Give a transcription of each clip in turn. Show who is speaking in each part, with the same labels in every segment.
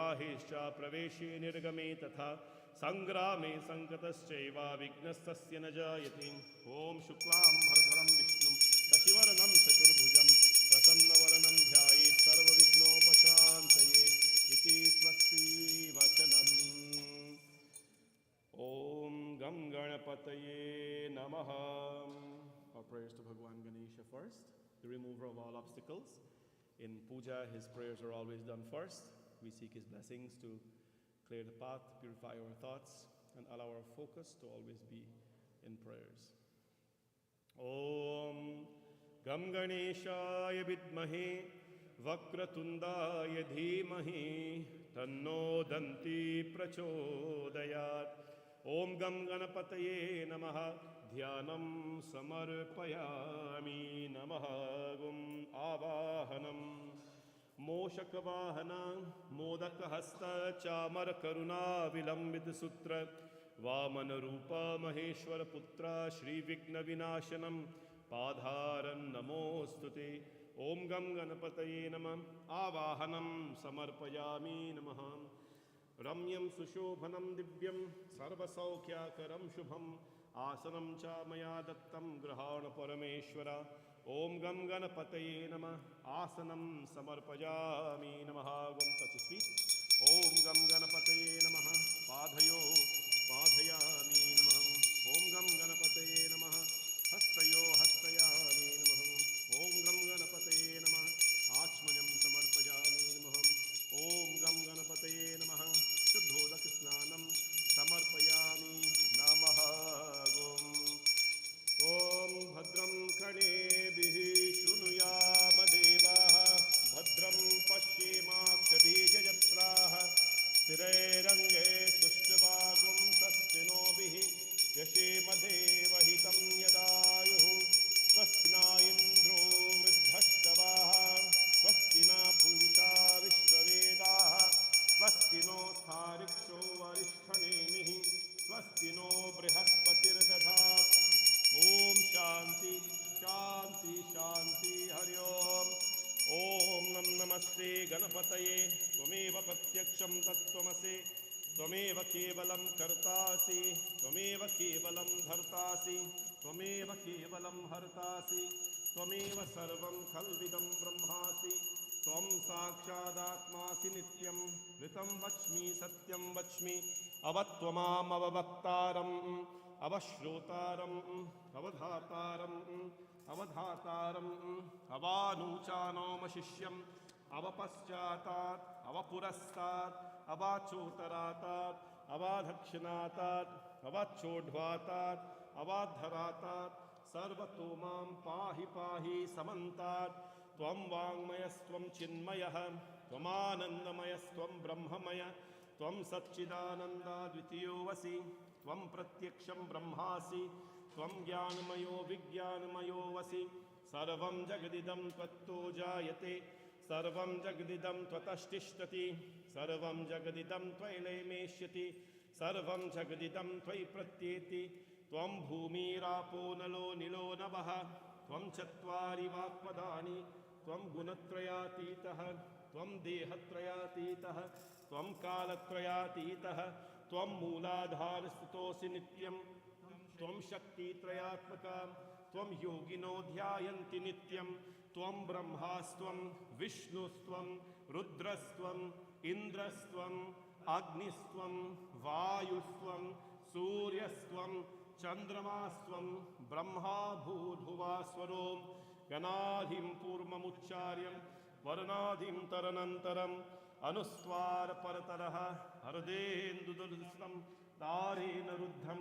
Speaker 1: बाहेश्च प्रवेशे निर्गमे तथा संग्रामे संकतश्चैव विघ्नस्तस्य न जायते। ओम शुक्लां भरधरं विष्णुं शशिवर्णं चतुर्भुजं प्रसन्नवदनं ध्यायेत् सर्वविघ्नोपशान्तये इति स्वस्ति वचनम्। ओम गं गणपतये नमः। Our prayers to Bhagwan Ganesha first, the remover of all obstacles. In puja, his prayers are always done first. We seek his blessings to clear the path, purify our thoughts, and allow our focus to always be in prayers. Om Gam Ganeshaya Vidmahe Vakratundaya Dhimahi Tanno Danti Prachodayat. Om Gam Ganapataye Namaha Dhyanam Samarpayami Namaha Gum Avahanam Moshakavahana Modakahasta Chamar Karuna Vilambit Sutra Vamana Rupa Maheshwara Putra Shri Vigna Vinashanam Padharan Namostute. Om Gam Ganapataye Namah Avahanam Samarpayami Namaha Ramyam Sushobhanam Divyam Sarvasaukhyakaram Shubham Asanam cha maya dattam grahana parameshwara. Om Gam Ganapataye Namah Asanam Samarpayami Namaha. Gam touch his feet. Om Gam Ganapataye Namah Padhayo Padhayami Namah. Om Gam Ganapataye Namah Hastayo Hastayami Namah. Om Gam Ganapataye Namah Achmanyam Samarpayami Namah. Om Gam Ganapataye Namah Shuddhodak Snanam Samarpayami Namaha. Om Bhadram Karnebhihi Shrunuyama Devaha Bhadram Pashyemakshabhijayatraha Sthirairange Sushtavagum Sastinobihi Yashema Devahitam Yadayuhu Swastina Indro Vridhashtavaha Swastina Pusha Vishwavedaha Swastino Thariksho Varishtanemihi Swastino Brihaspatirdadhat. Om Shanti Shanti Shanti Hari Om. Om Nam Namaste Ganapataye Tvameva Pratyaksham Tattvamasi Tvameva Kevalam Kartasi Tvameva Kevalam Dhartasi Tvameva Kevalam Hartasi Tvameva Sarvam Khalvidam Brahmasi Tvam Sakshadatmasi Nityam Vritam Vachmi Satyam Vachmi Avatvamam Avavaktaram Avashrotaram Avadhataram Avadhataram Avanuchanam Ashishyam Avapaschatat Avapurastat Avachotaratat Avadhakshanatat Avachodhvatat Avadharatat Sarvatomam Pahi Pahi Samantat Tvam Vangmayastvam Chinmayah Tvamanandamayastvam Brahmamaya Tvam Satchidananda Dvitiyovasi Tvam Pratyaksham Brahmasi Tvam Jnanamayo Vijnanamayo Vasi Sarvam Jagadidam Tvatto Jayate Sarvam Jagadidam Tvatashtishtati Sarvam Jagadidam Tvailaimeshyati Sarvam Jagadidam Tvai Pratyeti Tvam Bhumi Rapo Nalo Nilo Navaha Tvam Chatvari Vakpadani Tvam Gunatrayatitaha Tvam Dehatrayatitaha Tvam Kalatrayatitaha Tvam Mooladhar Stitosi Nityam Tvam Shakti Trayatmakam Tvam Yogino Dhyayanti Nityam Tvam Brahmastvam Vishnustvam Rudrastvam Indrastvam Agnistvam Vayustvam Suryastvam Chandramasvam Brahma Bhudhuvaswarom Ganadhim Purmamucharyam Varnadhim Taranantaram Anuswar Parataraha Hardendudustam Darena Ruddham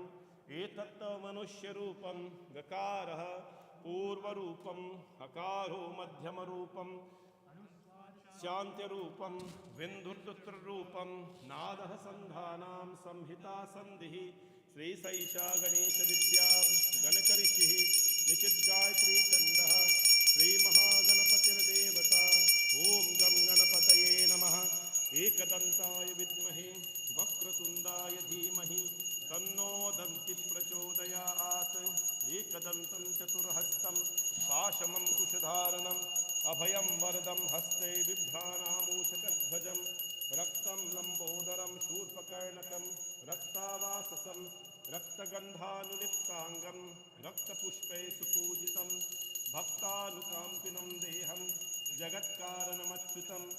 Speaker 1: Etatta Manushya Rupam Gakaraha Purva Rupam Akaro Madhyama Rupam Shantya Rupam Vindhudutra Rupam Nadaha Sandhanam Samhita Sandhihi Sri Saisha Ganesha Vidyam Ganakarishihi Nishit Gayatri Chandaha Sri Mahaganapatir Devata Om Gam Ganapataye Namaha Ekadantaya Vidmahe Vakratundaya Dhimahi Tanno Danti Prachodayat Ekadantam Chaturhastam Pashamam Kushadharanam Abhayam Vardam Haste Vibhranamūshakadhvajam Raktam रत्नानुलिप्ताङ्गं रक्तपुष्पै सुपूजितं भक्तानुकाम्पिनं देहं जगत्कारणमच्युतम्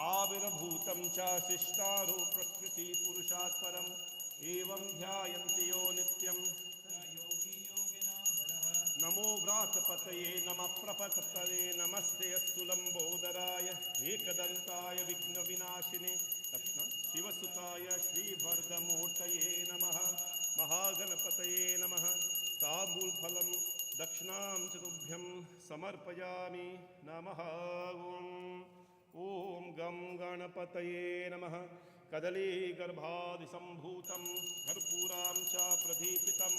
Speaker 1: आविर्भूतं च शिष्टारो प्रकृतिपुरुषात् परम् एवं ध्यायन्ति यो नित्यम् नमो व्रातपतये नमः प्रपतये नमस्ते अस्तु लम्बोदराय एकदन्ताय विघ्नविनाशिने शिवसुताय श्रीवरदमूर्तये नमः महागणपतये नमः ताम्बूलफलं दक्षिणां च तुभ्यं समर्पयामि नमः ॐ गं गणपतये नमः कदलीगर्भादिसम्भूतं कर्पूरां च प्रदीपितम्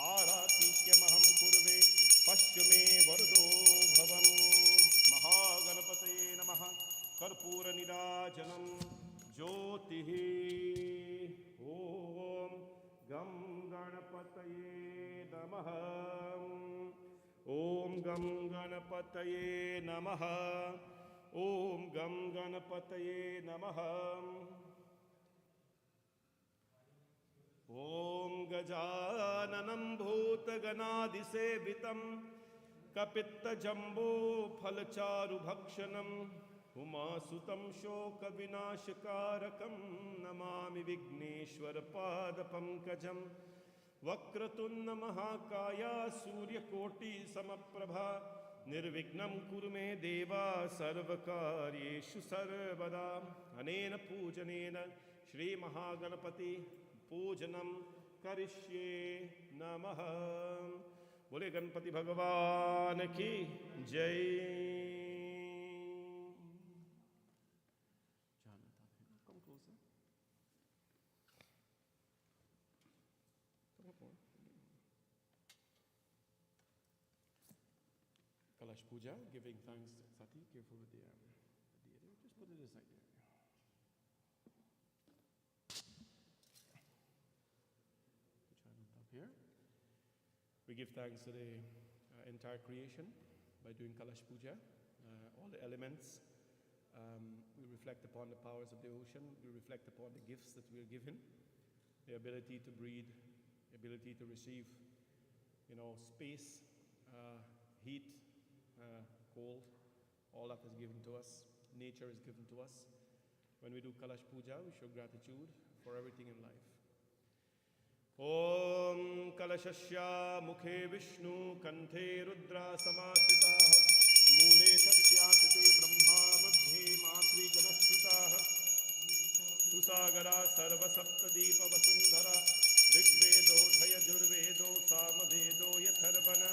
Speaker 1: आरातिक्यमहं कुर्वे पश्य मे वरदो भवन् महागणपतये नमः कर्पूरनिराजनं ज्योतिः ॐ गं गणपतये नमः ॐ गं गणपतये नमः ॐ गं गणपतये नमः ॐ गजाननं भूतगणादिसेवितं कपित्तजम्बूफलचारुभक्षणम् उमासुतं शोकविनाशकारकं नमामि विघ्नेश्वरपादपङ्कजं वक्रतुण्डमहाकाय सूर्यकोटिसमप्रभा निर्विघ्नं कुरु मे देव सर्वकार्येषु सर्वदा अनेन पूजनेन श्रीमहागणपति पूजनं करिष्ये नमः। बोले गणपति भगवान की जय। Come closer. Kalash Puja, giving thanks. Sati, careful with the just put it aside there. Here. We give thanks to the entire creation by doing Kalash Puja, all the elements. We reflect upon the powers of the ocean. We reflect upon the gifts that we are given, the ability to breathe, the ability to receive, space, heat, cold. All that is given to us. Nature is given to us. When we do Kalash Puja, we show gratitude for everything in life. Om Kalashasya Mukhe Vishnu Kanthe Rudra Samasitaha Mule Tasyasate Brahma Madhye Matri Ganashrutaha Susagara Sarva Saptadeepa Vasundhara Rigvedo Thayajurvedo Samavedo Yatharvana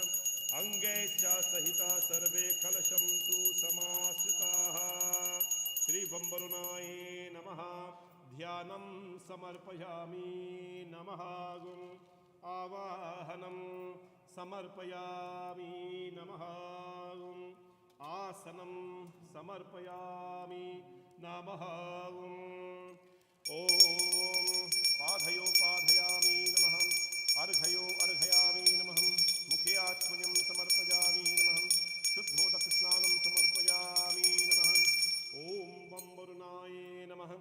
Speaker 1: Angescha Sahita Sarve Kalasham Tu Samasritaha Shri Vambarunaye Namaha ध्यानं समर्पयामि नमः आवाहनं समर्पयामि नमः आसनं समर्पयामि नमः ॐ पादयो पादयामि नमः अर्घयो अर्घयामि नमः मुखे आचमनीयं समर्पयामि नमः शुद्धोदक स्नानं समर्पयामि नमः ॐ वंबरुणाय नमः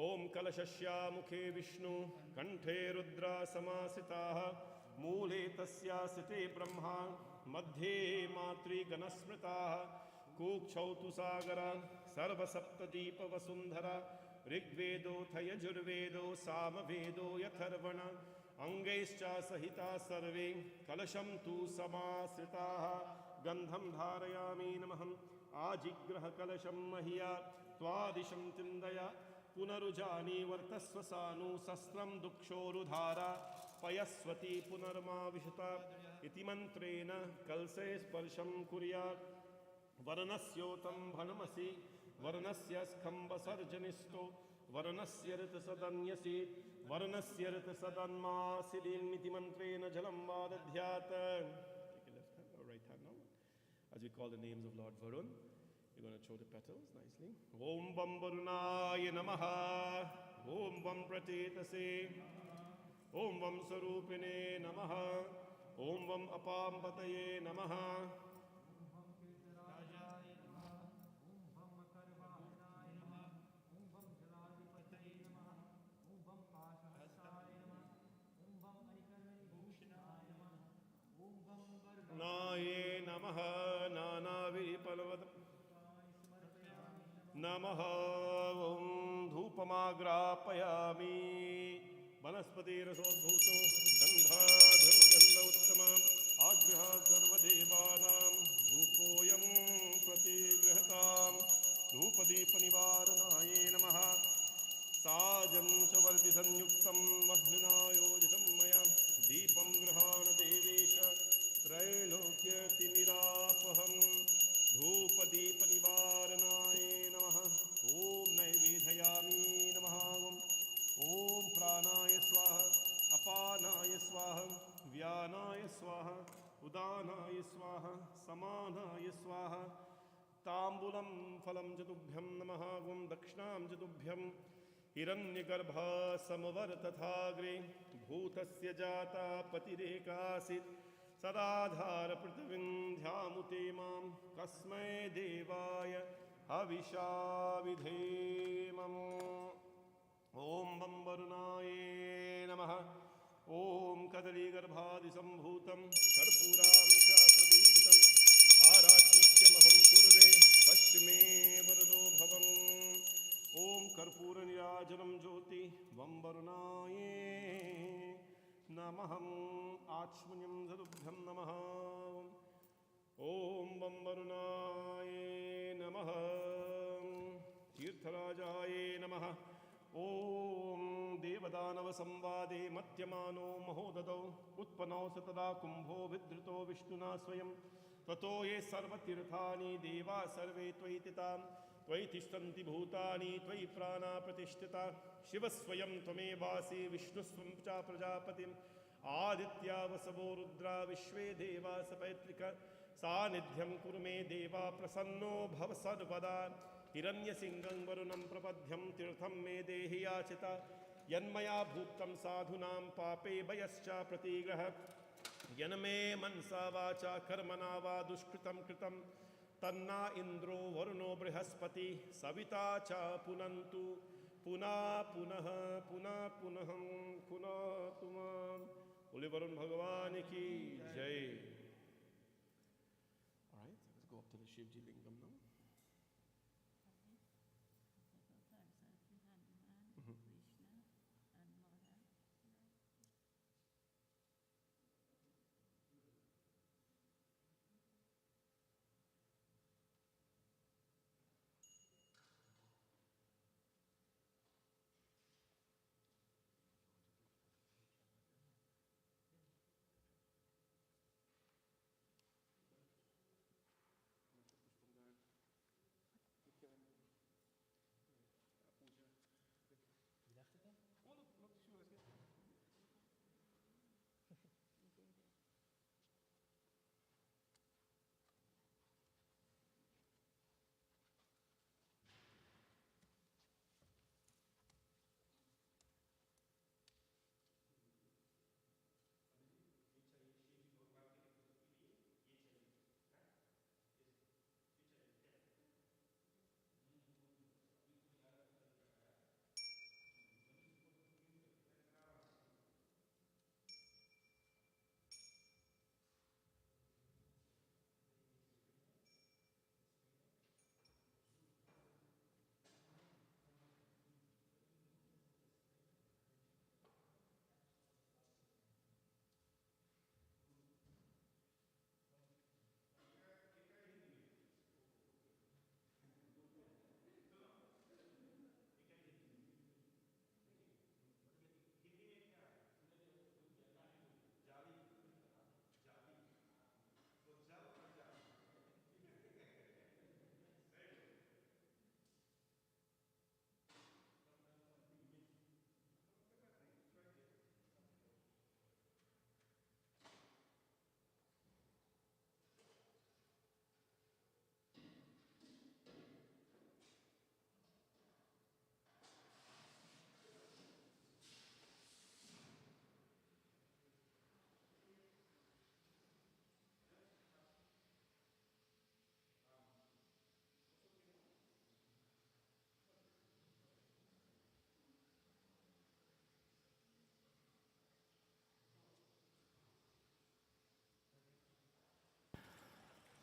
Speaker 1: ओम कलशस्या मुखे विष्णु कंठे रुद्रा समासिताः मूले तस्यासिते ब्रह्मा मध्ये मातृगणस्मृताः कूक्षौ तु सागरा सर्वसप्तदीप वसुंधरा ऋग्वेदोऽथ यजुर्वेदो सामवेदो यथर्वण अंगैश्च सहिता सर्वे कलशं तु समाश्रिताः गंधं धारयामि नमः आजिग्रह कलशं मह्या त्वादिशं चिन्दया पुनरुजानी वर्तस्व सानु शस्त्रं दुक्षोरुधारा पयस्वती पुनर्माविशता इति मंत्रेण कलशे स्पर्शं कुर्यात् वर्णस्योतं भनमसि वर्णस्य स्कम्भसर्जनिस्तो वर्णस्य ऋतसदन्यसि वर्णस्य ऋतसदन्मासिलीमिति मंत्रेण जलं वादध्यात्. Take your left hand or right hand now as we call the names of Lord Varun. You're going to throw the petals nicely. Om Vam Varunaya Namaha. Om Vam Pratetase. Om Vam Sarupine Namaha. Om Vam Apampataye Namaha. नमः। ॐ धूपमाग्रापयामि वनस्पतिरसोद्भूतो गन्धाधो गन्ध उत्तमम् आगृहात् सर्वदेवानां धूपोऽयं प्रतिगृहताम् धूपदीपनिवारणाय नमः। साजं च वर्तिसंयुक्तं वह्निना योजितं मया दीपं गृहाण देवेश त्रैलोक्यतिमिरापहम् धूपदीपनिवारणाय नमः। ॐ नैवेदयामि नमः। ॐ प्राणाय स्वाहा अपानाय स्वाहा व्यानाय स्वाहा उदानाय स्वाहा समानाय स्वाहा ताम्बूलं फलं च तुभ्यं नमः। ॐ दक्षिणां च तुभ्यं हिरण्यगर्भा समवर तथाग्रे भूतस्य जाता पतिरेकासीत् सदाधार पृथिवीं ध्यामुते मां कस्मै देवाय हविषा विधेमम्। ॐ बं वरुणाय नमः। ॐ कदलीगर्भादिसम्भूतं कर्पूरां च प्रदीपितम् आरात्रिक्यमहं कुर्वे पश्चिमे वरदो भवम्। ॐ कर्पूरनिराजनं ज्योति वं वरुणाय नमः। आच्मन्यं सदुभ्यं नमः। ॐ वं वरुणाय नमः। तीर्थराजाय नमः। ॐ देवदानवसंवादे मत्यमानो महोदधौ उत्पन्नौ स तदा कुम्भो विधृतो विष्णुना स्वयं ततो ये सर्वतीर्थानि देवा सर्वे त्वयि तितां त्वयि तिष्ठन्ति भूतानि त्वयि प्राणा प्रतिष्ठिता शिवस्वयं त्वमेवासि विष्णुस्त्वं च प्रजापतिम् आदित्या वसवो रुद्रा विश्वे देवा सपैतृक सानिध्यं कुरु मे देवा प्रसन्नो भव सर्वदा हिरण्यसिंहं वरुणं प्रपद्यं तीर्थं मे देहि याचिता यन्मया भूतं साधूनां पापे भयश्च प्रतिग्रह यन्मे मनसा वाचा कर्मणा वा दुष्कृतं कृतं तन्ना इन्द्रो वरुणो बृहस्पति सविता च पुनन्तु पुनः पुनः पुनः पुनः पुनः मां। बोले वरुण भगवान की जय। All right, let's go up to the Shivji lingam now.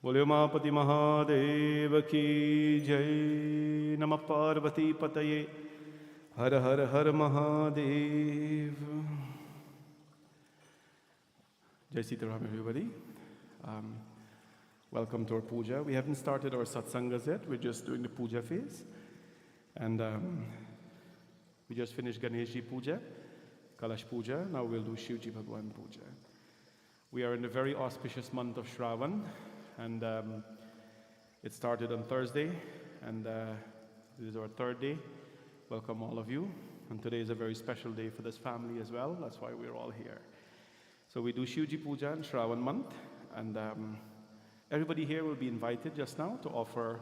Speaker 1: बोले उमापति महादेव की जय। Namah Parvati Pataye. Har Har Har Mahadev. Jai Sitaram, everybody. Welcome to our puja. We haven't started our satsangas yet. We're just doing the puja phase. And we just finished Ganeshji Puja, Kalash Puja. Now we'll do Shivji Bhagwan Puja. We are in the very auspicious month of Shravan. And it started on Thursday. And this is our third day. Welcome all of you. And today is a very special day for this family as well. That's why we're all here. So we do Shivji Puja in Shravan month. And everybody here will be invited just now to offer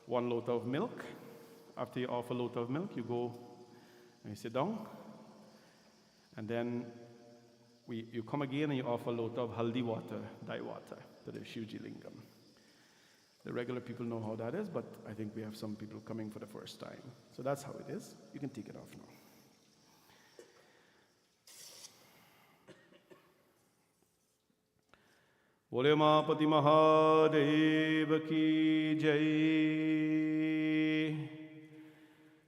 Speaker 1: 1 lota of milk. After you offer a lota of milk, you go and you sit down. And then you come again and you offer a lota of haldi water, dye water, to the Shivji Lingam. The regular people know how that is, but I think we have some people coming for the first time. So that's how it is. You can take it off now. Bole Mahapati Mahadev ki jai.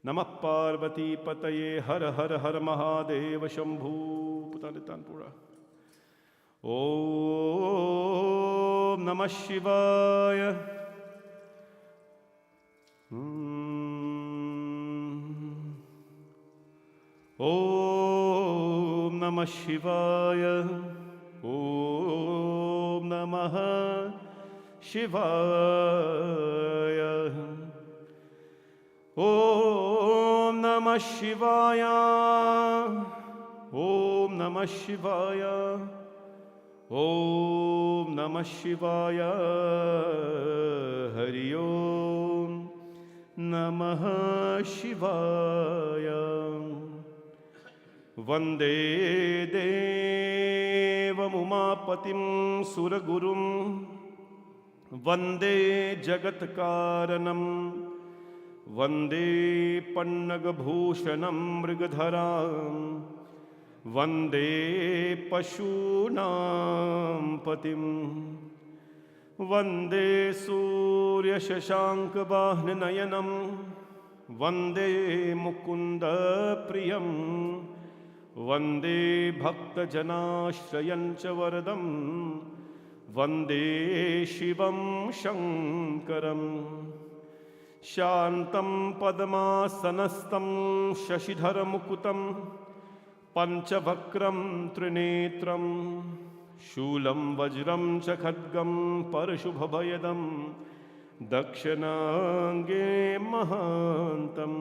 Speaker 1: Namah Parvati Pataye. Har Har Har Mahadev Shambhu. Putanitanpura. Om Namah Shivaya. Om Namah Shivaya. Om Namah Shivaya. Om Namah Shivaya. Om Namah Shivaya. Om Namah Shivaya. Hari Om Namah Shivaya. Vande Devam Umapatim Suragurum. Vande Jagatkaranam. Vande Pannagabhushanam Mrigadharam. Vande Pashunam Patim. Vande Surya Shashanka Bahnayanam. Vande Mukunda Priyam. Vande Bhakta Janashrayancha Varadam. Vande Shivam Shankaram. Shantam Padmasanastam Shashidhara Mukutam. Panchavakram Trinetram. Shulam Vajram Chakhadgam Parashubhabayadam. Dakshinange Mahantam.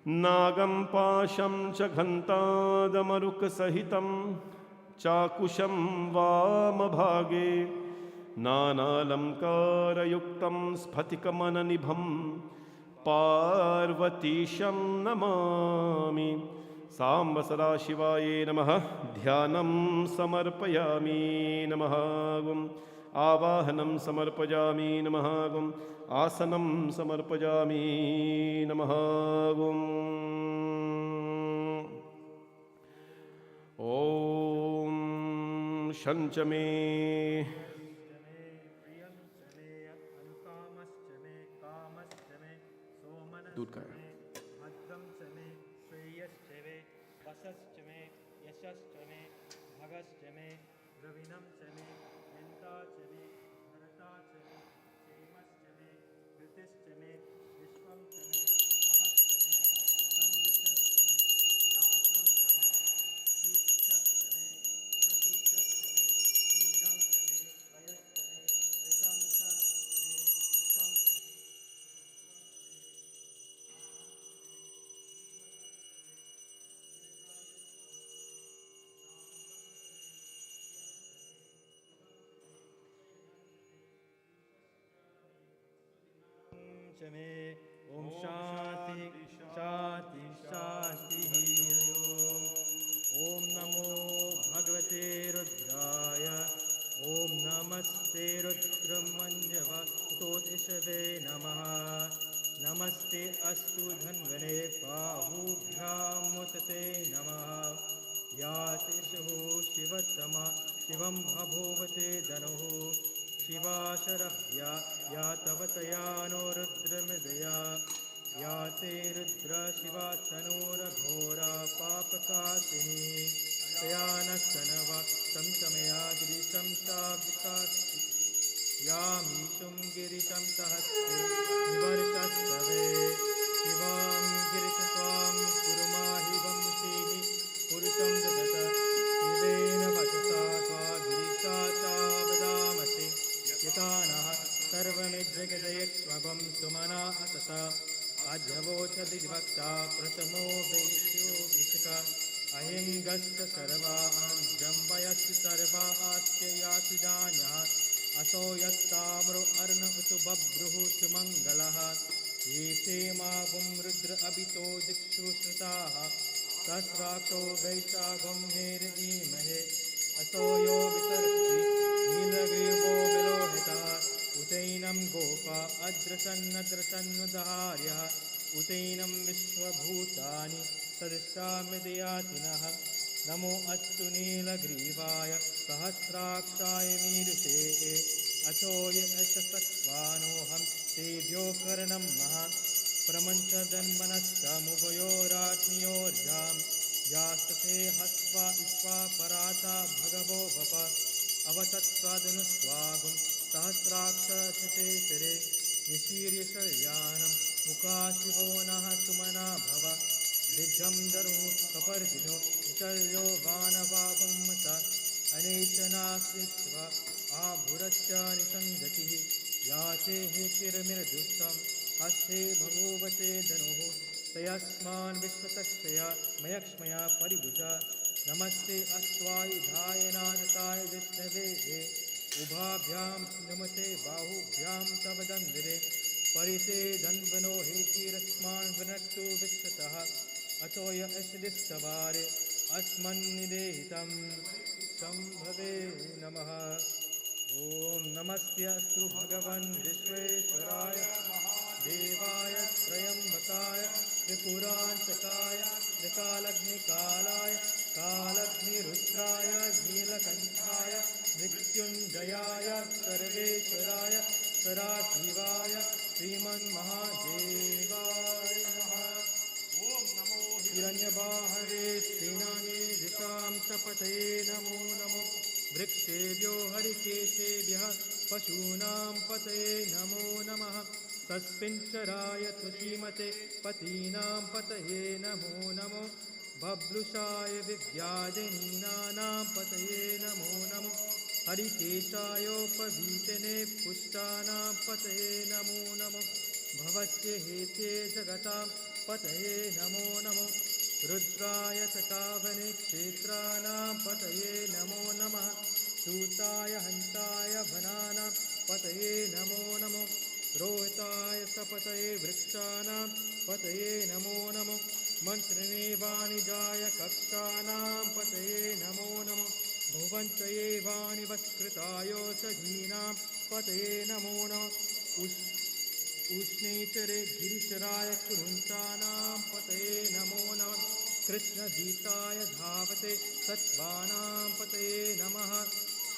Speaker 1: Nagam Pasham Chagantadamaruk Sahitam. Chakusham Vamabhage. Nanalamkara Yuktam Sphatikamananibham. Parvatisham Namami. Samba Sadashivaye Namaha. Dhyanam Samarpayami Namahagum. Avahanam Samarpajami Namahagum. Asanam Samarpajami Namahagum. Om Shanchame. Dudkaya.
Speaker 2: Om Shanti Shanti Shanti. Om Namo Bhagavate Rudraya. Om Namaste Rudramanyava Totishave Namaha. Namaste Astu Dhanvane Pahubhyam Mutate Namaha. Yatishu Shivatama Shivam Bhavovate Danohu. Shiva Sharabhya Yatavatayano Rudramidaya. ते रुद्र शिवा तनोरघोरा पापकाशिनी तया नस्तनवा समया गिरिशं चाविकासि यामीशुं गिरिशं सहस्रे निवर्षस्तवे शिवां गिरिशत्वां कुरुमाहि वंशीः पुरुषं जगत शिवेन वचसा त्वा गिरिशा चावदामसि यथा नः सर्वमिज्जगदयक्ष्मगं सुमना अससा अध्यवोचदिवक्ता प्रथमो वैश्यो विशक अहिङ्गश्च सर्वान् जम्बयश्च सर्वा आस्य यातिदान्यः असो यत्ताम्रो अर्ण उतु बभ्रुः सुमङ्गलः ये मागुं रुद्र अभितो दिक्षु श्रुताः तस्राक्षो वैशाखं हेरदीमहे असो यो विसर्पति नीलग्रीवो विलोहितः उतैनं गोपा अद्रसन्नद्रसन्नुदहार्यः उतैनं विश्वभूतानि सदृष्टामिदयातिनः नमो अस्तु नीलग्रीवाय सहस्राक्षाय मीरुषे अथो यशसत्वानोऽहं तेभ्यो कर्णं महान् प्रमञ्चदन्मनस्तमुभयोराग्नियोर्जां यास्तथे हस्वा इष्वा पराता भगवो वप अवतत्त्वादनुस्वागुं सहस्राक्षशते शिरे निशीर्य शल्यानं मुखा शिवो नः सुमना भव विद्धं दरु कपर्दिनो निचल्यो वानवागुम्मत अनेचनास्तित्वा आभुरश्च निसङ्गतिः याचे हेतिर्मिर्दुष्टं हस्ते भगवते धनुः तयस्मान् विश्वतक्षया मयक्ष्मया परिभुजा नमस्ते अस्त्वायुधाय नारताय विष्णवे उभाभ्यां नमते बाहुभ्यां तव दन्दिरे परिते धन्वनो हेतिरस्मान् वनक्तु विश्वतः अतो यशदिस्तवारे अस्मन्निदेहितं शम्भवे नमः। ॐ नमस्ते अस्तु भगवन् विश्वेश्वराय देवाय त्रयम्बकाय त्रिपुरान्तकाय त्रिकालग्निकालाय कालग्निरुद्राय नीलकण्ठाय मृत्युञ्जयाय सर्वेश्वराय सदाशिवाय श्रीमन्महादेवाय नमः। हिरण्यबाहवे सेनाने दिशां शपथये नमो नमो वृक्षेभ्यो हरिकेशेभ्यः पशूनां पतये नमो नमः तस्मिञ्चराय तुषीमते पतीनां पतये नमो नमो बभ्रुषाय विव्याजनीनानां पतये नमो नमो हरिकेशायोपवीतने पुष्टानां पतये नमो नमो भवस्य हेते जगतां पतये नमो नमो रुद्राय ततावने क्षेत्राणां पतये नमो नमः सूताय हंसाय वनानां पतये नमो नमो रोहिताय सपतये वृक्षाणां पतये नमो नमो मन्त्रिणे वाणिजाय कक्षाणां पतये नमो नमो भुवन्तये वाणिवत्कृतायोषधीनां पतये नमो नमः उष्णेचरे गिरिचराय कुरुन्तानां पतये नमो नमः कृष्णगीताय धावते सत्त्वानां पतये नमः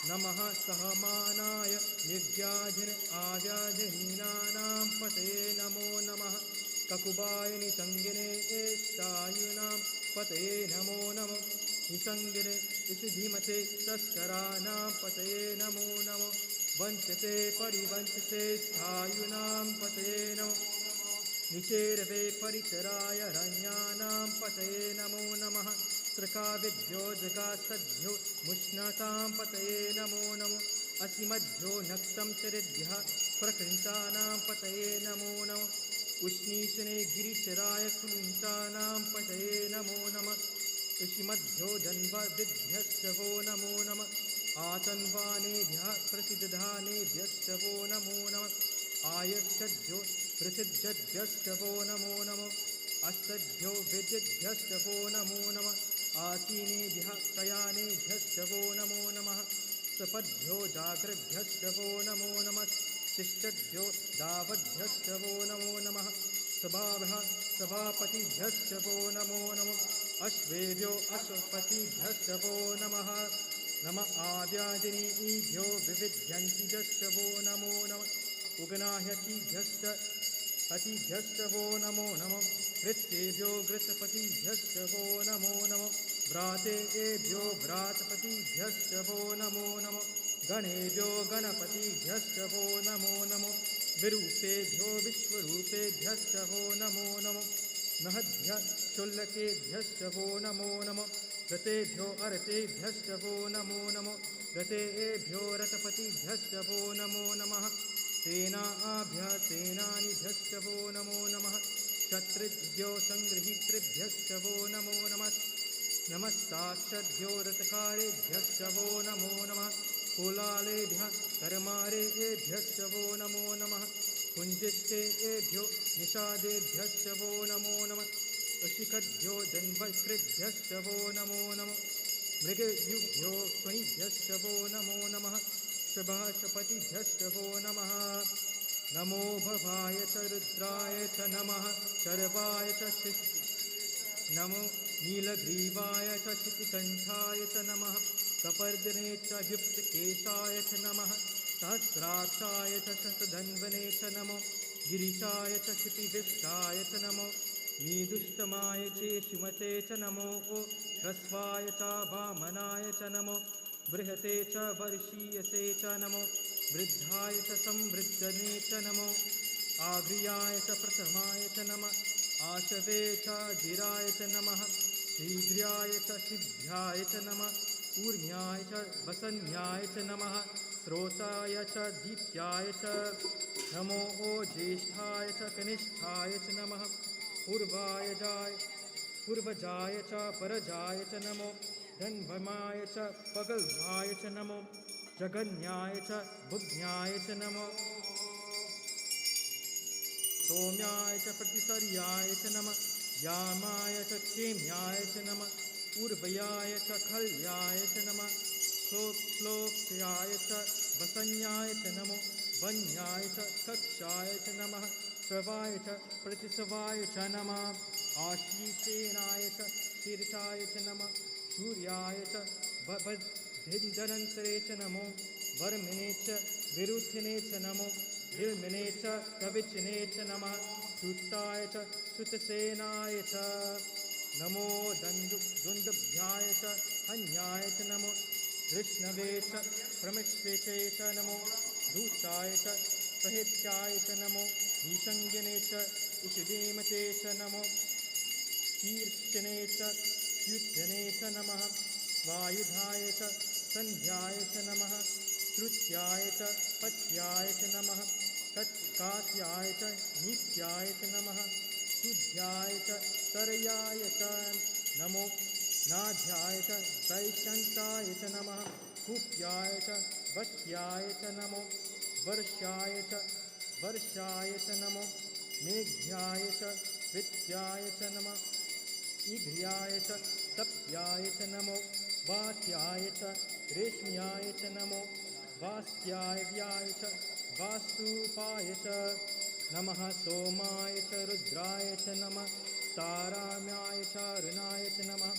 Speaker 2: नमः सहमानाय निव्याधिन आव्याधिनीनानां पतये नमो नमः ककुबाय निसङ्गिने एष्टायुनां पतये नमो नमः निसङ्गिने इति धीमते तस्कराणां पतये नमो नमः वञ्चते परिवञ्चते स्थायुनां पतये नमो निचेरवे परिचराय रण्यानां पतये नमो नमः त्रिकाविभ्यो जगासद्भ्यो मुष्णतां पतये नमो नमो असिमद्भ्यो नक्तं चरिद्भ्यः प्रकृन्तानां पतये नमो नमो उष्णीशने गिरिचराय कुलुन्तानां पतये नमो नमः ऋषिमद्भ्यो जन्मविद्भ्यश्च वो नमो नमः आतन्वानेभ्यः प्रतिदधानेभ्यश्च वो नमो नमः आयश्चभ्यो प्रसिद्धभ्यश्च वो नमो नमः अस्तभ्यो विद्यभ्यश्च वो नमो नमः आसीनेभ्यः शयानेभ्यश्च वो नमो नमः सपद्भ्यो जागृभ्यश्च वो नमो नमः शिष्टभ्यो दावद्भ्यश्च वो नमो नमः सभाभ्यः सभापतिभ्यश्च वो नमो नमः अश्वेभ्यो अश्वपतिभ्यश्च वो नमः नम आव्यादिनीभ्यो विविध्यन्तिभ्यश्च वो नमो नमः उगनाह्यतिभ्यश्च अतिभ्यश्च वो नमो नमः कृत्येभ्यो घृतपतिभ्यश्च वो नमो नमः भ्रातेभ्यो भ्रातपतिभ्यश्च वो नमो नमः गणेभ्यो गणपतिभ्यश्च वो नमो नमः विरूपेभ्यो विश्वरूपेभ्यश्च वो नमो नमः महद्भ्यः क्षुल्लकेभ्यश्च वो नमो नमः रतेभ्यो अरतेभ्यश्च वो नमो नमः रतेभ्यो रथपतिभ्यश्च वो नमो नमः सेनाभ्यः सेनानिभ्यश्च वो नमो नमः क्षत्रिभ्यो सङ्गृहीतृभ्यश्च वो नमो नमः नमस्ताक्षद्भ्यो रथकारेभ्यश्च वो नमो नमः कुलालेभ्यः कर्मारेभ्यश्च वो नमो नमः कुञ्जिष्टेभ्यो निषादेभ्यश्च वो नमो नमः अशिखद्भ्यो जन्वकृद्भ्यश्च वो नमो नमः मृगयुभ्यो स्वनिभ्यश्च वो नमो नमः शुभः शपतिभ्यश्च वो नमः नमो भवाय च रुद्राय च नमः शर्वाय च नमो नीलग्रीवाय च शितिकण्ठाय च नमः कपर्दने च युक्तकेशाय च नमः सहस्राक्षाय च शतधन्वने च नमो गिरिशाय च क्षितिविष्टाय च नमो मीदुष्टमाय चेशुमते च नमो ह्रस्वाय च वामनाय च नमो बृहते च वर्षीयसे च नमो वृद्धाय च संवृद्धने च नमो आघ्रियाय च प्रथमाय च नमः आशवे च जिराय च नमः शीघ्राय च सिद्ध्याय च नमः ऊर्म्याय च वसन्याय च नमः स्रोताय च दीप्त्याय च नमो ज्येष्ठाय च कनिष्ठाय च नमः पूर्वजाय च परजाय च नमो धन्वमाय च पगल्भाय च नमो जगन्याय च बुद्ध्याय च नमो सौम्याय च प्रतिसर्याय च नमः यामाय च क्षेम्याय च नमः पूर्वयाय च खल्याय च नमः श्लोक्याय च वसन्याय च नमो वन्याय च कक्षाय च नमः श्रवाय च प्रतिसवाय च नमः आशीषेनाय च शीर्षाय च नमः सूर्याय च भिन्दनन्तरे च नमो वर्मिने च विरुथिने च नमो विल्मिने च कविचिने च नमः श्रुताय च श्रुतसेनाय च नमो दुन्दुभ्याय च हन्याय च नमो कृष्णवे च प्रमिश्वेचे च नमो दूताय च प्रहित्याय च नमो निषङ्गिने च इषुदेमते च नमो कीर्षणे च युध्यने च नमः वायुधाय च सन्ध्याय च नमः श्रुत्याय च पत्याय च नमः कात्याय च नित्याय च नमः शुद्ध्याय च तरयाय च नमो नाध्याय च वैशन्ताय च नमः कूप्याय च वत्याय च नमो वर्षाय च नमो मेघ्याय च वित्याय च नमः ईघ्र्याय च तप्याय च नमो वात्याय च रेश्म्याय च नमो वास्त्याय च वास्तूपाय च नमः सोमाय च रुद्राय च नमः ताराम्याय च अरुणाय च नमः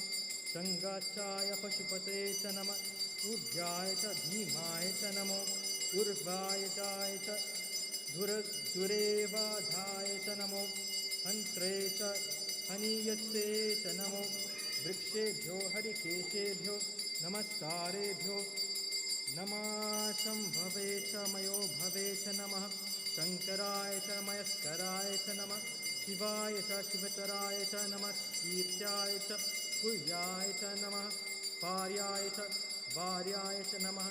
Speaker 2: संगाचाय पशुपते च नमः ऊर्जाय च भीमाय च नमो उर्वाय च दुरेवाधाय च नमो हन्त्रे च हनीयसे च नमो वृक्षेभ्यो हरिकेशेभ्यो नमस्कारेभ्यो नमाशंभवे च मयो भवे च नमः शङ्कराय च मयस्कराय च नमः शिवाय च शिवतराय च नमः कीर्त्याय च कुल्याय च नमः पार्याय च वार्याय च नमः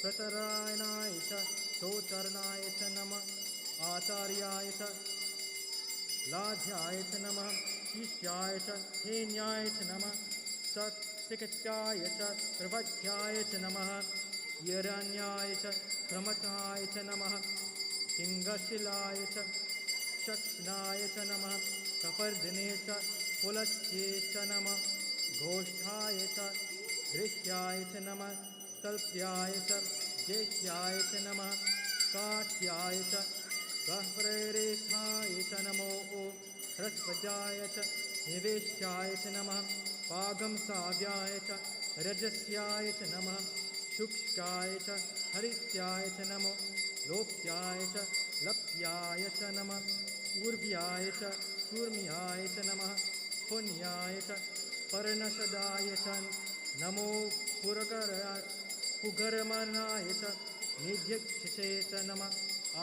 Speaker 2: प्रतरायणाय च चोचरणाय च नमः आचार्याय च लाध्याय च नमः शिष्याय च हेन्याय च नमः सत्सिकत्याय च प्रवध्याय च नमः हिरण्याय च प्रमथाय च नमः किङ्गशिलाय च चक्षणाय च नमः कपर्दिने च पुलस्त्ये च नमः गोष्ठाय च गृह्याय च नमः तल्प्याय च ज्येष्ठ्याय च नमः काट्याय च गह्वरेखाय च नमो ह्रस्वजाय च निवेश्याय च नमः पागंसाव्याय च रजस्याय च नमः शुक्ष्काय च हरित्याय च नमो लोप्याय च लप्याय च नमः ऊर्व्याय च कूर्म्याय च नमः पुण्याय च पर्णशदाय च नमो पुगरमनाय च निध्यक्षसे च नमः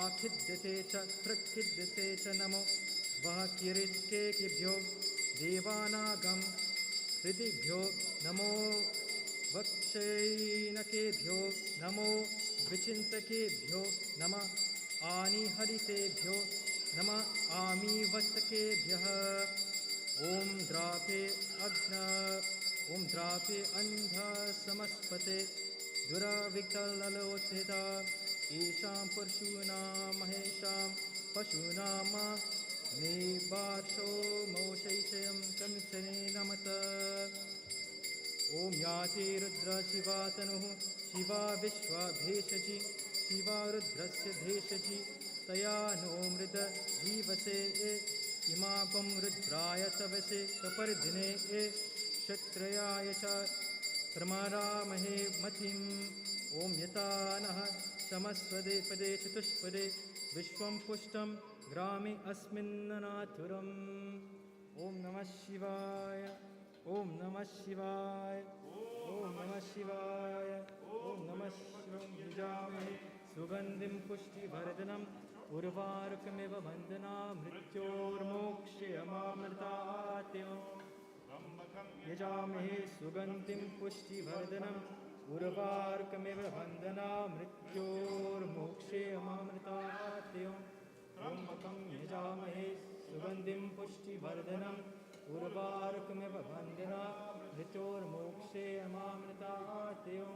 Speaker 2: आखिद्यते च प्रखिद्यते च नमो वः किरीटकेभ्यो देवानागम हृदिभ्यो नमो वक्षैनकेभ्यो नमो विचिन्तकेभ्यो नमः आनिहरितेभ्यो नमः आमीवस्तकेभ्यः ॐ द्रापे अन्ध समस्पते दुराविकललोचिता येषां परशूनां महेशां पशूनां निवार्षो मोषैषयं कमिचने नमत ॐ याति रुद्र शिवा तनुः शिवा विश्वाभेषजी शिवा रुद्रस्य भेषजी तया नो मृद जीवसे इमागं रुद्राय तवसे तपर्दिने क्षत्रयाय च प्रमारामहे मतिम् ॐ यथा नः समस्वदे पदे चतुष्पदे विश्वं पुष्टं ग्रामे अस्मिन्ननाथुरम् ॐ नमः शिवाय ॐ नमः शिवाय ॐ नमः शिवाय ॐ नमः शिवं यजामहे सुगन्धिं पुष्टिवर्धनम् उर्वारुकमिव वन्दना मृत्योर्मोक्षयमामृतात्यं यजामहे सुगन्धिं पुष्टिवर्धनम् उर्वारुकमिव वन्दना मृत्योर्मोक्षयमामृतात्यं त्र्यम्बकं यजामहे सुगन्धिं पुष्टिवर्धनम् उर्वारुकमिव वन्दना मृत्योर्मोक्षयमामृतात्यं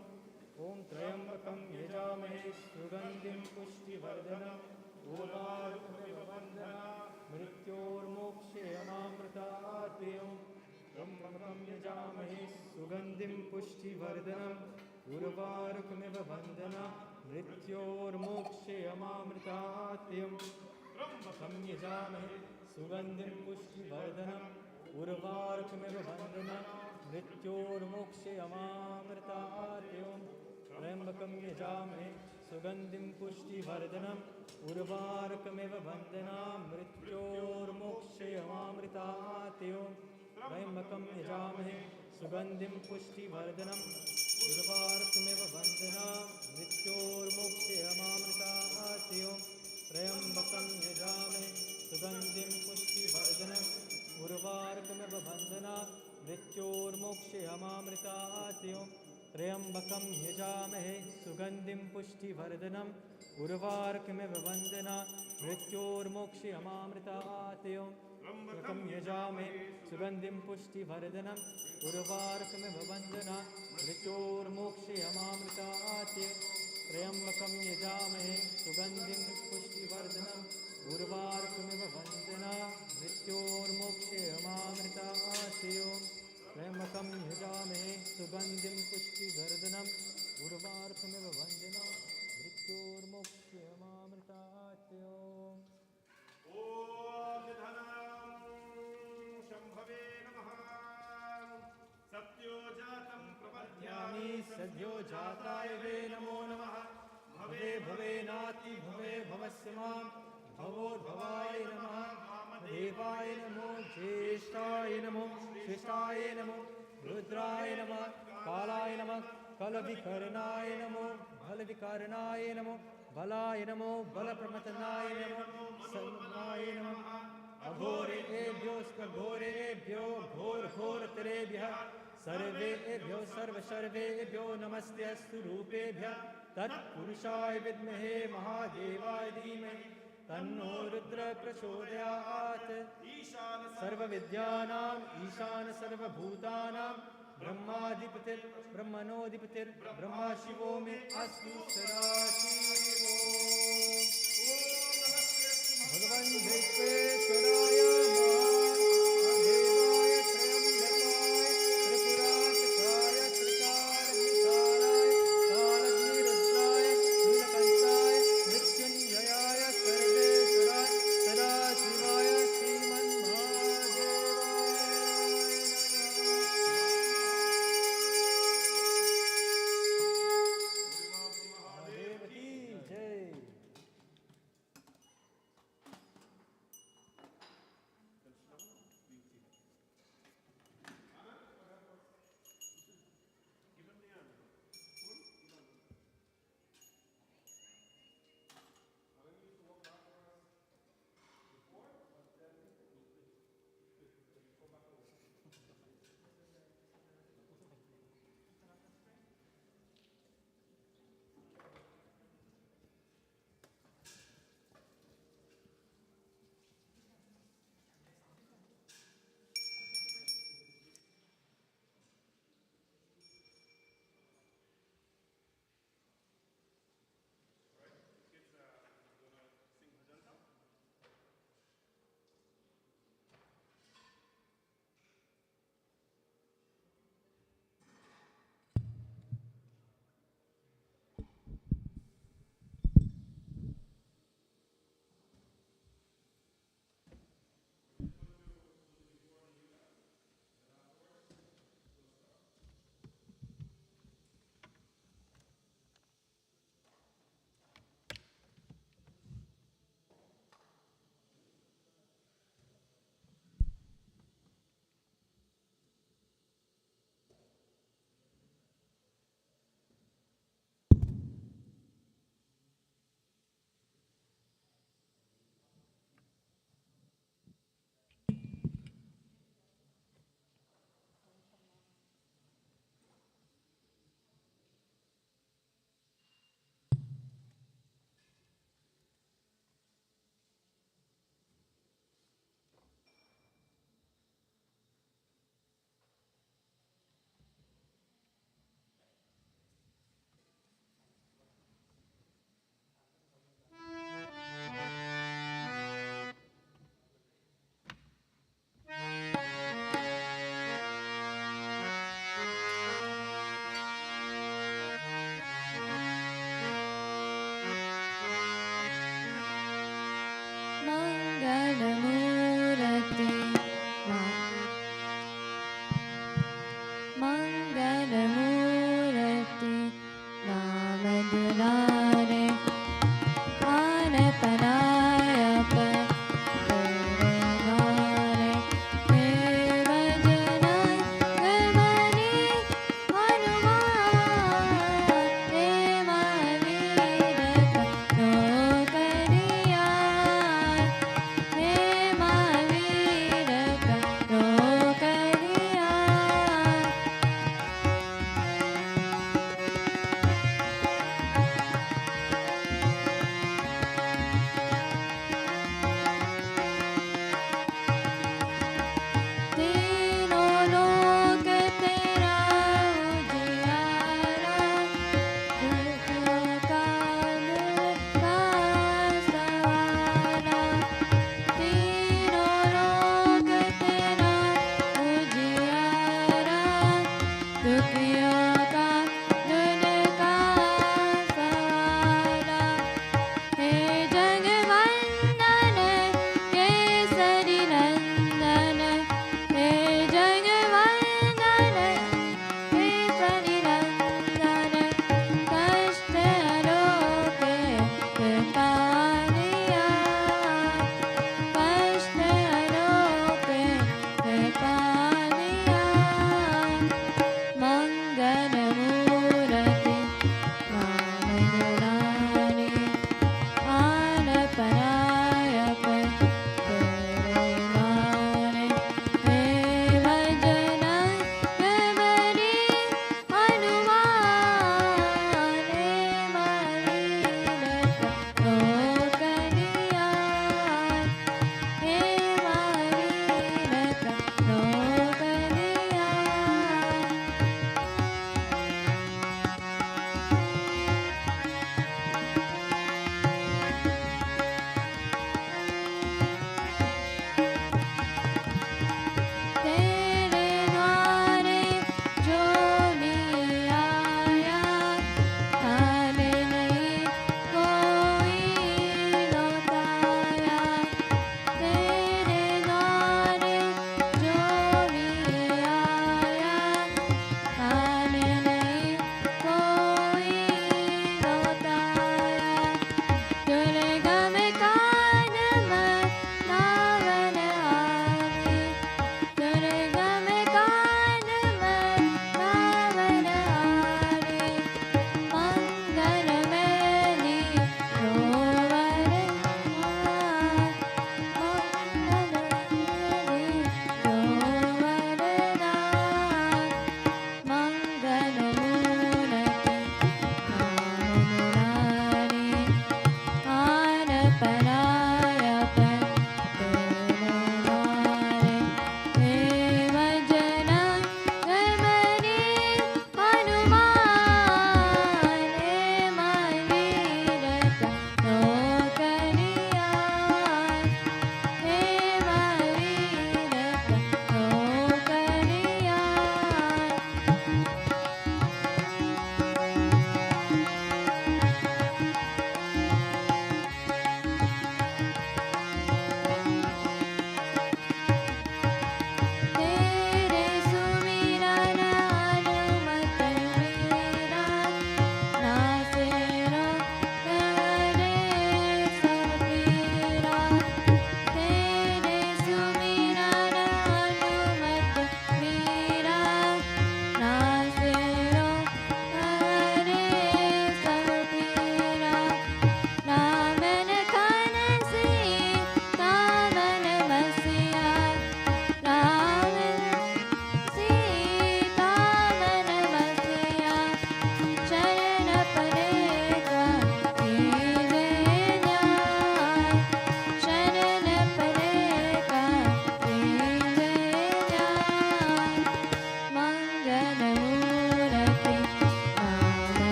Speaker 2: ॐ त्र्यम्बकं यजामहे सुगन्धिं पुष्टिवर्धनम् उर्वारुकमिव वन्दना मृत्योर्मोक्षयमामृतात्यं त्र्यम्बकं यजामहे सुगन्धिं पुष्टिवर्धनम् उर्वारुकमिव वन्दना मृत्योर्मोक्षयमामृतात्यं त्र्यम्बकं यजामहे सुगन्धिं पुष्टिवर्धनम् उर्वारुकमिव वन्दना मृत्योर्मोक्षयमामृतात्यं त्र्यम्बकं यजामहे सुगन्धिं पुष्टिवर्धनम् उर्वारुकमिव वन्दना मृत्योर्मोक्षयमामृतात्यं त्र्यम्बकं यजामहे सुगन्धिं पुष्टिवर्धनम् उर्वारुकमिव वन्दना मृत्योर्मोक्षयमामृतात्यं त्र्यम्बकं यजामहे सुगन्धिं पुष्टिवर्धनम् उर्वारुकमिव वन्दना मृत्योर्मोक्षयमामृतात्यं त्र्यम्बकं यजामहे सुगन्धिं पुष्टिवर्धनम् उर्वारुकमिव वन्दना मृत्योर्मोक्षयमामृतात्यं त्र्यम्बकं यजामहे सुगन्धिं पुष्टिवर्धनम् उर्वारुकमिव वन्दना मृत्योर्मोक्षयमामृतात्यं त्र्यम्बकं यजामहे सुगन्धिं पुष्टिवर्धनम् उर्वारुकमिव वन्दना मृत्योर्मोक्षयमामृतात्यं त्र्यम्बकं यजामहे सुगन्धिं पुष्टिवर्धनम् उर्वारुकमिव वन्दना मृत्योर्मोक्षयमामृतात्यं
Speaker 1: ॐ धनं शम्भवे नमः सत्योजातं प्रपद्यामि
Speaker 2: सद्यो जाताय वे नमो नमः भवे भवेनाति भवे भवस्य मां भवोद्भवाय नमः देवाय नमो ज्येष्ठाय नमो श्रेष्ठाय नमो रुद्राय नमः कालाय नमः कलविकरणाय नमो बलविकरणाय नमो बलाय नमो बलप्रमथनाय नमो सन्नाय नमः अघोरेभ्यो स्कघोरेभ्यो घोरघोरतरेभ्यः सर्वेभ्यो सर्वेभ्यो नमस्तेऽस्तु रूपेभ्यः तत्पुरुषाय विद्महे महादेवाय धीमहि तन्नो रुद्र प्रचोदयात् सर्वविद्यानाम् ईशान सर्वभूतानां ब्रह्मणोऽधिपतिर्ब्रह्मा शिवो मे अस्तु सदाशिवो भगवन् विश्वेश्वराय महादेवाय त्र्यम्बकाय त्रिपुरान्तकाय त्रिकालज्ञाय कालज्ञरुद्राय नीलकण्ठाय मृत्युञ्जयाय सर्वेश्वराय सदाशिवाय श्रीमन्महादेवाय। महादेव की जय।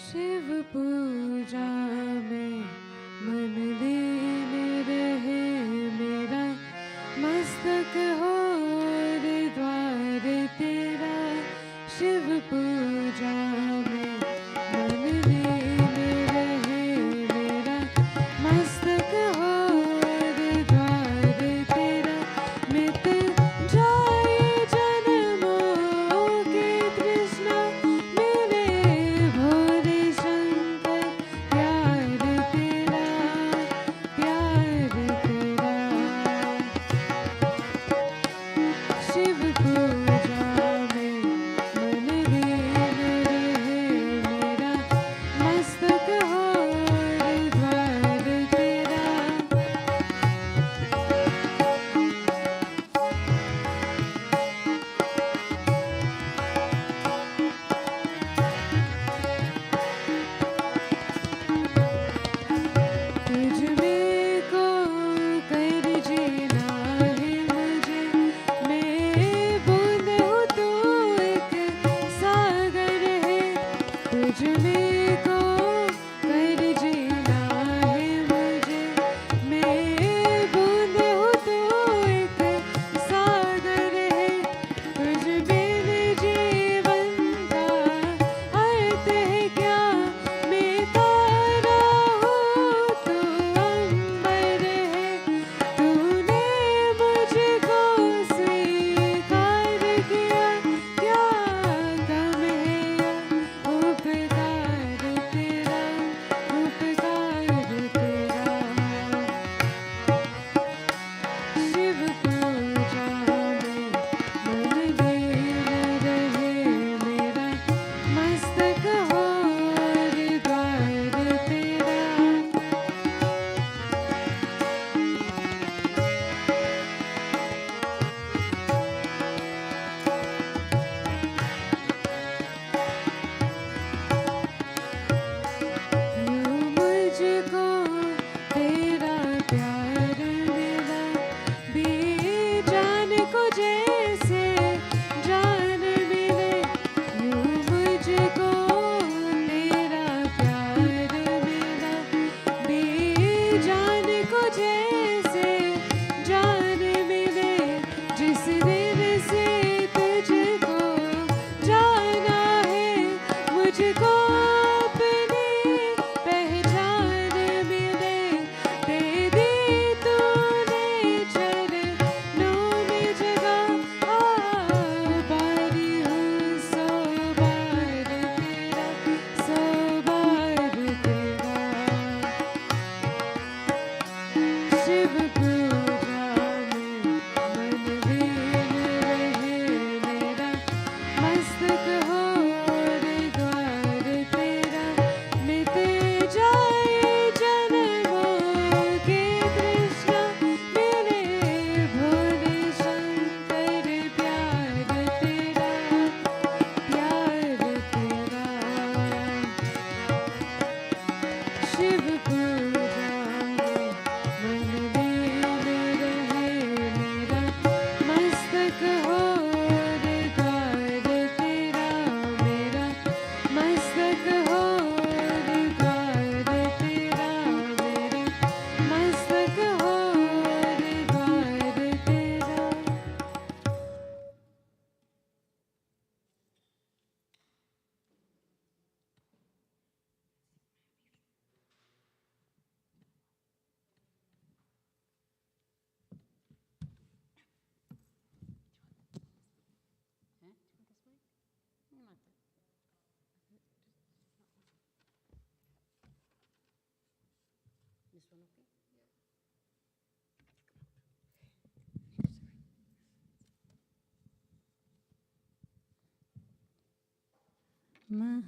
Speaker 3: शिव पूजा में मन लीन रहे मेरा, मस्तक हो द्वार तेरा। शिव पूजा में मन लीन रहे मेरा, मस्तक हो द्वार तेरा। मिट जाए जन्मों की तृष्णा, मेरे भोले शंकर प्यार तेरा, प्यार तेरा।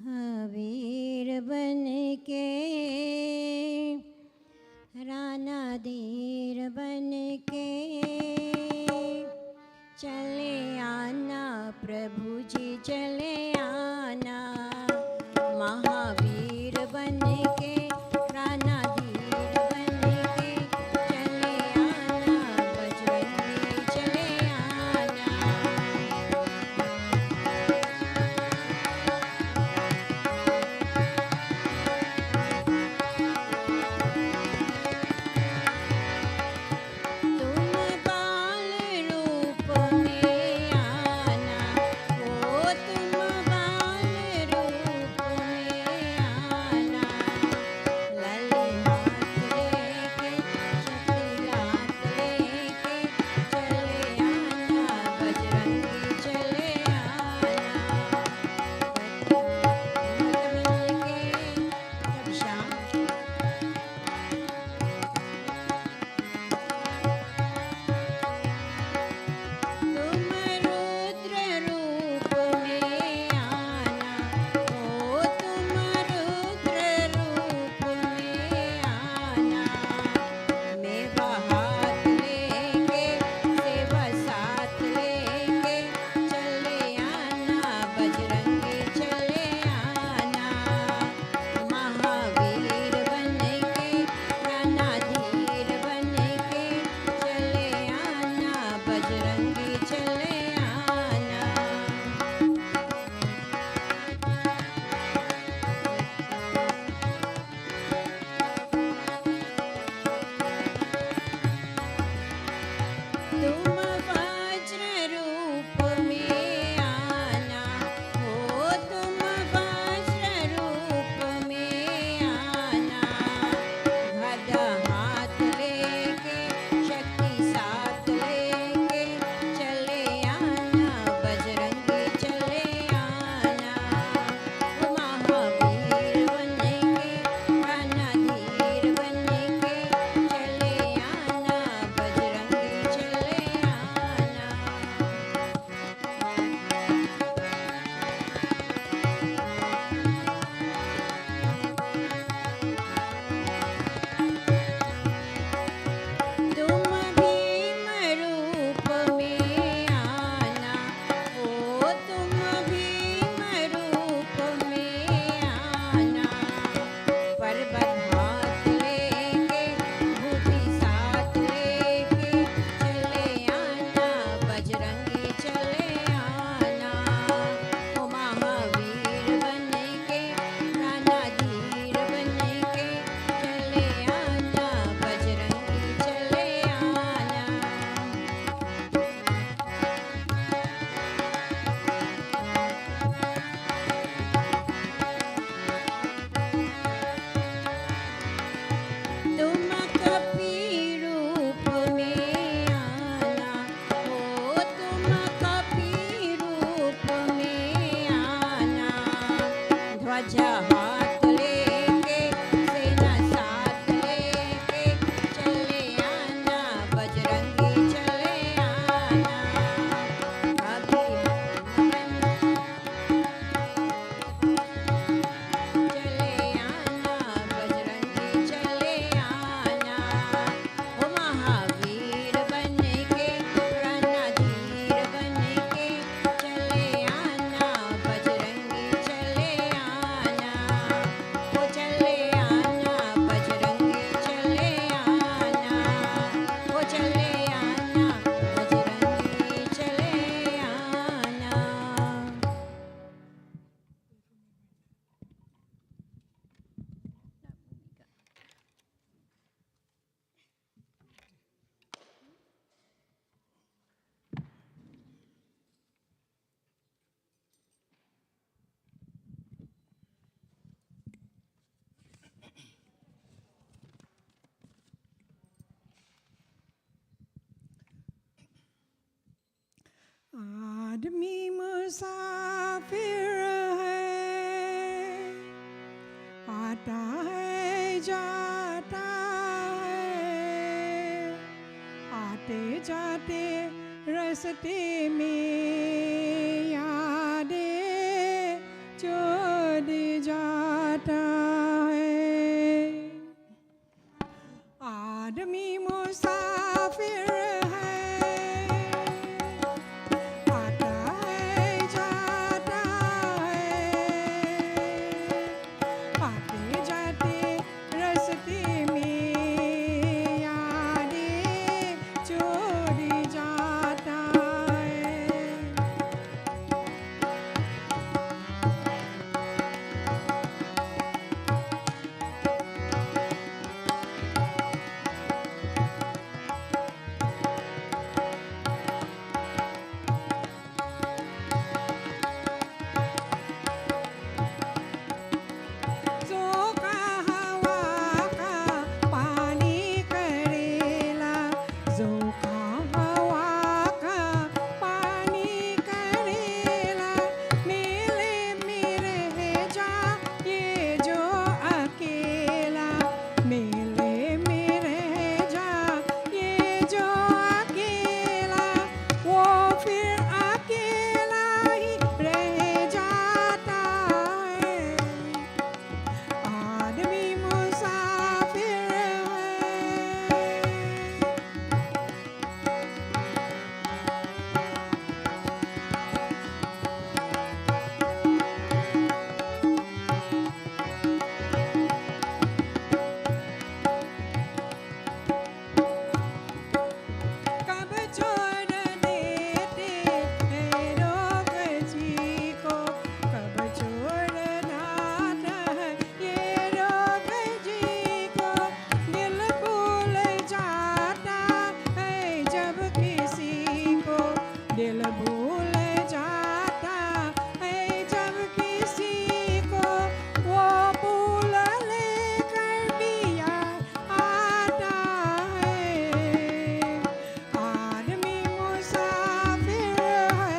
Speaker 4: महावीर बन के राना धीर बन के चले आना प्रभु जी चले आना महावीर बन के राना धीर बन के चले आना बजरंगी चले आना
Speaker 5: आते जाते रास्ते में यादें छोड़ जाता है। आदमी मुसाफिर है, आता है जाता है, आते जाते रास्ते में यादें छोड़ जाता है। जोका हवा का पानी करेला, जोका हवा का पानी करेला, मेले में रह जा ये जो अकेला, मेले में रह जा ये जो अकेला, वो फिर अकेला ही रह जाता है। आदमी मुसाफिर है। कब छोड़ देते हैं रोग जी को, कब छोड़ना है ये रोग जी को, दिल भूल जाता है जब किसी को, दिल भूल जाता है जब किसी को, वो भूल लेकर भी याद आता है। आदमी मुसाफिर है।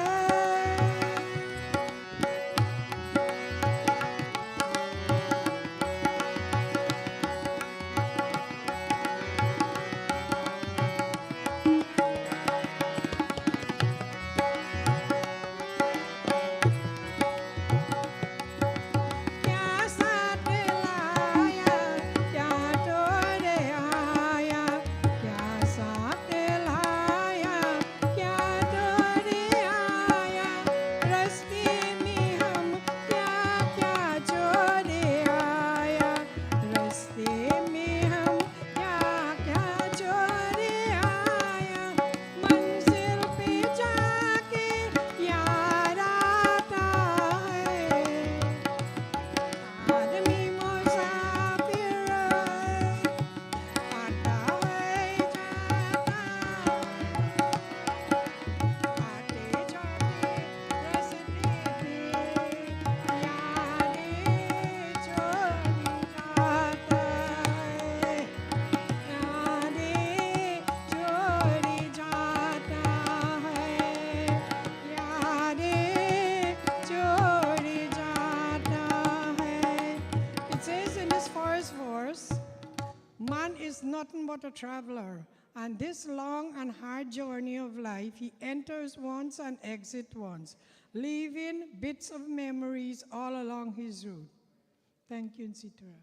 Speaker 5: क्या साथ लाया, क्या तोड़ आया, क्या साथ लाया, क्या तोड़ आया, रास्ते में हम क्या क्या छोड़ आया, रास्ते में हम क्या क्या छोड़ आया, मंजिल पे जाके याद आता है। आदमी मुसाफिर है, आता है जाता है, आते जाते रास्ते में यादें छोड़ जाता है, यादें छोड़ जाता है, यादें छोड़ जाता है। It says in this first verse, man is nothing but a traveler, and this long and hard journey of life, he enters once and exits once, leaving bits of memories all along his route. Thank you, Situra.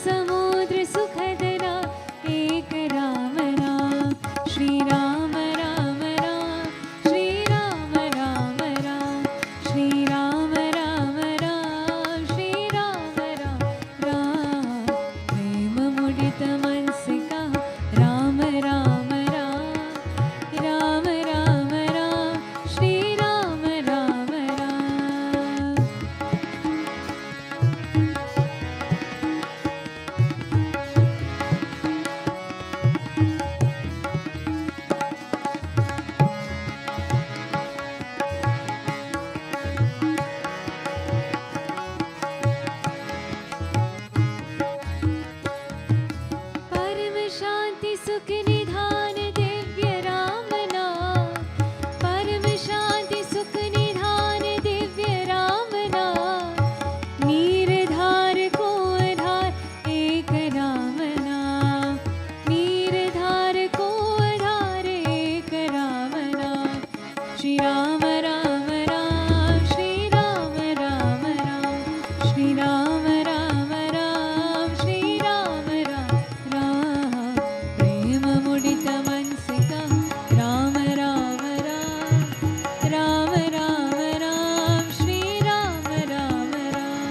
Speaker 3: समुद्र सुखद राम, एक राम राम, श्री राम राम राम, श्री राम राम राम, श्री राम राम राम, श्री राम राम राम। प्रेम मुदित मन से कहा राम राम राम, राम राम राम, श्री राम राम राम। परम शांति सुख निधान दिव्य राम नाम, परम शांति सुख निधान दिव्य राम नाम। नीरधार को आधार एक राम नाम, नीरधार को आधार एक राम नाम। श्री राम राम राम, श्री राम राम राम, श्री राम राम राम, श्री राम राम राम। प्रेम मुदित मन से कहा राम राम राम, राम राम राम, श्री राम राम राम।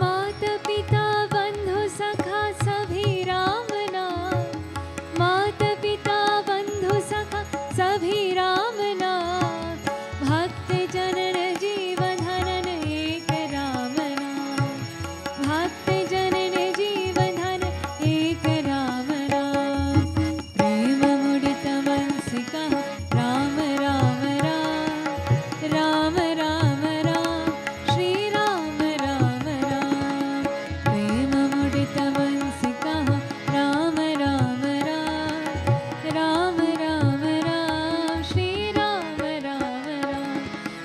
Speaker 3: माता पिता बंधु सखा सभी राम नाम, माता पिता बंधु सखा सभी राम नाम। भक्त जनन जीवन धनन एक राम नाम, भक्त जनन जीवन धन एक राम नाम। प्रेम मुदित मन से कहा राम राम राम, राम राम राम, श्री राम राम राम। प्रेम मुदित मन से कहा राम राम राम, राम राम राम, श्री राम राम राम,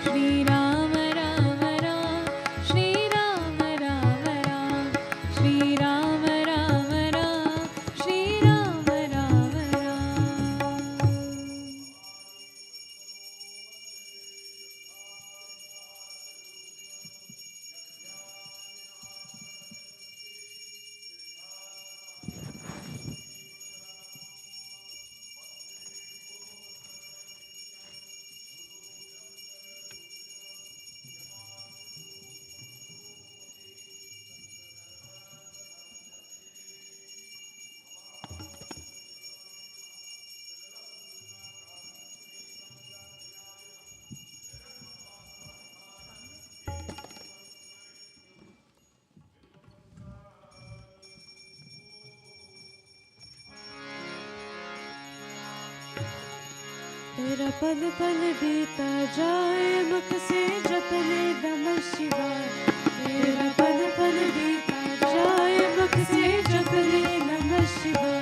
Speaker 3: श्री राम राम राम, श्री राम राम राम, श्री राम राम राम, श्री राम राम राम। तेरा पल पल बीता जाए मुख से जप ले नमः शिवाय, तेरा पल पल बीता जाए मुख से जप ले नमः शिवाय।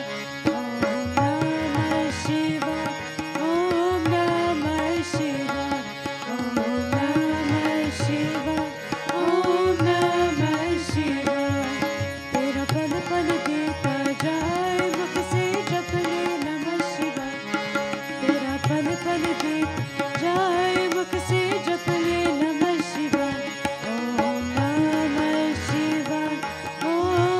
Speaker 3: ओम नमः शिवाय, ओम नमः शिवाय, ओम नमः शिवाय, ओम नमः शिवाय। तेरा पल पल बीता जाए मुख से जप ले नमः शिवाय, तेरा पल पल बीत जाए मुख से जप ले नमः शिवाय। ओम नमः शिवाय, ओम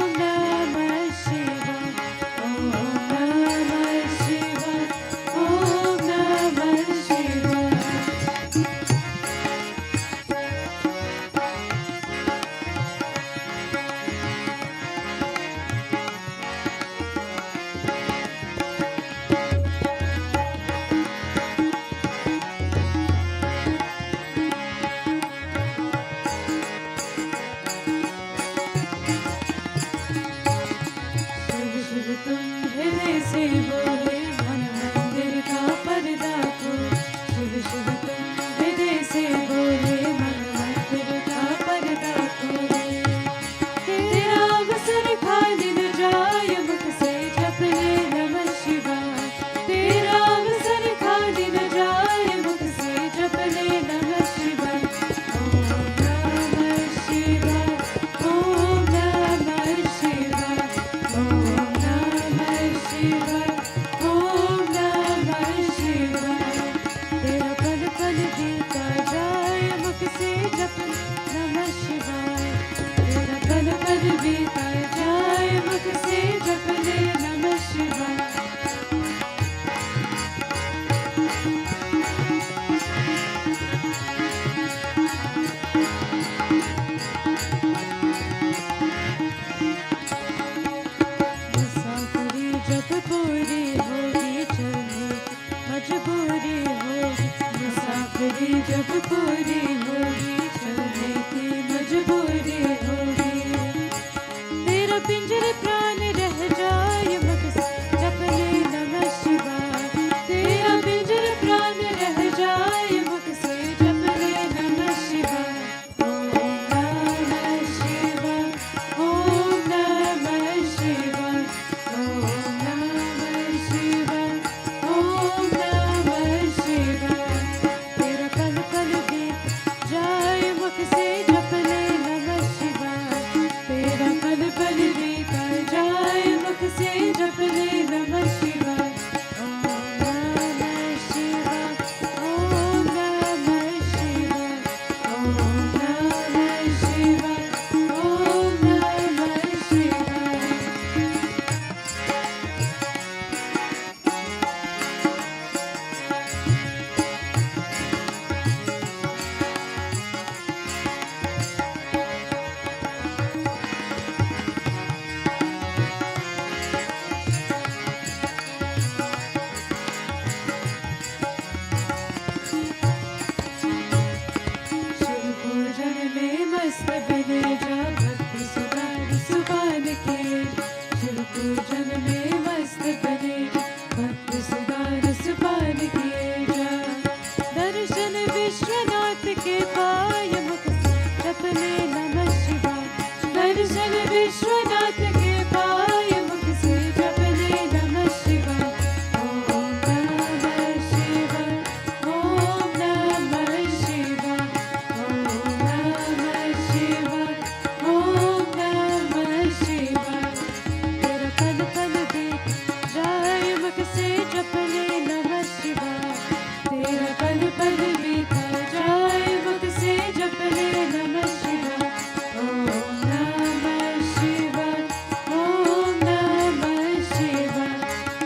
Speaker 3: मुसाफिरी जब पूरी होगी चलने मजबूरी होगी, मुसाफिरी जब पूरी होगी चलने की मजबूरी होगी। तेरा पिंजरे प्राण रह जाए मकसद जपने नमः शिवाय, तेरा पिंजरे प्राण रह जाए मकसद जपने नमः शिवाय। ओम नमः शिवाय, ओम नमः शिवाय, ओम नमः शिवाय, ओम नमः शिवाय। तेरा पल पल बीत जाए मुख से जपने नमः शिवाय, तेरा पल पल बीत जाए मुख से जपने नमः शिवाय। ओम नमः शिवाय, ओम नमः शिवाय, ओम नमः शिवाय, ओम नमः शिवाय। शिव पूजन में मस्त बने जा भक्ति सुधार सुभान के, शिव पूजन में मस्त बने भक्ति सुधार सुभान के जा। दर्शन विश्वनाथ के पाय मुख से जपने नमः शिवाय, दर्शन विश्वनाथ के पाय मुख से जपने नमः शिवाय। ओम नमः शिवाय, ओम नमः शिवाय, ओम नमः शिवाय, ओम नमः शिवाय। तेरा पल पल बीत जाए मुख से जपने नमः शिवाय, तेरा पल पल बीत जाए मुख से जपने नमः शिवाय। ओम नमः शिवाय, ओम नमः शिवाय,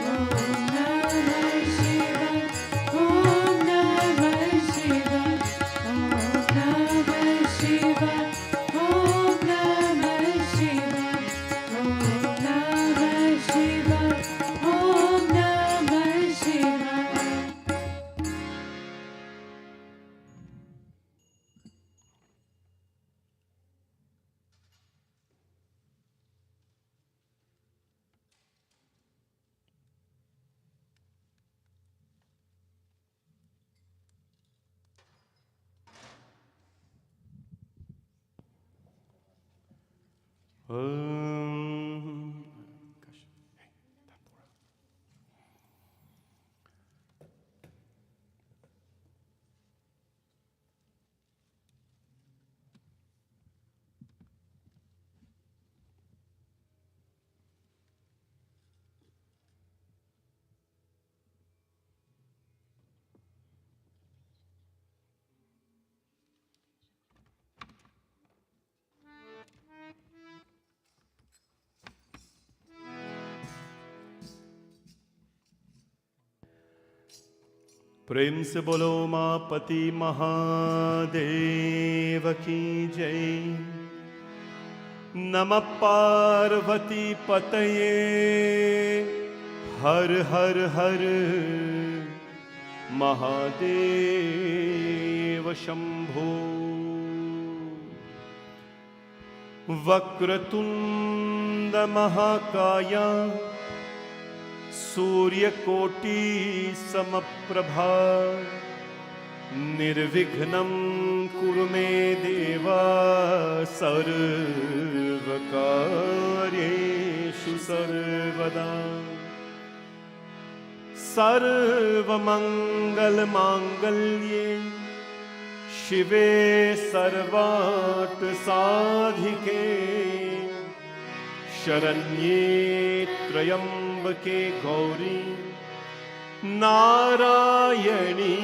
Speaker 3: ओम नमः शिवाय, ओम नमः शिवाय, ओम नमः शिवाय, ओम नमः शिवाय, ओम नमः शिवाय, ओम नमः शिवाय।
Speaker 1: प्रेम से बोलो उमापति महादेव की जय। नमः पार्वती पतये हर हर हर महादेव शंभो। वक्रतुंड महाकाया सूर्यकोटि समप्रभा निर्विघ्नं कुरु मे देव सर्वकार्येषु सर्वदा। सर्वमंगलमांगल्ये शिवे सर्वार्थसाधिके शरण्ये त्र्यंबके गौरी नारायणी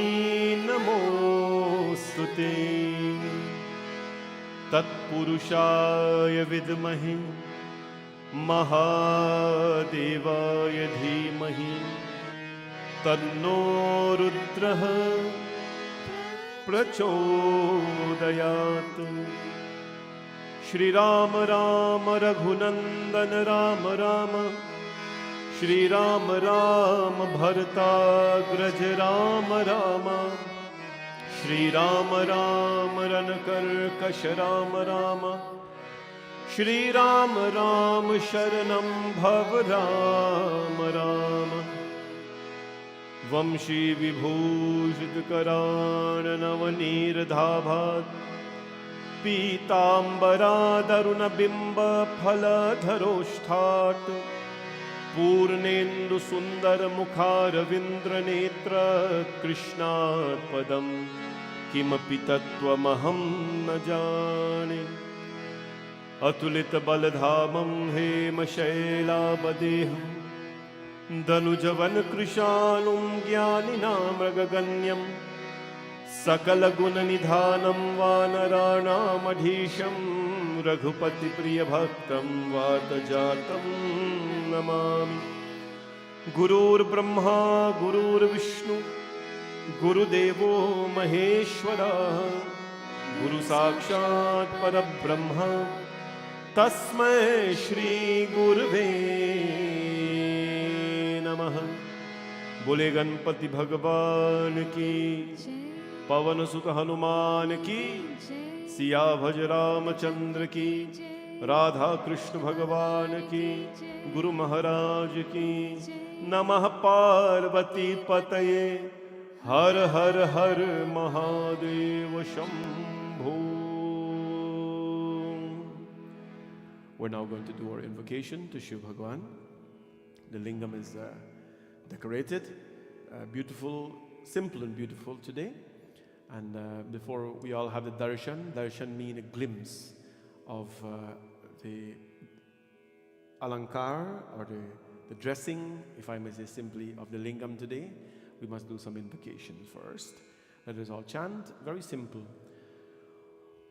Speaker 1: नमोस्तुते। तत्पुरुषाय विद्महे महादेवाय धीमहि तन्नो रुद्रः प्रचोदयात्। श्रीराम राम रघुनंदन राम राम, श्रीराम राम भरताग्रज राम राम, श्रीराम राम रनकर्कश राम राम, श्रीराम राम शरणं भव राम राम। वंशी विभूषित करान नवनीरधाभात्, पीताम्बरादरुण बिंब फलधरोष्ठात्, पूर्णेन्दु सुंदर मुखारविंद्र नेत्र कृष्णात् पदं किमपि तत्त्वमहं न जाने। अतुलित बलधामं हेमशैलावदेहं, दनुजवन कृशानुं ज्ञानिनां मृगगण्यं, सकलगुणनिधानं वानराणामधीशं, रघुपतिप्रियभक्तं वातजातं नमामि। गुरुर्ब्रह्मा गुरुर्विष्णु गुरुदेवो महेश्वरः, गुरुसाक्षात् परब्रह्म तस्मै श्री गुरुवे नमः। बोले गणपति भगवान की, पवन सुत हनुमान की, सिया भज रामचंद्र की, राधा कृष्ण भगवान की, गुरु महाराज की। नमः पार्वती पतये, हर हर हर Mahadev Shambho. We're now going to do our invocation to Shiva Bhagwan. The lingam is decorated, beautiful, simple and beautiful today. And before we all have the darshan means a glimpse of the alankar, or the dressing, if I may say simply, of the lingam today. We must do some invocation first. Let us all chant, very simple.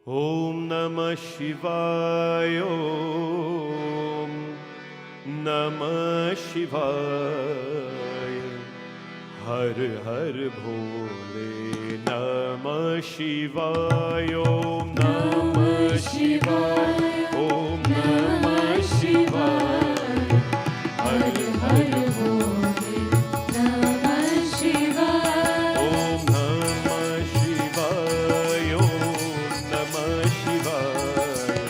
Speaker 1: Om Namah Shivaya, Om Namah Shivaya, Har Har Bhole Namah Shivaya, Om Namah Shivaya, Om Namah Shivaya, Har Har Bhole Namah Shivaya, Om Namah Shivaya, Om Namah Shivaya,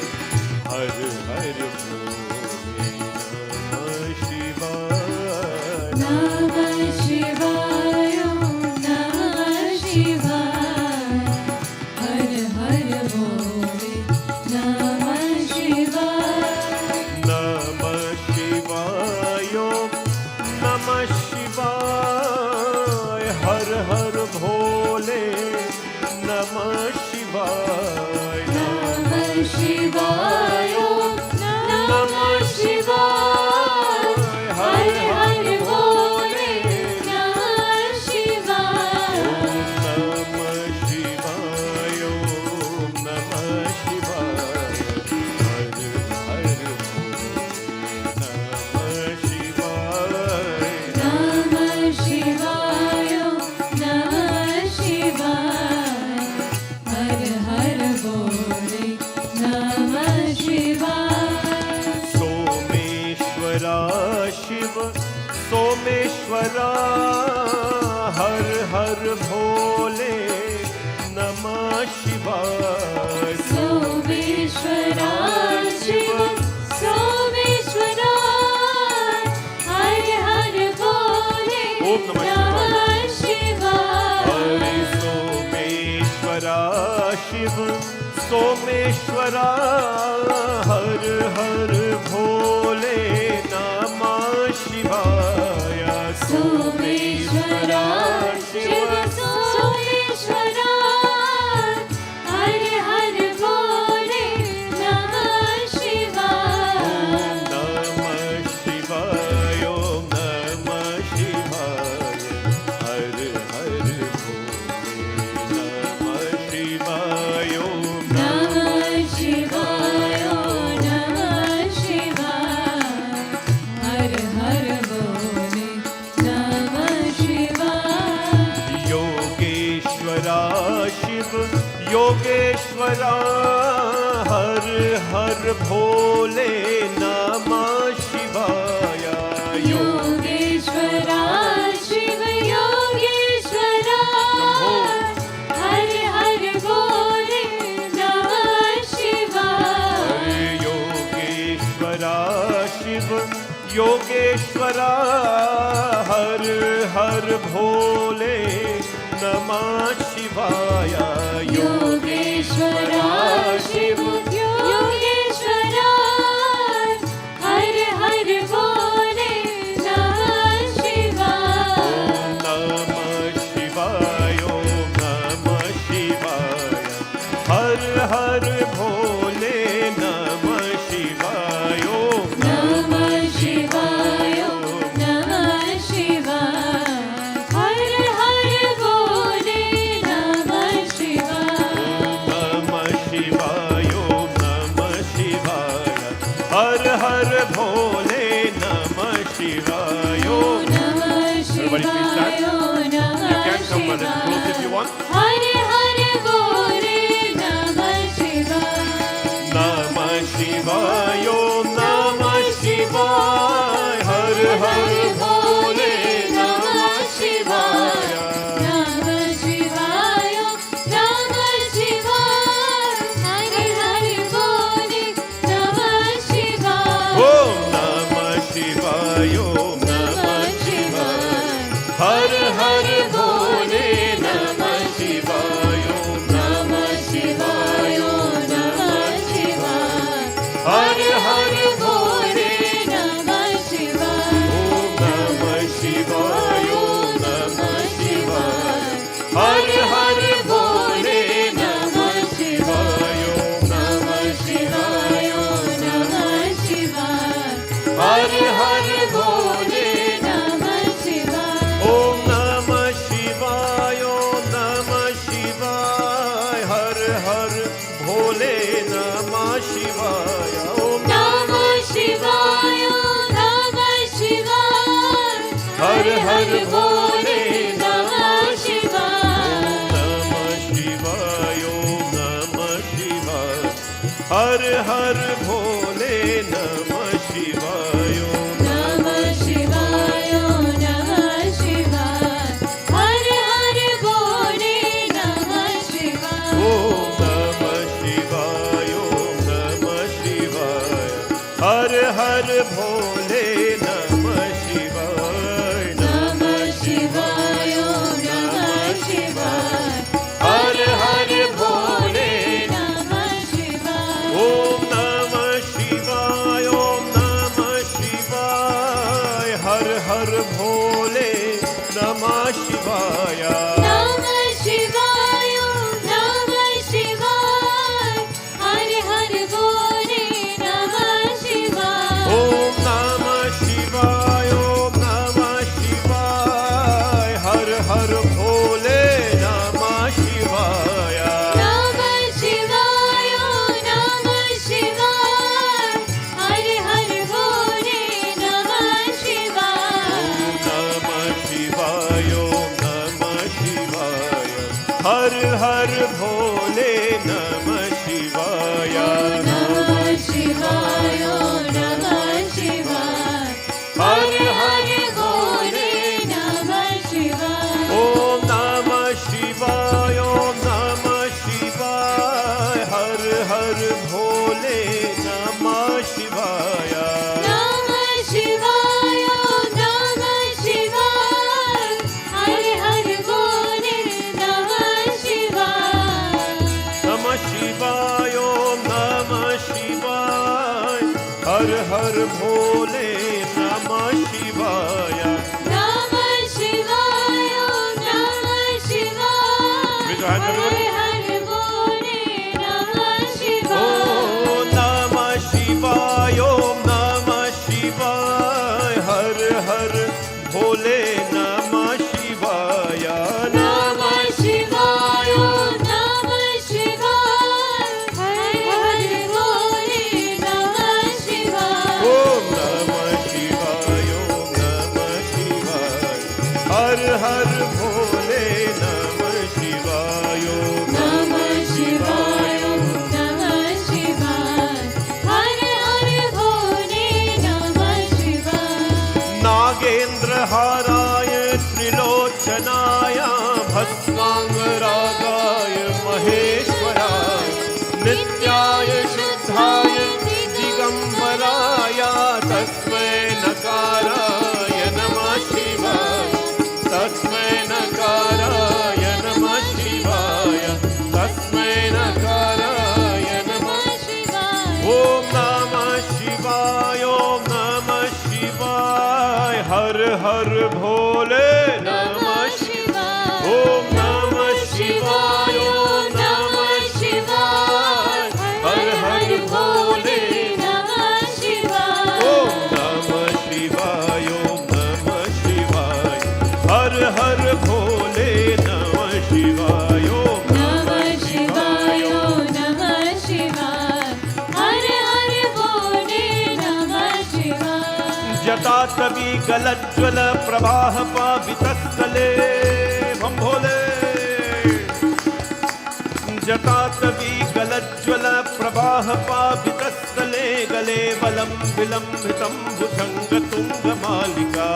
Speaker 1: Har Har Bhole Namah Shivaya, Namah Shivaya, Om Namah Shivaya, Har Har Bhole Namah Shivaya, Namah Shivaya, Om Namah Shivaya, Har Har Bhole Namah Shivaya, Namah Shivaya, Om Namah Shivaya, Har Har Bhole Namah Shivaya, Namah Shivaya, Om Namah Shivaya, Har Har Bhole Namah Shivaya, Someshwara Shiv, Someshwara, Har Har Bhole Namah Shivaya, Someshwara Shiv, Someshwara, Har Har Bhole Namah Shivaya, Someshwara Shiv, Someshwara, Har Har Bhole Namah Shivaya, Someshwara Shiv, Someshwara, Har Har Bhole Namah Shivaya, Namah Shivaya, Om Namah Shivaya, Har Har Bhole Namah Shivaya, Om Namah Shivaya, Namah Shivaya, Har Har Bhole Namah Shivaya.
Speaker 6: Shiv Yogeshwara, हर हर भोले नमः शिवाय।
Speaker 3: योगेश्वरा शिव योगेश्वरा, हर हर भोले नमः शिवाय।
Speaker 6: योगेश्वरा शिव योगेश्वरा, हर हर भोले नमः शिवाय।
Speaker 3: योगेश्वरा शिव योगेश्वरा, हर हर भोले नमः शिवाय।
Speaker 6: नमः शिवाय, नमः शिवाय, हर हर भोले नमः शिवाय।
Speaker 3: नमः शिवाय नमः शिवाय, हर हर भोले नमः शिवाय।
Speaker 6: नमः शिवाय, नमः शिवाय, हर हर भोले नमः शिवाय।
Speaker 3: नमः
Speaker 6: Everybody please stand.
Speaker 3: शिवाय नमः
Speaker 6: You can come a little close if you want.
Speaker 3: हर हर भोले नमः शिवाय।
Speaker 6: नमः शिवाय, नमः शिवाय, हर हर भोले नमः शिवाय।
Speaker 3: नमः शिवाय नमः शिवाय, हर हर भोले नमः शिवाय।
Speaker 6: ओम नमः शिवाय, नमः शिवाय, हर हर भोले नमः शिवाय। नमः शिवाय, नमः शिवाय, हर हर भोले
Speaker 3: नमः शिवाय।
Speaker 6: ओम नमः शिवाय, नमः शिवाय, हर हर भोले नमः शिवाय। नमः शिवाय,
Speaker 3: नमः शिवाय,
Speaker 6: हर हर भोले
Speaker 3: नमः शिवाय।
Speaker 6: ओम नमः शिवाय, नमः शिवाय, हर हर भोले नमः शिवाय। ओम
Speaker 3: नमः शिवाय नमः शिवाय,
Speaker 6: हर हर भोले
Speaker 3: नमः शिवाय।
Speaker 6: नमः शिवाय, नमः शिवाय, हर हर भोले नमः शिवाय।
Speaker 3: नमः शिवाय नमः शिवाय, हर हर भोले नमः शिवाय।
Speaker 6: ओम नमः शिवाय, नमः शिवाय, हर हर भोले नमः शिवाय।
Speaker 3: नमः शिवाय नमः शिवाय,
Speaker 6: हर हर भोले
Speaker 3: नमः शिवाय।
Speaker 6: ओम नमः शिवाय, नमः शिवाय, हर हर भोले नमः शिवाय।
Speaker 3: नमः शिवाय नमः शिवाय, हर हर भोले नमः शिवाय।
Speaker 6: ओम नमः शिवाय, नमः शिवाय, हर हर भोले नमः शिवाय।
Speaker 3: नमः शिवाय नमः शिवाय, हर हर भोले नमः शिवाय।
Speaker 6: नमः शिवाय, नमः शिवाय, हर हर भोले नमः शिवाय।
Speaker 3: नमः शिवाय नमः शिवाय, हर हर भोले नमः शिवाय।
Speaker 6: ओम नमः शिवाय, नमः शिवाय, हर हर भोले नमः शिवाय।
Speaker 3: नमः शिवाय नमः शिवाय, हर हर भोले नमः शिवाय।
Speaker 6: नमः शिवाय, नमः शिवाय, हर हर भोले नमः शिवाय।
Speaker 3: नमः शिवाय नमः शिवाय,
Speaker 6: Raise your hands,
Speaker 3: her
Speaker 6: everybody.
Speaker 3: हर भोले नमः शिवाय।
Speaker 6: ओम नमः शिवाय, नमः शिवाय, हर हर भोले नमः शिवाय।
Speaker 3: नमः शिवाय नमः शिवाय, हर हर भोले नमः शिवाय।
Speaker 6: ओम नमः शिवाय, नमः शिवाय, हर हर भोले नमः शिवाय। काञ्चनाय भस्माङ्गरागाय महेश्वराय नित्याय शुद्धाय दिगम्बराय तस्मै नकाराय नमः शिवाय तस्मै नकाराय नमः शिवाय तस्मै नकाराय नमः ॐ नमः शिवाय ॐ नमः शिवाय हर हर भोले नमः शिवाय ॐ नमः शिवाय ॐ नमः शिवाय हर हर भोले नमः शिवाय ॐ नमः शिवाय ॐ नमः शिवाय हर हर भोले नमः शिवाय ॐ
Speaker 3: नमः शिवाय नमः शिवाय हर हर भोले नमः शिवाय
Speaker 6: जटाटवी गलज्ज्वल प्रवाह पावितस्थले हम भोले जटाटवी गलज्ज्वल प्रवाह पावितस्थले गले बलं विलम्बितं भुजङ्ग तुङ्गमालिका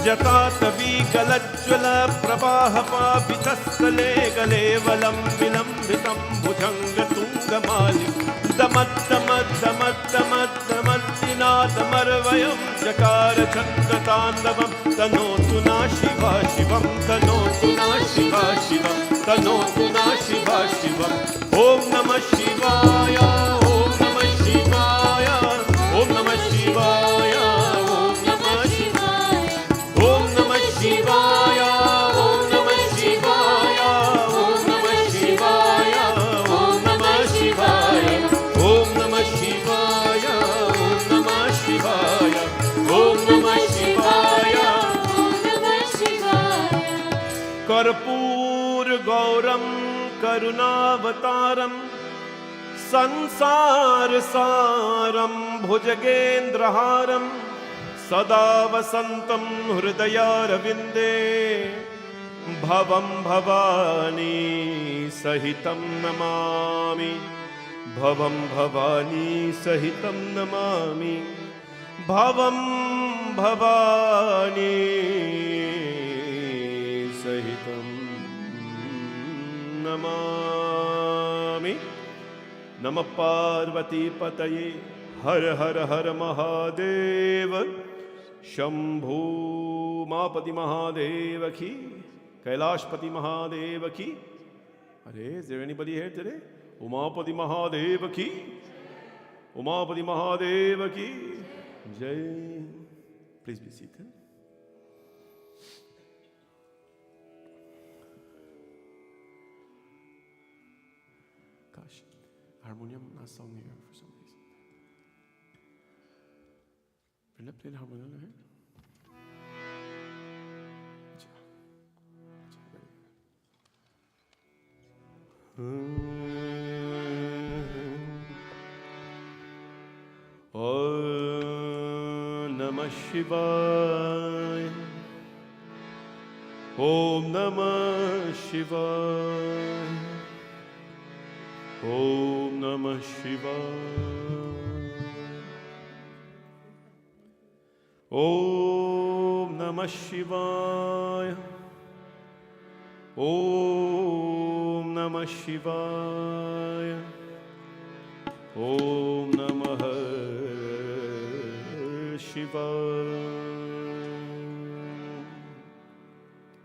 Speaker 6: जटाटवी गलज्ज्वल प्रवाह पावितस्थले गले बलं विलम्बितं भुजङ्ग तुङ्गमालिका दमद्दमद्दमद्दमद्दमद्दिनादमर्वयं चकार चक्रताण्डवं तनोतु ना शिवा शिवं तनोतु ना शिवा शिवं तनोतु ना शिवा शिवम् ॐ नमः शिवाय ॐ नमः शिवाय ॐ नमः शिवाय ॐ नमः शिवाय ॐ नमः शिवाय ॐ नमः शिवाय ॐ नमः शिवाय ॐ नमः शिवाय ॐ नमः शिवाय ॐ नमः शिवाय ॐ नमः शिवाय
Speaker 3: नमः शिवाय
Speaker 6: कर्पूर गौरम करुणावतारम संसार सारम भुजगेन्द्रहारम सदा वसन्तं हृदयारविन्दे भवं भवानी सहितं नमामि भवं भवानी सहितं नमामि भवं भवानी सहितं नमामि नमः पार्वती पतये हर हर हर महादेव शंभू उमापति महादेव की कैलाशपति महादेव की अरे is there anybody here today Umapati Mahadev की उमापति महादेव की जय please be seated gosh harmonium not song here for some reason पहले play harmonium है Om Namah Shivaya Om Namah Shivaya Om Namah Shivaya Om Namah Shivaya Om Namah Shivaya Om Namah Shivaya.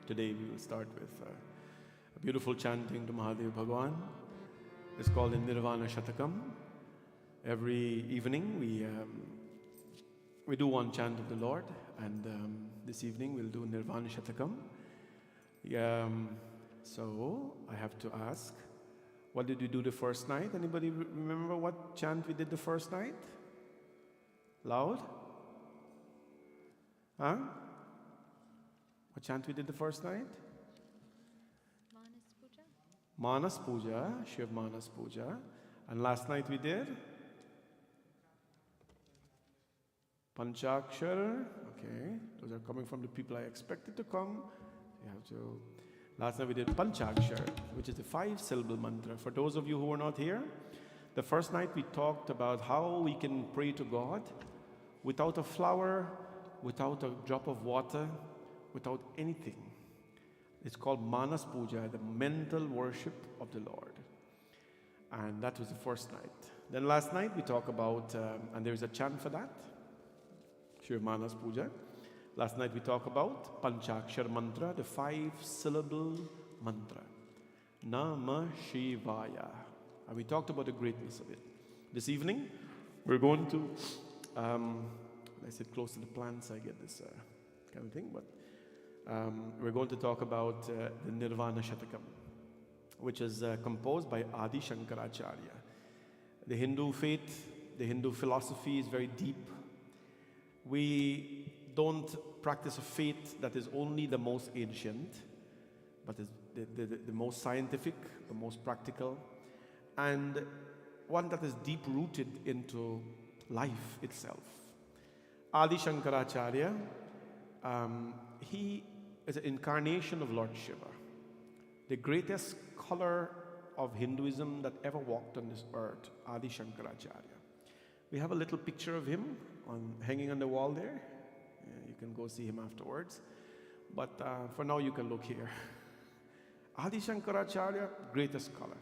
Speaker 6: Today we will start with a beautiful chanting to Mahadev Bhagwan. It's called the Nirvana shattakam. Every evening we do one chant of the Lord, and this evening we'll do Nirvana shattakam. So I have to ask, what did we do the first night? Anybody remember what chant we did the first night? Loud? Huh? What chant we did the first night? Manas Puja, Shiv Manas Puja. And last night we did? Panchakshar. Okay, those are coming from the people I expected to come. You have to. Last night we did Panchakshar, which is the 5-syllable mantra. For those of you who were not here, the first night we talked about how we can pray to God without a flower, without a drop of water, without anything. It's called Manas Puja, the mental worship of the Lord. And that was the first night. Then last night we talk about, and there's a chant for that, Shiva Manas Puja. Last night we talk about Panchakshar mantra, the 5-syllable mantra. Namah Shivaya. And we talked about the greatness of it. This evening, we're going to, I sit close to the plants, I get this kind of thing, but we're going to talk about the Nirvana shattakam, which is composed by Adi Shankaracharya. The Hindu faith, the Hindu philosophy is very deep. We don't practice a faith that is only the most ancient, but is the most scientific, the most practical, and one that is deep-rooted into life itself. Adi Shankaracharya, he is an incarnation of Lord Shiva, the greatest scholar of Hinduism that ever walked on this earth, Adi Shankaracharya. We have a little picture of him hanging on the wall there. You can go see him afterwards. But for now, you can look here. Adi Shankaracharya, greatest scholar.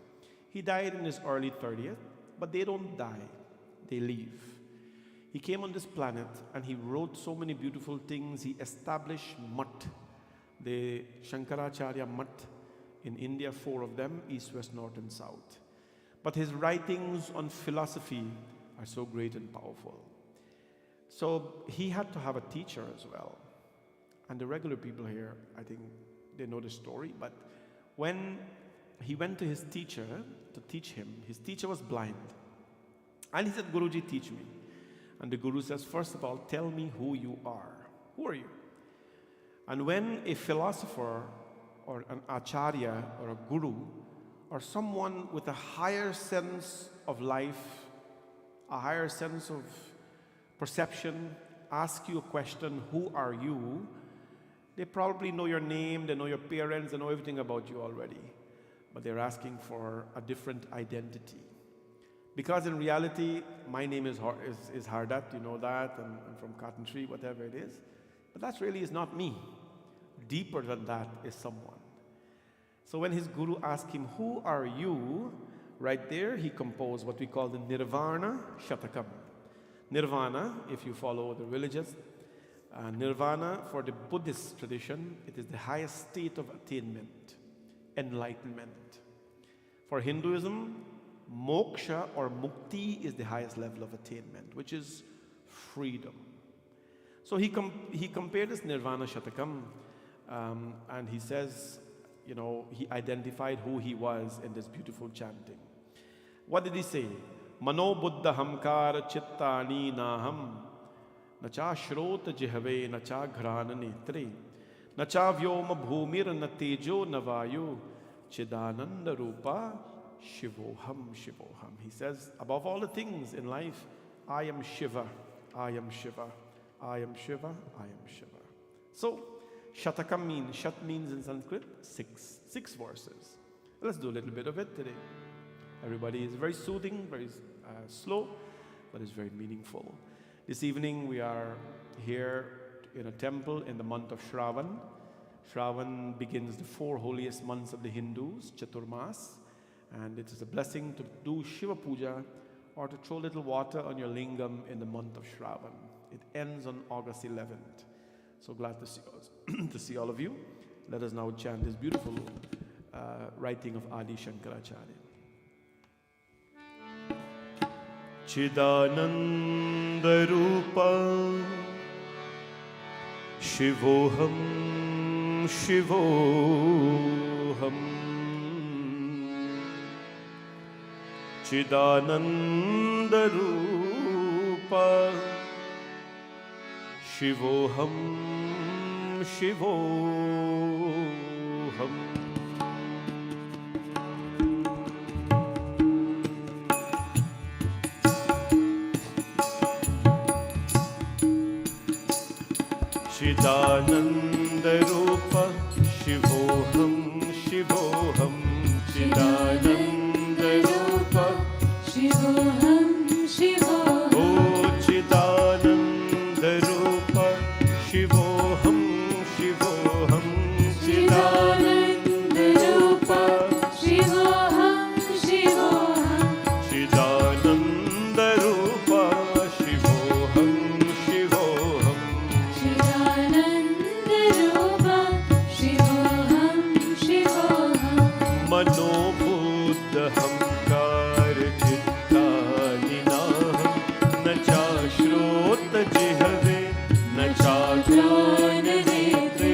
Speaker 6: He died in his early 30th, but they don't die, they leave. He came on this planet and he wrote so many beautiful things. He established Mat, the Shankaracharya Mat in India, 4 of them, east, west, north, and south. But his writings on philosophy are so great and powerful. So he had to have a teacher as well. And the regular people here, I think they know the story, but when he went to his teacher to teach him, his teacher was blind. And he said, Guruji, teach me. And the Guru says, first of all, tell me who you are. Who are you? And when a philosopher or an acharya or a guru or someone with a higher sense of life, a higher sense of perception, ask you a question, who are you? They probably know your name, they know your parents, they know everything about you already. But they're asking for a different identity. Because in reality, my name is Hardat, you know that, and I'm from Cotton Tree, whatever it is. But that really is not me. Deeper than that is someone. So when his guru asked him, who are you? Right there, he composed what we call the Nirvana shattakam. Nirvana, if you follow the religious, Nirvana for the Buddhist tradition, it is the highest state of attainment, enlightenment. For Hinduism, moksha or mukti is the highest level of attainment, which is freedom. So he compared this Nirvana shattakam, and he says, you know, he identified who he was in this beautiful chanting. What did he say? Mano buddha hamkar chittani naham nacha shrota jihave nacha ghrana netre nacha vyoma bhumir na tejo navayu chidananda rupa shivoham shivoham. He says, above all the things in life, I am Shiva, I am Shiva, I am Shiva, I am Shiva. So, Shattakam means, Shat means in Sanskrit, 6 verses. Let's do a little bit of it today. Everybody is very soothing, very slow, but it's very meaningful. This evening we are here in a temple in the month of Shravan. Shravan begins the 4 holiest months of the Hindus, Chaturmas, and it is a blessing to do Shiva Puja or to throw a little water on your lingam in the month of Shravan. It ends on August 11th. So glad to see, to see all of you. Let us now chant this beautiful writing of Adi Shankaracharya. Chidananda Rupa Shivoham Shivoham Chidananda Rupa Shivoham Shivoham Chidananda Rupa Shivoham Shivoham Chidananda Rupa
Speaker 3: Shivoham Shivoham
Speaker 6: Oh Chidananda Rupa Shivoham Shivoham शिवोऽहं
Speaker 3: चिदानन्दरूप शिवोऽहं शिवोऽहं
Speaker 6: चिदानन्दरूप शिवोऽहं शिवोऽहं
Speaker 3: चिदानन्दरूप शिवोऽहं शिवोऽहं
Speaker 6: मनोबुद्धहंकारचित्तानिनाहं न चाश्रोतजिह्वे न चाघ्राणनेत्रे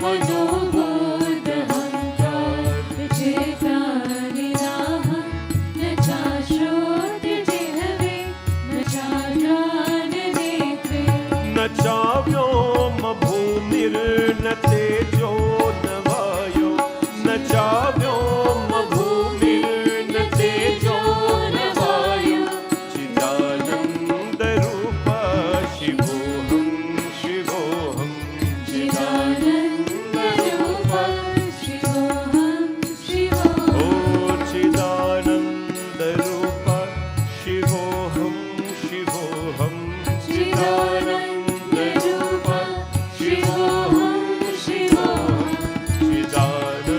Speaker 3: मनोबुद्धहंकारचित्तानिनाहं न चाश्रोतजिह्वे न चाघ्राणनेत्रे
Speaker 6: न चाव्योम भूमिर्न तेजो न वायो न चाव्योम भूमिर्न तेजो न वायो चिदानन्दरूप शिवोऽहं शिवोऽहं
Speaker 3: चिदानन्दरूप शिवोऽहं शिवोऽहं
Speaker 6: ओ चिदानन्दरूप शिवोऽहं शिवोऽहं
Speaker 3: चिदानन्दरूप शिवोऽहं शिवोऽहं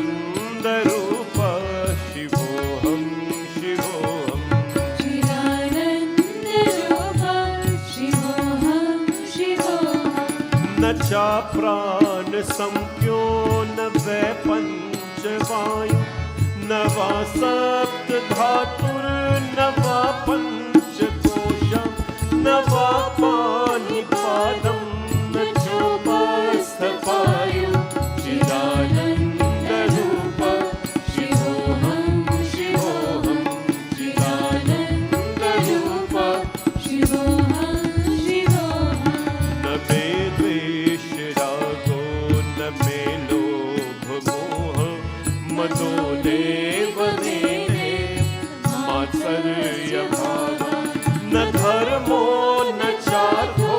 Speaker 6: चिदानन्दरूप शिवोऽहं शिवोऽहं
Speaker 3: चिदानन्दरूप शिवोऽहं शिवोऽहं
Speaker 6: न चाप्राणसंज्ञो न वै पञ्चवायु न वा सप्तधातुर्न वा पञ्चकोशं न वा पाणिपादं न चोपस्थपायु चिदानन्दरूप
Speaker 3: शिवोऽहं शिवोऽहं चिदानन्दरूप शिवोऽहं शिवोऽहं
Speaker 6: न मे द्वेषरागो न मे लोभमोह मनो देव मेने मात्सर्यभाव न धर्मो न चार्थो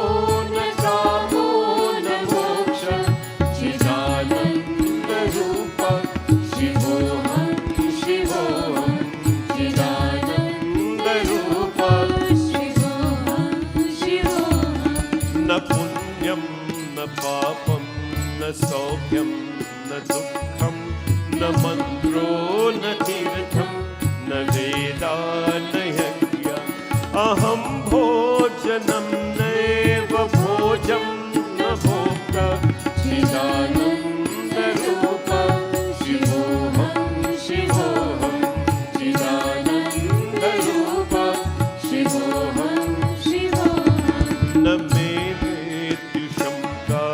Speaker 6: न कामो न मोक्ष चिदानन्दरूप शिवोऽहं शिवोऽहं
Speaker 3: चिदानन्दरूप शिवोऽहं शिवोऽहं
Speaker 6: न पुण्यं न पापं न सौख्यं न दुःखं न मन्त्रो न तीर्थं न वेदा न यज्ञ अहं भोजनं नैव भोजं न भोक्ता चिदानन्दरूप शिवोऽहं शिवोऽहं
Speaker 3: चिदानन्दरूप शिवोऽहं शिवोऽहं
Speaker 6: न मे मृत्युशङ्का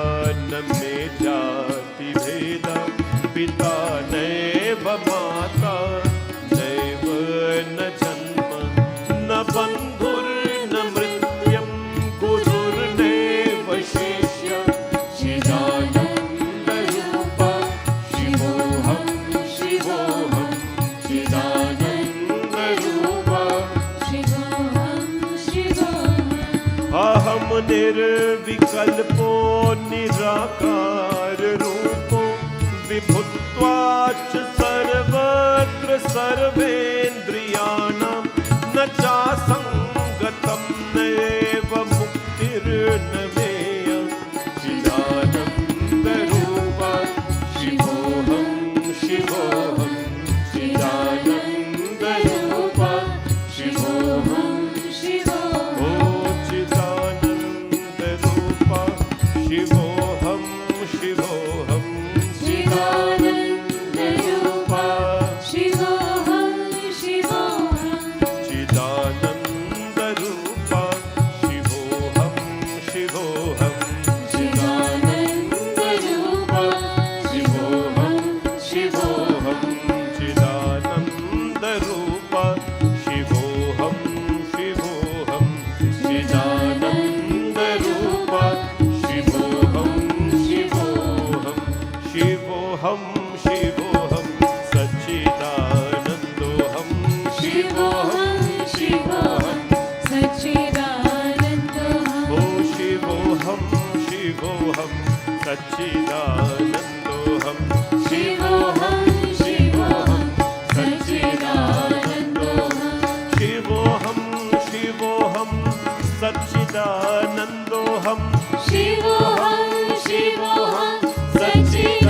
Speaker 6: न मे जातिभेद पिता नैव माता नैव न जन्म न बन्धुर्न मृत्यं गुरुर्नैव शिष्य चिदानन्दरूप शिवोऽहं शिवोऽहं
Speaker 3: चिदानन्दरूप शिवोऽहं शिवोऽहं
Speaker 6: अहं निर्विकल्पो निराकार रूपो विभुत्वाच्च सर्वत्र सर्वेन्द्रियाणां न चासङ्गतं नैव मुक्तिर्न मेय चिदानन्दरूप शिवोऽहं शिवोऽहं
Speaker 3: चिदानन्दरूप शिवोऽहं शिवोऽहं
Speaker 6: ओ चिदानन्दरूप शिवोऽहं शिवोऽहं
Speaker 3: चिदानन्दरूप शिवोऽहं शिवोऽहं
Speaker 6: चिदानन्दरूप शिवोऽहं शिवोऽहं
Speaker 3: चिदानन्दरूप शिवोऽहं शिवोऽहं
Speaker 6: चिदानन्दरूप शिवोऽहं शिवोऽहं चिदानन्दरूप शिवोऽहं शिवोऽहं शिवोऽहं शिवोऽहं सच्चिदानन्दोऽहं
Speaker 3: शिवोऽहं शिवोऽहं सच्चिदानन्दोऽहं
Speaker 6: ओ शिवोऽहं शिवोऽहं सच्चिदानन्दोऽहं
Speaker 3: शिवोऽहं शिवोऽहं सच्चिदानन्दोऽहं
Speaker 6: शिवोऽहं शिवोऽहं सच्चिदानन्दोऽहं
Speaker 3: शिवोऽहं शिवोऽहं सच्चिदानन्दोऽहं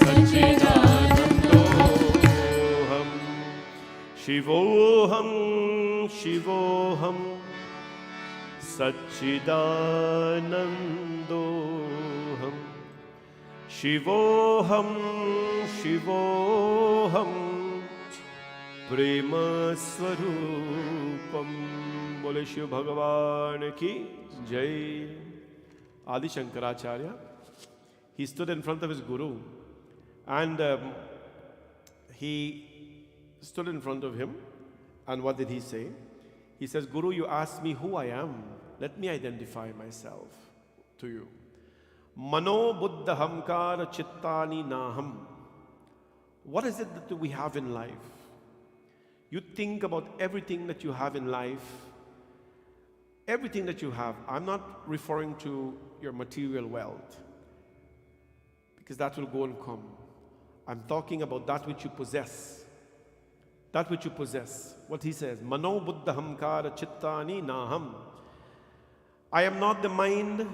Speaker 6: Satchidanandoham. Shivoham, Shivoham, Satchidanandoham. Shivoham, Shivoham, Prema Swarupam. Bole Shiv Bhagavan ki Jai. Adi Shankaracharya, he stood in front of his guru, and he stood in front of him, and what did he say? He says, Guru, you asked me who I am. Let me identify myself to you. Mano buddha hamkara chittani naham. What is it that we have in life? You think about everything that you have in life, everything that you have. I'm not referring to your material wealth, because that will go and come. I'm talking about that which you possess. That which you possess. What he says, Mano buddha hamkara chittani naham. I am not the mind,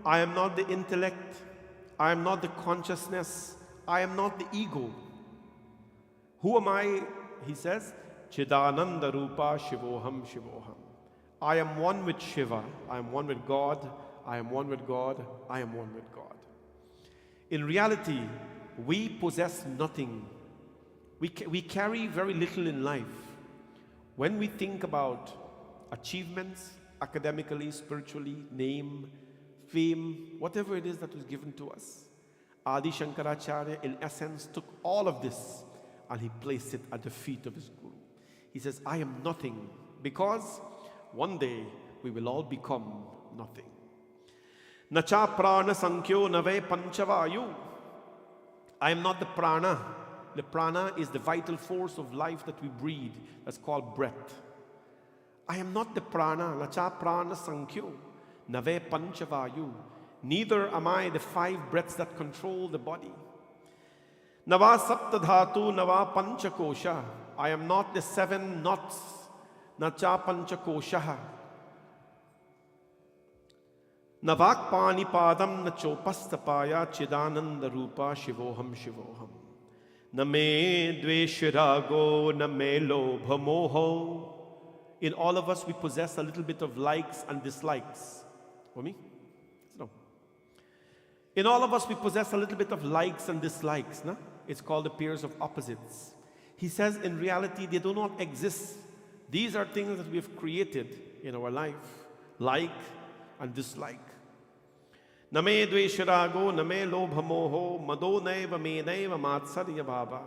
Speaker 6: I am not the intellect, I am not the consciousness, I am not the ego. Who am I? He says, Chidananda Rupa Shivoham Shivoham. I am one with Shiva, I am one with God, I am one with God, I am one with God. In reality, we possess nothing. We carry very little in life. When we think about achievements, academically, spiritually, name, fame, whatever it is that was given to us, Adi Shankaracharya in essence took all of this and he placed it at the feet of his guru. He says, I am nothing, because one day we will all become nothing. Nacha prana sankhyo nave panchavayu. I am not the prana. The prana is the vital force of life that we breathe. That's called breath. I am not the prana. Nacha prana sankhyo nave panchavayu. Neither am I the 5 breaths that control the body. Nava saptadhatu nava panchakosha. I am not the 7 knots. Nacha panchakosha. Navak pani padam nachopastapaya chidananda rupa shivoham shivoham. Name dveshirago name lobha moho. In all of us we possess a little bit of likes and dislikes. For me? No. In all of us we possess a little bit of likes and dislikes. No? It's called the pairs of opposites. He says in reality they do not exist. These are things that we have created in our life. Like and dislike. Name dveshirago name lobha moho mado naiva me naiva matsarya bhava.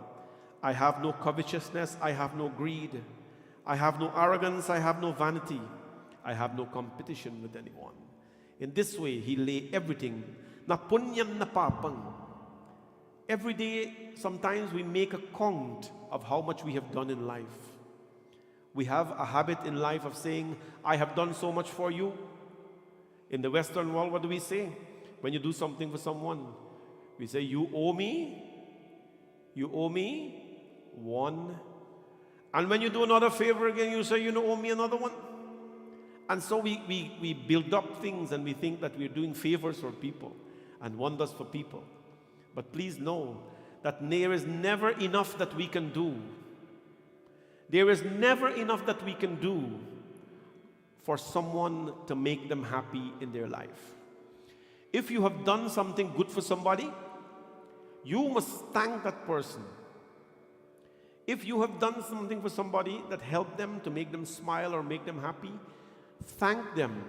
Speaker 6: I have no covetousness, I have no greed, I have no arrogance, I have no vanity, I have no competition with anyone. In this way he lay everything. Na punyam na papam. Every day sometimes we make a count of how much we have done in life. We have a habit in life of saying, I have done so much for you. In the Western world, what do we say? When you do something for someone, we say, you owe me 1. And when you do another favor again, you say, you owe me another one. And so we build up things and we think that we're doing favors for people and wonders for people. But please know that there is never enough that we can do. There is never enough that we can do for someone to make them happy in their life. If you have done something good for somebody, you must thank that person. If you have done something for somebody that helped them to make them smile or make them happy, thank them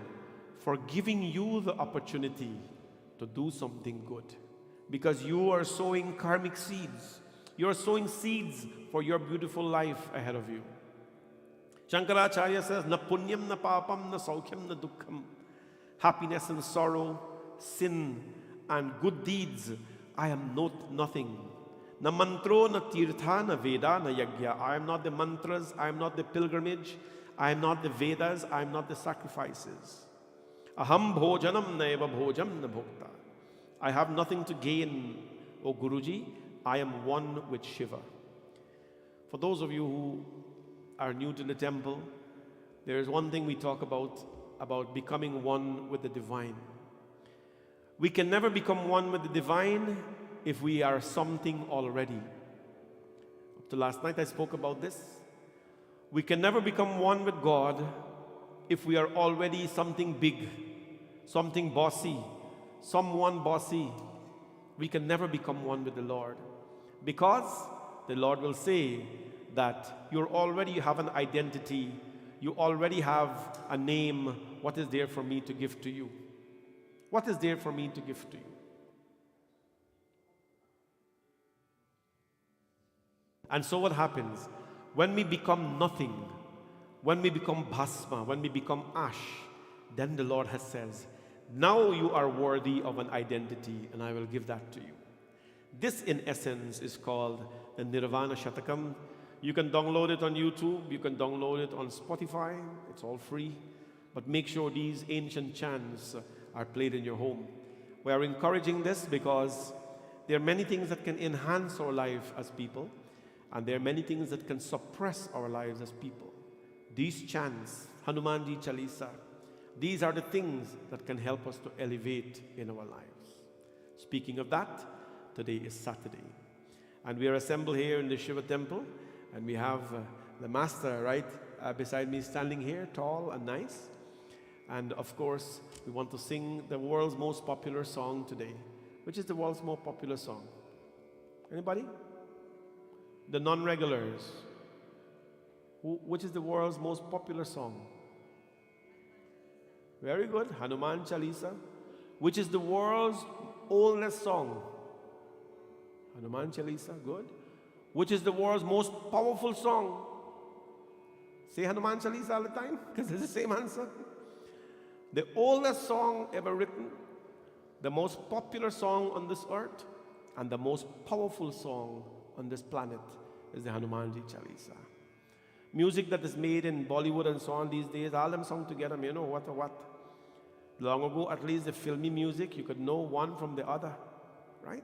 Speaker 6: for giving you the opportunity to do something good. Because you are sowing karmic seeds. You are sowing seeds for your beautiful life ahead of you. Shankaracharya says, na punyam na papam na saukhyam na dukkham. Happiness and sorrow, sin and good deeds, I am nothing. Na mantro na tirtha na veda na yagya. I am not the mantras, I am not the pilgrimage, I am not the Vedas, I am not the sacrifices. Aham bhojanam naiva bhojam na bhokta. I have nothing to gain, O Guruji. I am one with Shiva. For those of you who are new to the temple, there is one thing we talk about becoming one with the divine. We can never become one with the divine if we are something already. Up to last night I spoke about this. We can never become one with God if we are already something big, something bossy, someone bossy. We can never become one with the Lord, because the Lord will say that you already have an identity, you already have a name. What is there for me to give to you? What is there for me to give to you? And so what happens? When we become nothing, when we become bhasma, when we become ash, then the Lord has says, now you are worthy of an identity, and I will give that to you. This, in essence, is called the Nirvana Shattakam. You can download it on YouTube, you can download it on Spotify, it's all free. But make sure these ancient chants are played in your home. We are encouraging this because there are many things that can enhance our life as people, and there are many things that can suppress our lives as people. These chants, Hanuman Chalisa, these are the things that can help us to elevate in our lives. Speaking of that, today is Saturday, and we are assembled here in the Shiva temple, and we have the master right beside me, standing here, tall and nice. And of course, we want to sing the world's most popular song today. Which is the world's most popular song? Anybody? The non-regulars. Which is the world's most popular song? Very good. Hanuman Chalisa. Which is the world's oldest song? Hanuman Chalisa. Good. Which is the world's most powerful song? Say Hanuman Chalisa all the time, because it's the same answer. The oldest song ever written, the most popular song on this earth, and the most powerful song on this planet is the Hanuman Chalisa. Music that is made in Bollywood and so on these days, all them sung together, you know what or what. Long ago, at least the filmy music, you could know one from the other, right?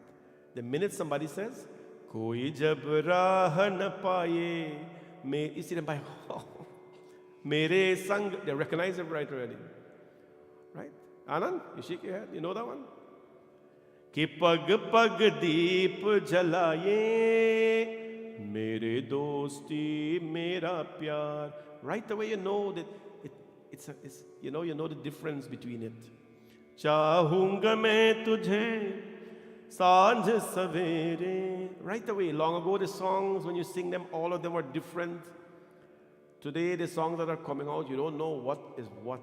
Speaker 6: The minute somebody says, Koi jab raah na paaye, you see them by, mere sang, they recognize it right already. Right? Anand, you shake your head, you know that one? Ki pag pag deep jalaye, mere dosti mera pyar. Right away you know that it's you know the difference between it. Chahunga main tujhe sanj savere. Right away, long ago the songs, when you sing them, all of them were different. Today the songs that are coming out, you don't know what is what.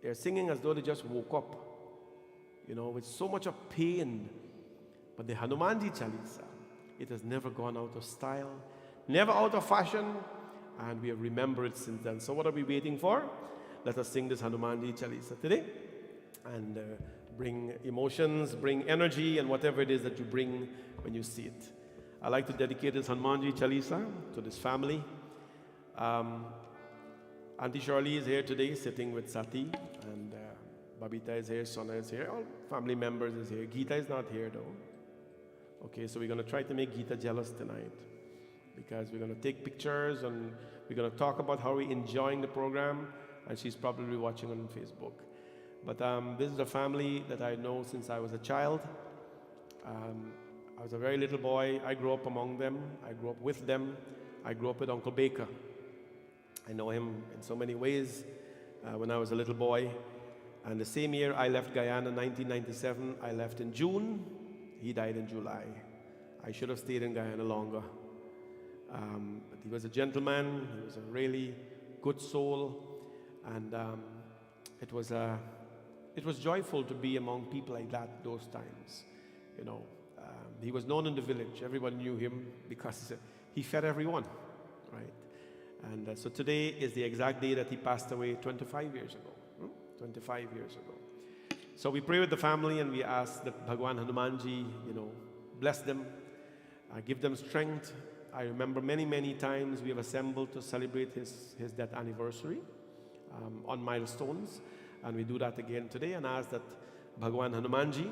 Speaker 6: They're singing as though they just woke up, you know, with so much of pain. But the Hanumanji Chalisa, it has never gone out of style, never out of fashion, and we have remembered it since then. So what are we waiting for? Let us sing this Hanumanji Chalisa today, and bring emotions, bring energy, and whatever it is that you bring when you see it. I'd like to dedicate this Hanumanji Chalisa to this family. Auntie Shirley is here today, sitting with Sati, and Babita is here, Sona is here, all family members is here. Geeta is not here though. Okay, so we're going to try to make Geeta jealous tonight, because we're going to take pictures and we're going to talk about how we're enjoying the program, and she's probably watching on Facebook. But this is a family that I know since I was a child. I was a very little boy. I grew up among them. I grew up with them. I grew up with Uncle Baker. I know him in so many ways when I was a little boy. And the same year I left Guyana, 1997, I left in June. He died in July. I should have stayed in Guyana longer. But he was a gentleman. He was a really good soul. And it was joyful to be among people like that those times. You know, he was known in the village. Everyone knew him because he fed everyone, right? And so today is the exact day that he passed away 25 years ago. 25 years ago. So we pray with the family and we ask that Bhagwan Hanumanji, you know, bless them, give them strength. I remember many, many times we have assembled to celebrate his death anniversary on milestones. And we do that again today and ask that Bhagwan Hanumanji,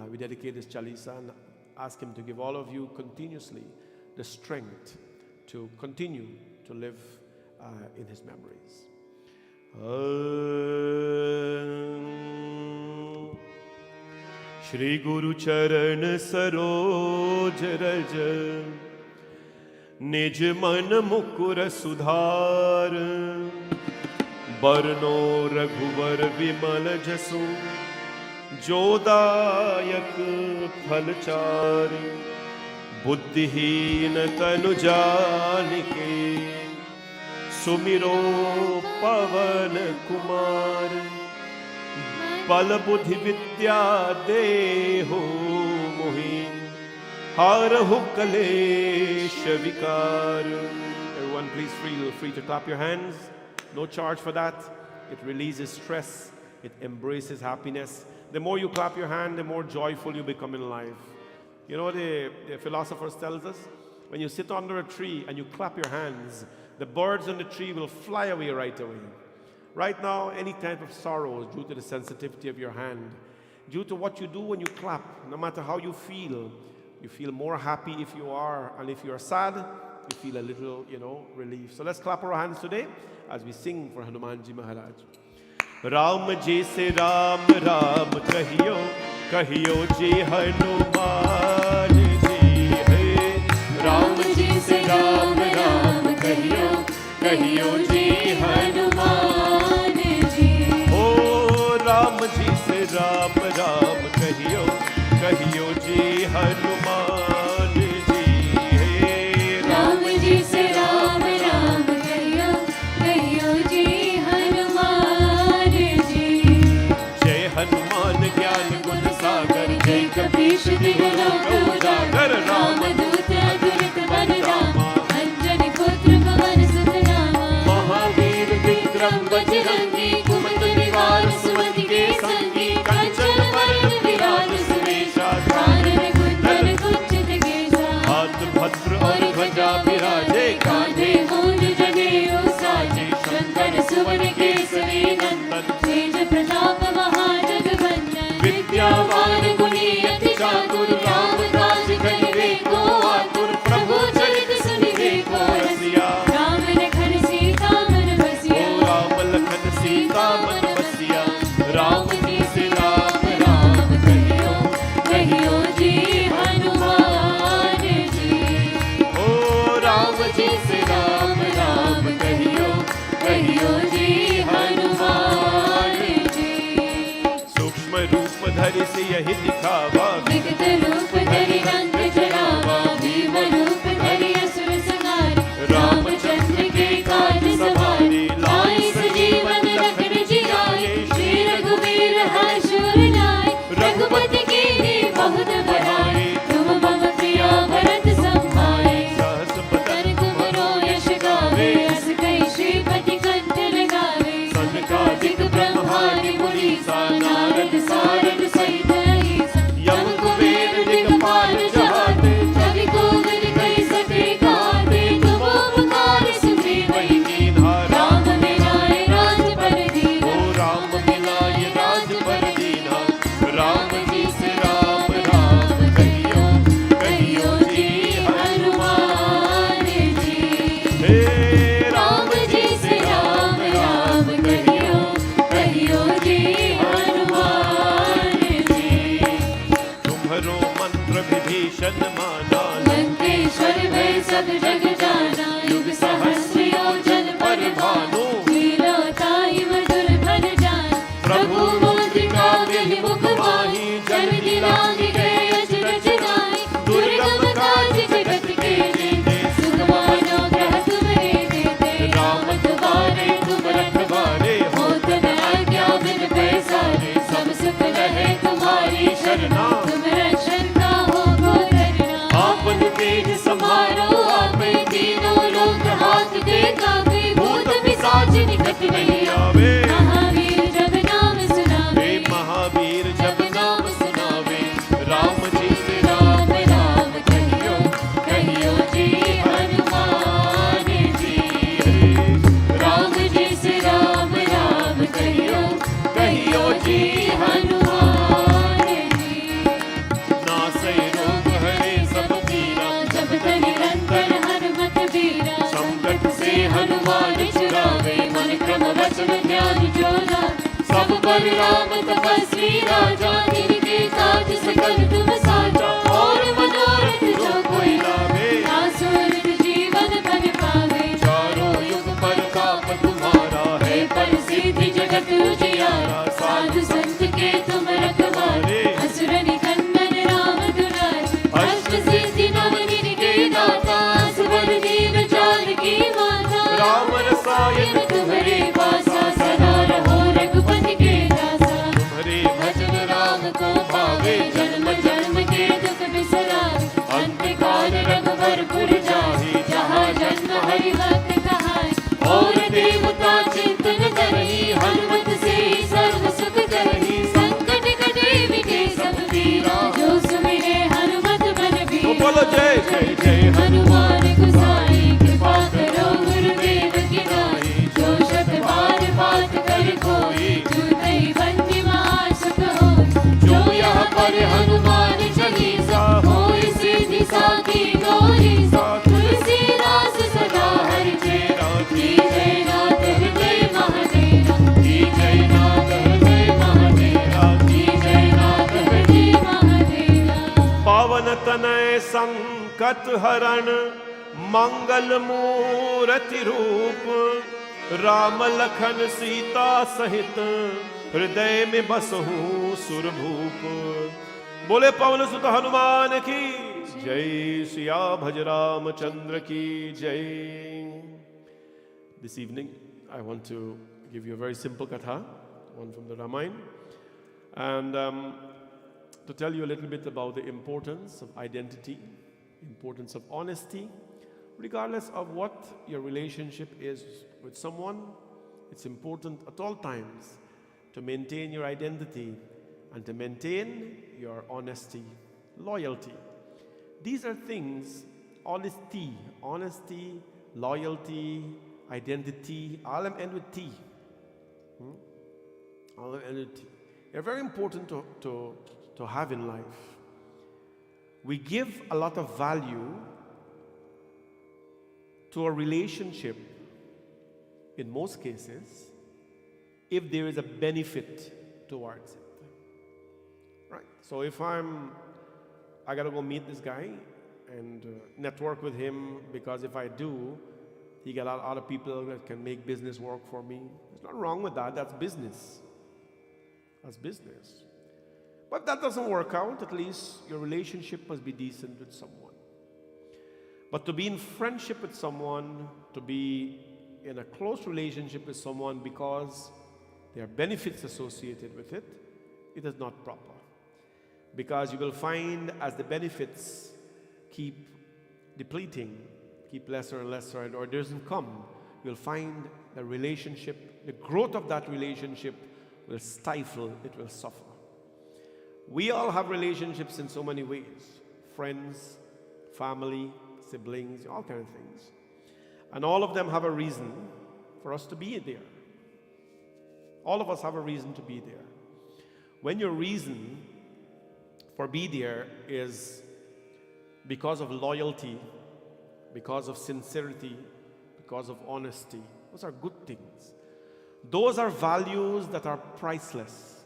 Speaker 6: we dedicate this Chalisa and ask him to give all of you continuously the strength to continue to live in his memories. Shri गुरु चरण सरोज रज, निज मन मुकुर सुधार। बरनो रघुवर विमल जसु, जोदायक फल चारि। बुद्धिहीन तनु जानिके, सुमिरो पवन कुमार। बल बुद्धि विद्या देहो मोहि, हारहु कलेश विकार। Everyone please feel free to clap your hands. No charge for that. It releases stress. It embraces happiness. The more you clap your hand, the more joyful you become in life. You know, the philosophers tells us, when you sit under a tree and you clap your hands, the birds on the tree will fly away right away. Right now, any type of sorrow is due to the sensitivity of your hand, due to what you do when you clap. No matter how you feel more happy if you are, and if you are sad, you feel a little, relief. So let's clap our hands today as we sing for Hanuman Ji Maharaj. Ram ji se Ram Ram kahiyo, kahiyo ji Hanuman ji hai. Ram ji se Ram Ram kahiyo, kahiyo ji Hanuman ji. Oh, Ram ji se Ram Ram kahiyo, kahiyo ji Hanuman ji hai.
Speaker 3: Ram ji se Ram Ram kahiyo, kahiyo ji Hanuman ji.
Speaker 6: जय हनुमान ज्ञान गुण सागर,
Speaker 3: जय कपीश तिहुँ लोक उजागर। रामदूत अतुलित बल धामा, अंजनी पुत्र पवन सुत नामा।
Speaker 6: महावीर विक्रम
Speaker 3: बजरंगी, कुमत निवार सुमति के संगी। कंचन वरण विराज सुरेशा, कानन कुंडल कुंचित केसा।
Speaker 6: हाथ भद्र और ध्वजा विराजे,
Speaker 3: कांधे मूंज जनेऊ साजे। शंकर सुवन केसरी नंदन, तेज प्रताप महाजगवंदन।
Speaker 6: विद्यावान गुणी अति चातुर, राम काज करिबे को आतुर। प्रभु चरित सुनिबे को रसिया,
Speaker 3: राम लखन सीता मन बसिया।
Speaker 6: ओ राम लखन सीता मन बसिया। राम जी से राम राम कहियो,
Speaker 3: कहियो जी हनुमान जी।
Speaker 6: ओ राम जी से राम राम कहियो,
Speaker 3: कहियो जी हनुमान जी।
Speaker 6: सूक्ष्म रूप धरि सियहि दिखावा,
Speaker 3: विकट रूप धरि रंग जरावा। भीम रूप धरि असुर संहारे, रामचंद्र के काज सवारे। लाए सजीवन लखन जियाए, श्री रघुवीर हर्ष उर लाए। रघुपति कीन्ही बहुत बड़ाई, तुम मम प्रिया भरत सम भाई।
Speaker 6: सहस बदन
Speaker 3: तुमरो यश गावे, अस कहि श्रीपति कंठ लगावे।
Speaker 6: सनकादिक
Speaker 3: ब्रह्मादि मुनीसा, नारद सारद सहित अहिसा।
Speaker 6: यम कुबेर दिगपाल
Speaker 3: जहाते, कवि कोविद कहि सके गाते। तुम उपकार सुग्रीव ही कीन्हा, राम मिलाए राजपद दीन्हा।
Speaker 6: ओ राम मिलाय राज पर दीन्हा। राम जी से राम राम कहियो,
Speaker 3: कहियो जी हनुमान जी।
Speaker 6: हे
Speaker 3: राम जी से राम राम कहियो, कहियो जी हनुमान जी।
Speaker 6: तुम्हरो मंत्र विभीषण माना,
Speaker 3: लंकेश्वर भय सब जग जाना। युग सहस्र योजन पर भानु, लीलोताई मधुर फल जान। प्रभु मुद्रिका विमुख माहि, जन दिलांग गए अजरज गाई। दुर्गम काज जगत के जेते, सुगम अनुग्रह तुम्हारे देते। राम तुम्हारे तुम रखवारे, होत न आज्ञा बिन पैसारे। सब सुख लहे तुम्हारी शरणा, तुम रक्षण काहू को डरना।
Speaker 6: आपन तेज
Speaker 3: समारो आपे, तीनों लोक हाथ के कापे। भूत पिशाच निकट नहीं
Speaker 6: आवे,
Speaker 3: महावीर जब नाम सुनावे।
Speaker 6: हे महावीर जब नाम सुनावे। राम जी से
Speaker 3: राम राम कहियो, कहियो जी हनुमान जी। राम जी से राम राम कहियो, कहियो जी हनुमान जी।
Speaker 6: नासै रोग हरे सब पीरा,
Speaker 3: जब तक निरंतर हनुमत बीरा।
Speaker 6: संकट से
Speaker 3: हनुमान छुड़ावे, मन क्रम वचन ध्यान जो लावे। सब पर राम तपस्वी राजा, तिनके काज सकल तुम साजा और मनोरथ जो कोई लावे आसुरत जीवन बन पावे
Speaker 6: चारों युग परताप तुम्हारा है
Speaker 3: पर सिद्धि जगत उजियारा साधु संत के तुम रखवारे असुर निकंदन राम दुलारे अष्ट सिद्धि नव गिरि के दाता असवर दीन जानकी माता
Speaker 6: राम रसायन
Speaker 3: तुम्हारे वासा सदा रहो रघुपति के दासा
Speaker 6: तुम्हारे
Speaker 3: भजन राम को भावे जन्म जन्म के दुख बिसरावे अंत काल रघुवरपुर जाहि जहाँ जन्म हरि भक्त कहाय और देवता चिंतन करही हनुमत से सर्व सुख करही संकट कटे मिटे सब पीरा जो सुमिरे हनुमत बल
Speaker 6: तो
Speaker 3: बीरा
Speaker 6: बोलो जय जय जय
Speaker 3: हनुमान गुसाई कृपा करो गुरुदेव की नाई जो शत बार बात कर कोई छूटई बंदी महासुख होई जो यहाँ पर हनुमान चालीसा होई सिद्धि साखी गौरी सा तुलसीदास सदा हरि चेरा की जय नाथ हृदय महादेवा की जय नाथ हृदय महादेवा की जय नाथ हृदय महादेवा
Speaker 6: पावन तनय संकट हरण मंगल मूर्ति रूप राम लखन सीता सहित हृदय में बसहूँ सुरभूप बोले पवन सुत हनुमान की जय सिया भज रामचंद्र की जय This evening I want to give you a very simple katha, one from the Ramayana, and to tell you a little bit about the importance of identity, importance of honesty. Regardless of what your relationship is with someone, it's important at all times to maintain your identity and to maintain your honesty, loyalty. These are things, honesty, loyalty, identity, all of them end with T. All of them end with T. They're very important to have in life. We give a lot of value to a relationship, in most cases, if there is a benefit towards it. Right? So if I gotta go meet this guy and network with him, because if I do, he got a lot of people that can make business work for me. There's nothing wrong with that. That's business. That's business. But that doesn't work out. At least your relationship must be decent with someone. But to be in friendship with someone, to be in a close relationship with someone because there are benefits associated with it, it is not proper. Because you will find as the benefits keep depleting, keep lesser and lesser, or doesn't come, you'll find the relationship, the growth of that relationship will stifle, it will suffer. We all have relationships in so many ways. Friends, family, siblings, all kinds of things. And all of them have a reason for us to be there. All of us have a reason to be there. When your reason for be there is because of loyalty, because of sincerity, because of honesty, those are good things. Those are values that are priceless.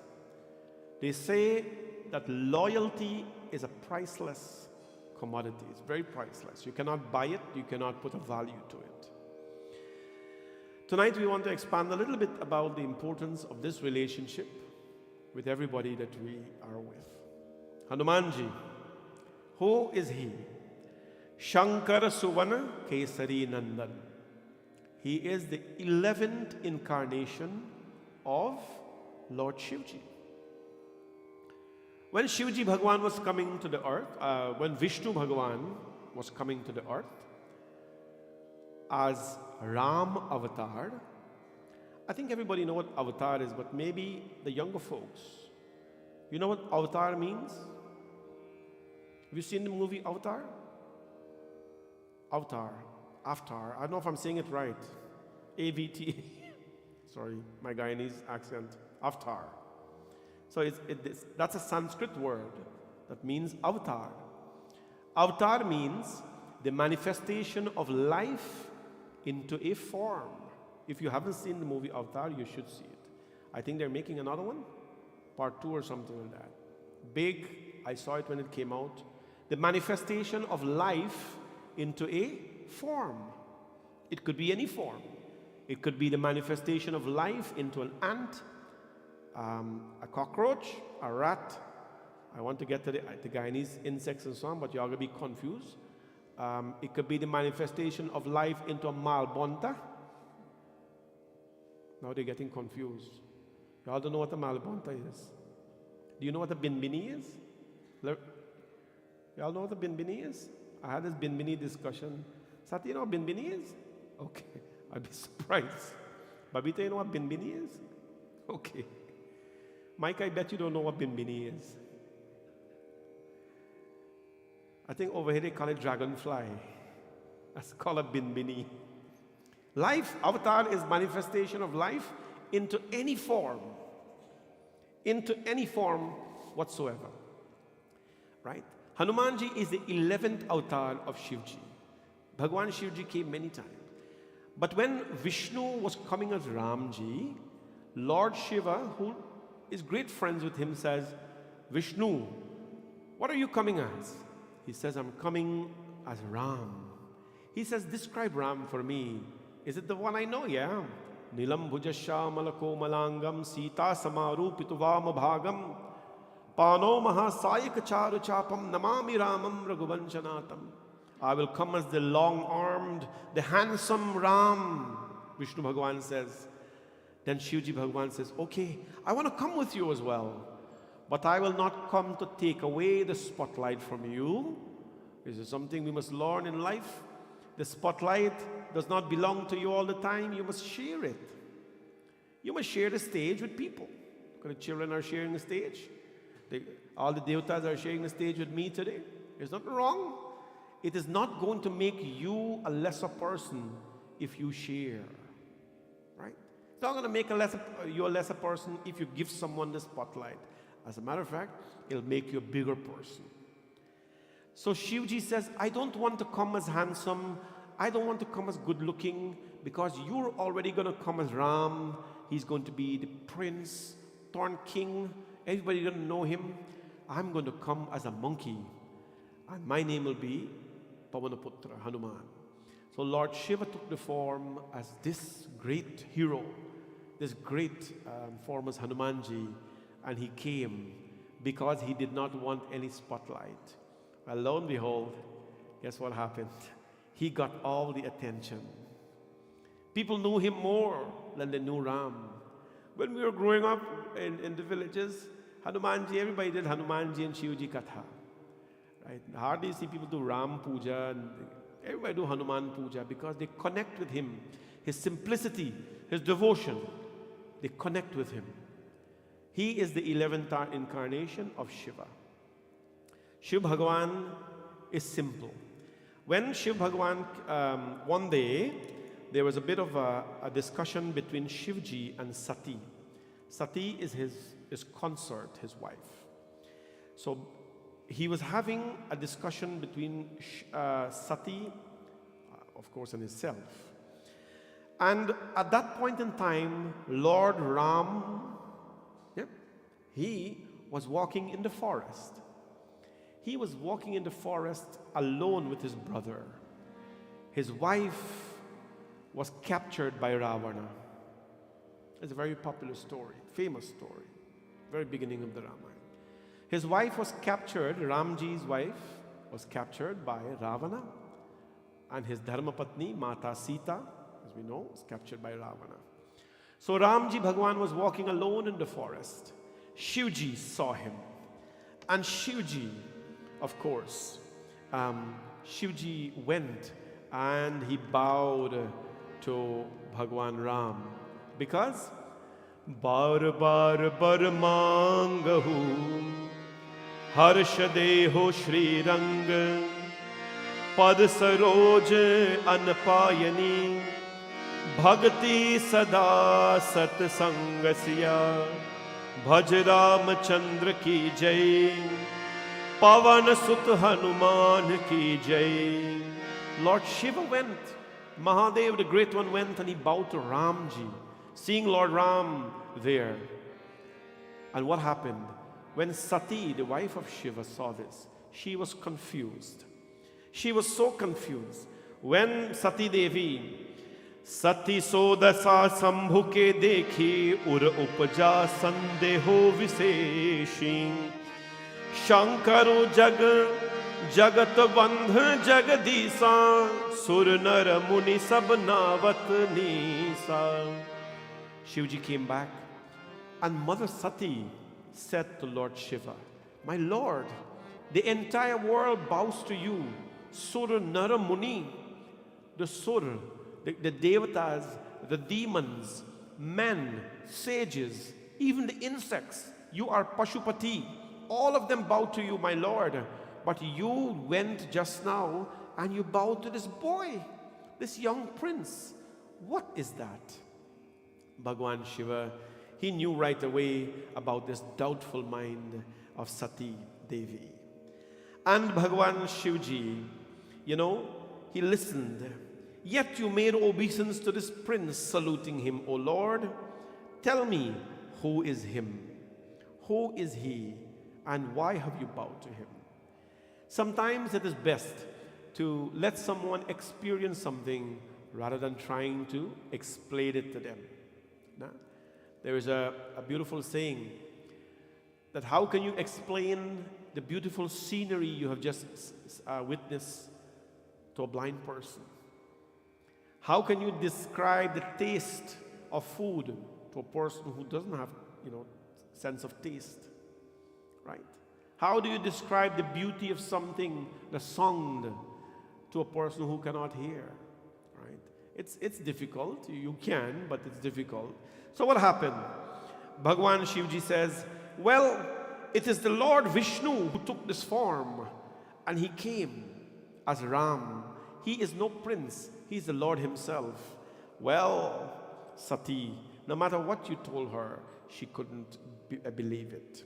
Speaker 6: They say that loyalty is a priceless commodity. It's very priceless. You cannot buy it. You cannot put a value to it. Tonight we want to expand a little bit about the importance of this relationship with everybody that we are with. Hanumanji, who is he? Shankara Suvana Kesari Nandan. He is the 11th incarnation of Lord Shivji. When Shivji Bhagwan was coming to the earth, when Vishnu Bhagwan was coming to the earth as Ram Avatar, I think everybody knows what Avatar is, but maybe the younger folks, you know what Avatar means? Have you seen the movie Avatar? Avatar, I don't know if I'm saying it right. AVT. Sorry, my Guyanese accent. Avatar. So that's a Sanskrit word that means avatar. Avatar means the manifestation of life into a form. If you haven't seen the movie Avatar, you should see it. I think they're making another one, part 2 or something like that. Big I saw it when it came out. The manifestation of life into a form. It could be any form. It could be the manifestation of life into an ant, a cockroach, a rat. I want to get to the Guyanese insects and so on, but you're going to be confused. It could be the manifestation of life into a malbonta. Now they're getting confused. Y'all don't know what a malbonta is. Do you know what a binbini is? Y'all know what a binbini is? I had this binbini discussion. Sati, you know what binbini is? Okay, I'd be surprised. Babita, you know what binbini is? Okay. Mike, I bet you don't know what binbini is. I think over here they call it dragonfly. That's called a binbini. Life, avatar is manifestation of life into any form. Into any form whatsoever. Right? Hanumanji is the 11th avatar of Shivji. Bhagwan Shivji came many times. But when Vishnu was coming as Ramji, Lord Shiva, who is great friends with him, says, Vishnu, what are you coming as? He says, I'm coming as Ram. He says, describe Ram for me. Is it the one I know? Yeah. Nilam bhujasya malako malangam sita samarupitu vama bhagam pano mahasayak charu chapam namami ramam raghuvanshanatam. I will come as the long-armed, the handsome Ram, Vishnu Bhagavan says. Then Shivji Bhagavan says, okay, I want to come with you as well. But I will not come to take away the spotlight from you. This is something we must learn in life. The spotlight does not belong to you all the time. You must share it. You must share the stage with people. The children are sharing the stage. All the devatas are sharing the stage with me today. There's nothing wrong. It is not going to make you a lesser person if you share. Right? It's not going to make you a lesser person if you give someone the spotlight. As a matter of fact, it'll make you a bigger person. So Shivji says, I don't want to come as handsome. I don't want to come as good looking, because you're already going to come as Ram. He's going to be the prince, torn king. Everybody's going to know him. I'm going to come as a monkey. And my name will be Pavanaputra, Hanuman. So Lord Shiva took the form as this great hero, this great form as Hanumanji. And he came because he did not want any spotlight. Well, lo and behold, guess what happened? He got all the attention. People knew him more than they knew Ram. When we were growing up in the villages, Hanumanji, everybody did Hanumanji and Shivji Katha. Right? Hardly see people do Ram Puja, and everybody do Hanuman Puja because they connect with him. His simplicity, his devotion, they connect with him. He is the 11th incarnation of Shiva. Shiv Bhagavan is simple. When Shiv Bhagavan, one day, there was a bit of a discussion between Shivji and Sati. Sati is his consort, his wife. So he was having a discussion between Sati, of course, and himself. And at that point in time, Lord Ram, he was walking in the forest. He was walking in the forest alone with his brother. His wife was captured by Ravana. It's a very popular story, famous story, very beginning of the Ramayana. His wife was captured, Ramji's wife was captured by Ravana, and his Dharmapatni, Mata Sita, as we know, was captured by Ravana. So Ramji Bhagwan was walking alone in the forest. Shivji saw him. And Shivji, of course, Shivji went and he bowed to Bhagwan Ram. Because bar bar bar mangahu harsha deho shri rang pad saroj anpayani bhakti sada sat sangasya bhaj Ram Chandra ki jai pavan sut Hanuman ki jai. Lord Shiva went, Mahadev the great one went, and he bowed to Ramji, seeing Lord Ram there. And what happened? when Sati, the wife of Shiva, saw this, she was confused. She was so confused. When Sati Devi, Sati Sodasa Sambhuke dekhi ur upja sandeho viseshin Shankaru jagat bandh jagadisa sur nar muni sab navat nisa. Shivji came back, and Mother Sati said to Lord Shiva, my Lord, the entire world bows to you. Sur Nara Muni, the Sur, the Devatas, the demons, men, sages, even the insects. You are Pashupati. All of them bow to you, my Lord. But you went just now and you bowed to this boy, this young prince. What is that? Bhagwan Shiva, he knew right away about this doubtful mind of Sati Devi. And Bhagwan Shivji, he listened. Yet you made obeisance to this prince, saluting him, O Lord. Tell me, who is him? Who is he? And why have you bowed to him? Sometimes it is best to let someone experience something rather than trying to explain it to them. There is a beautiful saying that how can you explain the beautiful scenery you have just witnessed to a blind person? How can you describe the taste of food to a person who doesn't have, sense of taste, right? How do you describe the beauty of something, the sound, to a person who cannot hear, right? It's difficult. You can, but it's difficult. So what happened? Bhagwan Shivji says, well, it is the Lord Vishnu who took this form, and he came as Ram. He is no prince. He is the Lord himself. Well, Sati, no matter what you told her, she couldn't believe it.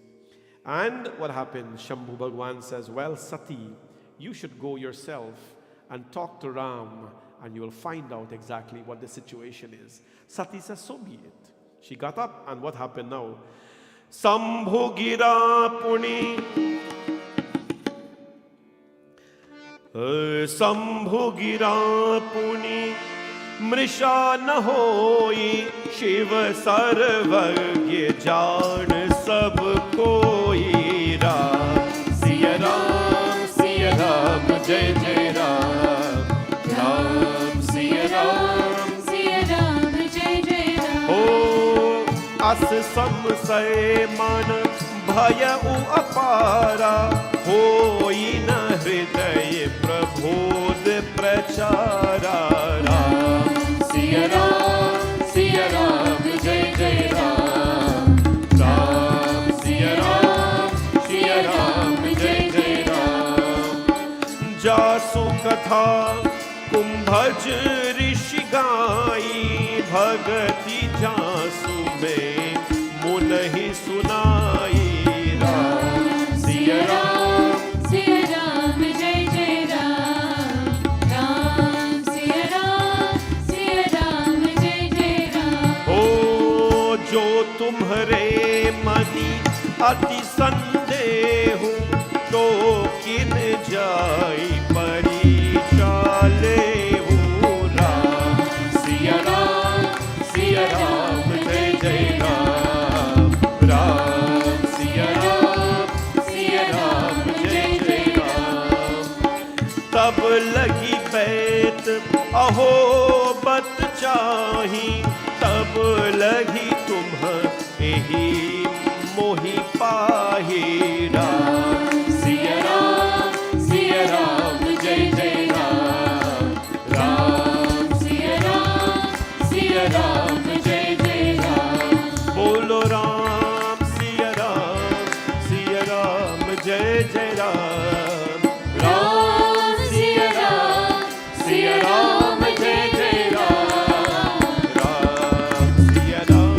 Speaker 6: And what happened? Shambhu Bhagwan says, well, Sati, you should go yourself and talk to Ram, and you will find out exactly what the situation is. Sati says, so be it. She got up, and what happened now? Sambhu gira puni Sambhu gira puni Mrisha na hoi Shiva sarvagya jaan sab koi Ram Siya Ram Jai Jai Ram Ram Siya Ram
Speaker 3: Jai Jai Ram.
Speaker 6: Oh, as samsay man bhaya apara hoi na hriday prabodh prachara Ram Siya Ram Jai Jai Ram Ram Siya Ram Jai Jai Ram Jasu katha kumbhaj rishi gai bhagati jasu mein mun hi sunai Ram Siya Ram
Speaker 3: Jai Jai Ram. Ram Siya Ram Jai Jai Ram.
Speaker 6: ओ जो तुम्हारे मदी अति संदेह तो किन जाई परिचाले Ram Siya Ram Jai Jai Ram Ram Siya Ram Jai Jai Ram तब लगी बैत अहो बत चाही तब लगी तुम्हें मोहि पाही Ram Siya Ram Jai Jai Ram Ram Siya Ram Jai Jai Ram Bolo Ram Siya Ram Jai Jai Ram Ram Siya Ram Jai Jai Ram Ram Siya Ram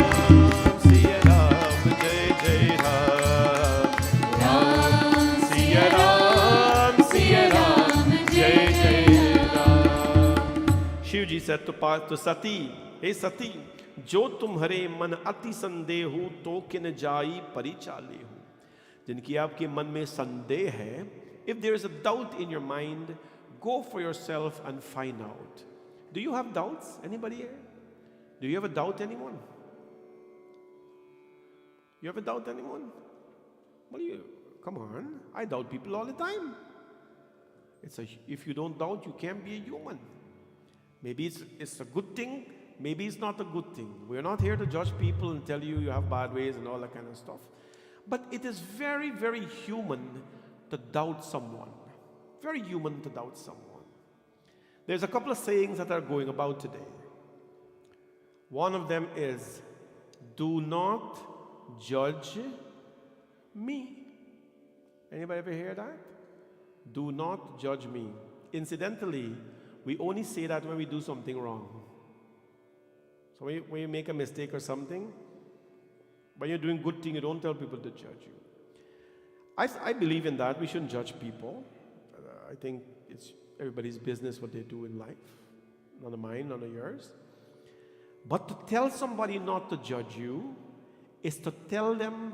Speaker 6: Jai Jai Ram Ram Siya Ram Jai Jai Ram. Shivji said to Sati, hey Sati, जो तुम्हारे मन अति संदेह तो किन जाई परिचाले हो. जिनकी आपके मन में संदेह है, if there is a doubt in your mind, go for yourself and find out. Do you have doubts? Anybody here? Do you ever doubt anyone? You ever doubt anyone? Well, come on. I doubt people all the time. If you don't doubt, you can't be a human. Maybe it's a good thing. Maybe it's not a good thing. We're not here to judge people and tell you have bad ways and all that kind of stuff. But it is very, very human to doubt someone. Very human to doubt someone. There's a couple of sayings that are going about today. One of them is, do not judge me. Anybody ever hear that? Do not judge me. Incidentally, we only say that when we do something wrong. So when you make a mistake or something, when you're doing good thing, you don't tell people to judge you. I believe in that. We shouldn't judge people. I think it's everybody's business what they do in life. None of mine, none of yours. But to tell somebody not to judge you is to tell them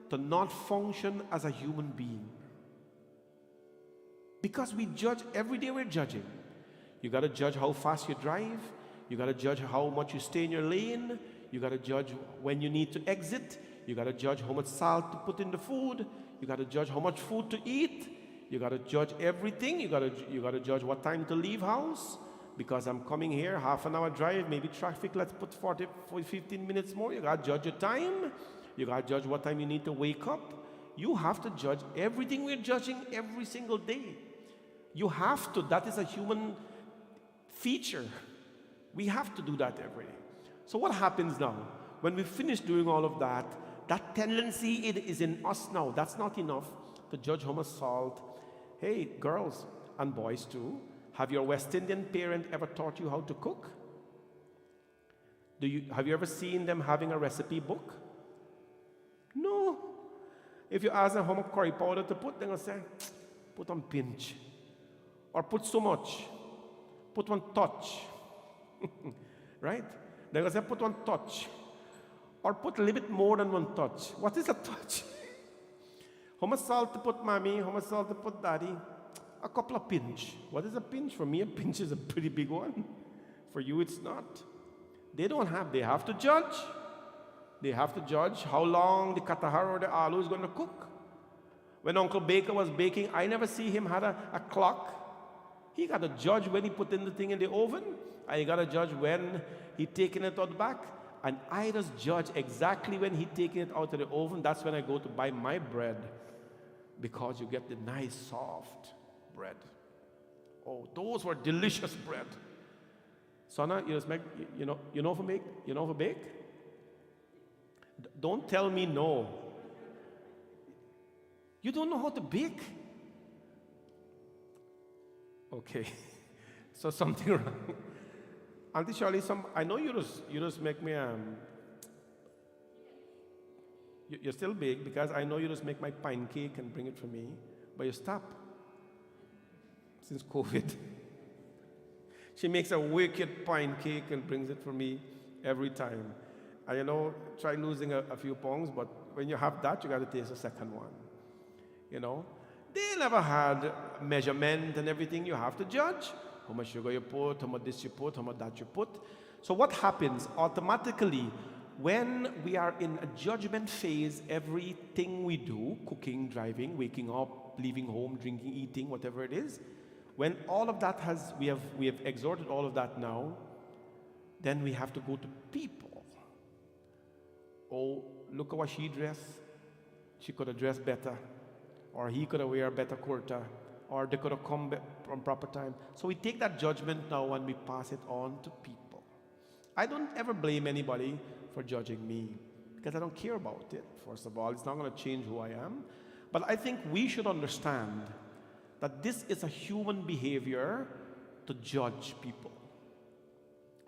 Speaker 6: to not function as a human being. Because we judge every day, we're judging. You got to judge how fast you drive. You got to judge how much you stay in your lane. You got to judge when you need to exit. You got to judge how much salt to put in the food. You got to judge how much food to eat. You got to judge everything. You got to judge what time to leave house. Because I'm coming here, half an hour drive, maybe traffic, let's put 15 minutes more. You got to judge your time. You got to judge what time you need to wake up. You have to judge everything. We're judging every single day. You have to. That is a human feature. We have to do that every day. So what happens now? When we finish doing all of that, that tendency is in us now. That's not enough to judge how much salt. Hey, girls and boys too, have your West Indian parent ever taught you how to cook? Have you ever seen them having a recipe book? No. If you ask them how much curry powder to put, they're going to say, put on pinch. Or put so much. Put one touch. Right? They're going to say, put one touch. Or put a little bit more than one touch. What is a touch? How much salt to put, mommy? How much salt to put, daddy? A couple of pinch. What is a pinch? For me, a pinch is a pretty big one. For you, it's not. They have to judge. They have to judge how long the katahar or the aloo is going to cook. When Uncle Baker was baking, I never see him had a clock. He got to judge when he put in the thing in the oven. And he got to judge when he taking it out back. And I just judge exactly when he taking it out of the oven. That's when I go to buy my bread. Because you get the nice, soft bread. Oh, those were delicious bread. Sona, you just make, you know for make? You know for bake? Don't tell me no. You don't know how to bake? Okay. So something wrong. Auntie Shirley, I know you just make me you still bake because I know you just make my pine cake and bring it for me, but you stop since COVID. She makes a wicked pine cake and brings it for me every time. And try losing a few pounds, but when you have that, you got to taste the second one. They never had measurement and everything. You have to judge how much sugar you put, how much this you put, how much that you put. So what happens automatically when we are in a judgment phase? Everything we do, cooking, driving, waking up, leaving home, drinking, eating, whatever it is, when all of that we have exhorted all of that now, then we have to go to people. Oh, look at what she dressed. She could have dressed better. Or he could have wear a better kurta. Or they could have come from proper time. So we take that judgment now and we pass it on to people. I don't ever blame anybody for judging me because I don't care about it. First of all, it's not going to change who I am. But I think we should understand that this is a human behavior to judge people.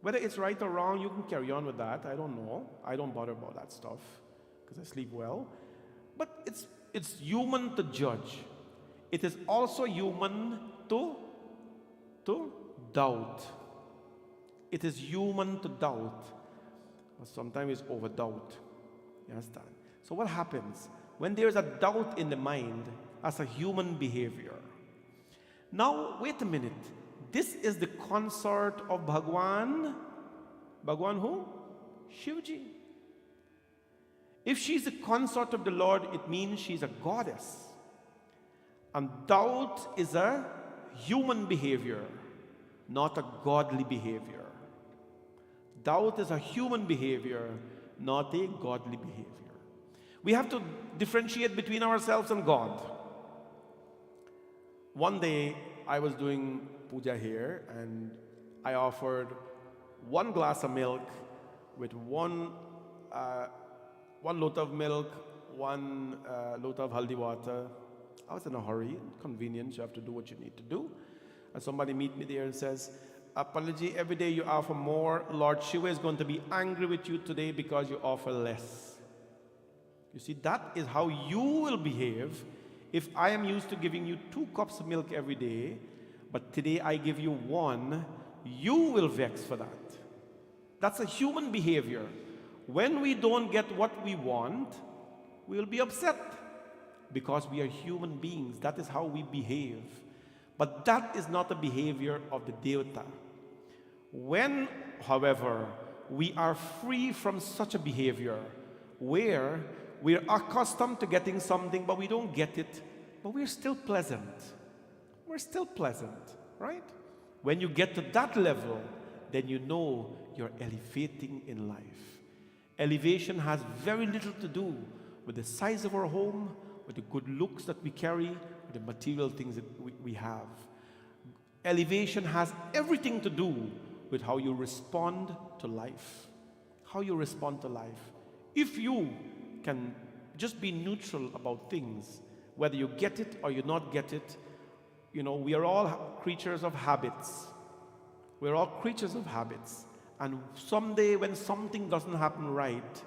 Speaker 6: Whether it's right or wrong, you can carry on with that. I don't know. I don't bother about that stuff because I sleep well. But it's human to judge. It is also human to doubt. It is human to doubt. But sometimes it's over doubt. You understand? So what happens? When there is a doubt in the mind, as a human behavior. Now, wait a minute. This is the consort of Bhagwan. Bhagwan who? Shivji. If she's the consort of the Lord, it means she's a goddess. And doubt is a human behavior, not a godly behavior. Doubt is a human behavior, not a godly behavior. We have to differentiate between ourselves and God. One day, I was doing puja here, and I offered 1 glass of milk with one lot of milk, 1 lot of haldi water. I was in a hurry, convenience, you have to do what you need to do. And somebody meet me there and says, Apalaji, every day you offer more, Lord Shiva is going to be angry with you today because you offer less. You see, that is how you will behave if I am used to giving you 2 cups of milk every day, but today I give you 1, you will vex for that. That's a human behavior. When we don't get what we want, we will be upset because we are human beings. That is how we behave. But that is not the behavior of the Devata. When, however, we are free from such a behavior where we're accustomed to getting something but we don't get it, but we're still pleasant. We're still pleasant, right? When you get to that level, then you know you're elevating in life. Elevation has very little to do with the size of our home, with the good looks that we carry, with the material things that we have. Elevation has everything to do with how you respond to life. How you respond to life. If you can just be neutral about things, whether you get it or you not get it, you know, we are all creatures of habits. We're all creatures of habits. And someday when something doesn't happen right,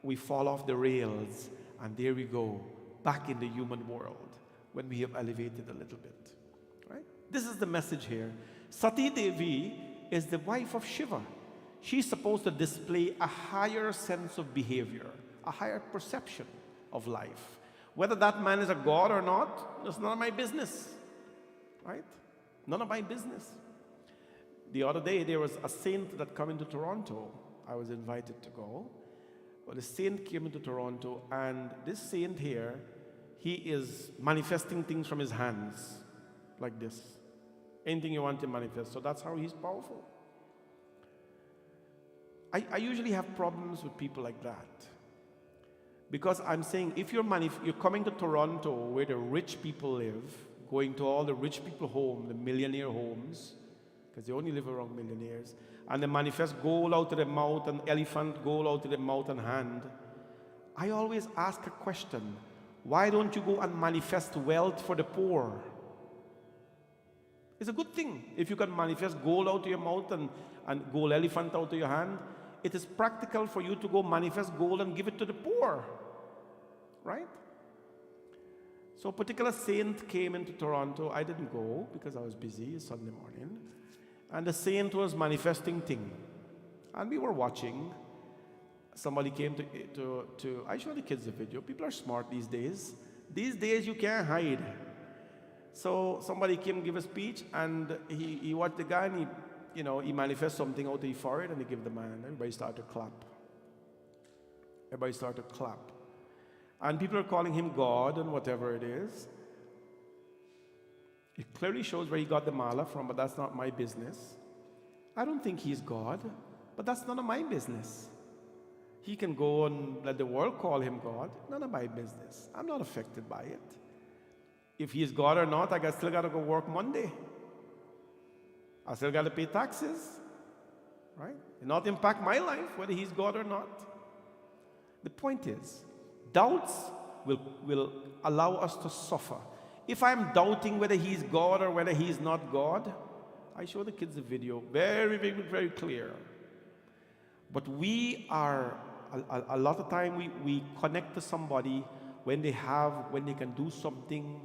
Speaker 6: we fall off the rails, and there we go, back in the human world, when we have elevated a little bit. Right? This is the message here. Sati Devi is the wife of Shiva. She's supposed to display a higher sense of behavior, a higher perception of life. Whether that man is a god or not, that's none of my business. Right? None of my business. The other day, there was a saint that came into Toronto. I was invited to go. Well, the saint came into Toronto, and this saint here, he is manifesting things from his hands, like this. Anything you want to manifest. So that's how he's powerful. I usually have problems with people like that. Because I'm saying, if you're coming to Toronto, where the rich people live, going to all the rich people home, the millionaire homes, because they only live around millionaires, and they manifest gold out of their mouth and elephant gold out of their mouth and hand. I always ask a question. Why don't you go and manifest wealth for the poor? It's a good thing. If you can manifest gold out of your mouth and gold elephant out of your hand, it is practical for you to go manifest gold and give it to the poor. Right? So a particular saint came into Toronto. I didn't go because I was busy Sunday morning. And the saint was manifesting thing. And we were watching. Somebody came to I show the kids the video. People are smart these days. These days you can't hide. So somebody came and give a speech, and he watched the guy, and he manifests something out of his forehead, and he gave the man. Everybody started to clap. Everybody started to clap. And people are calling him God and whatever it is. It clearly shows where he got the mala from, but that's not my business. I don't think he's God, but that's none of my business. He can go and let the world call him God. None of my business. I'm not affected by it. If he's God or not, I still got to go work Monday. I still got to pay taxes. Right? It not impact my life, whether he's God or not. The point is, doubts will allow us to suffer. If I'm doubting whether he's God or whether he's not God, I show the kids the video, very, very, very clear. But we are, a lot of time we connect to somebody when they can do something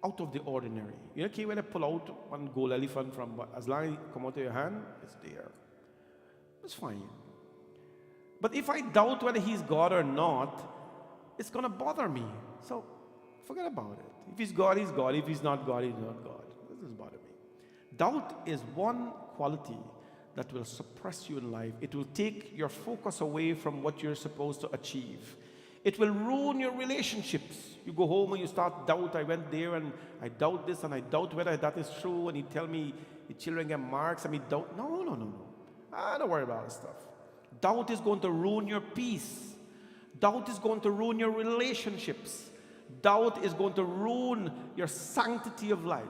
Speaker 6: out of the ordinary. Okay, when I pull out one gold elephant from, as long as it come out of your hand, it's there. It's fine. But if I doubt whether he's God or not, it's going to bother me. So forget about it. If he's God, he's God. If he's not God, he's not God. This doesn't bother me. Doubt is one quality that will suppress you in life. It will take your focus away from what you're supposed to achieve. It will ruin your relationships. You go home and you start doubt. I went there and I doubt this and I doubt whether that is true. And you tell me the children get marks and me doubt. No. Don't worry about this stuff. Doubt is going to ruin your peace. Doubt is going to ruin your relationships. Doubt is going to ruin your sanctity of life.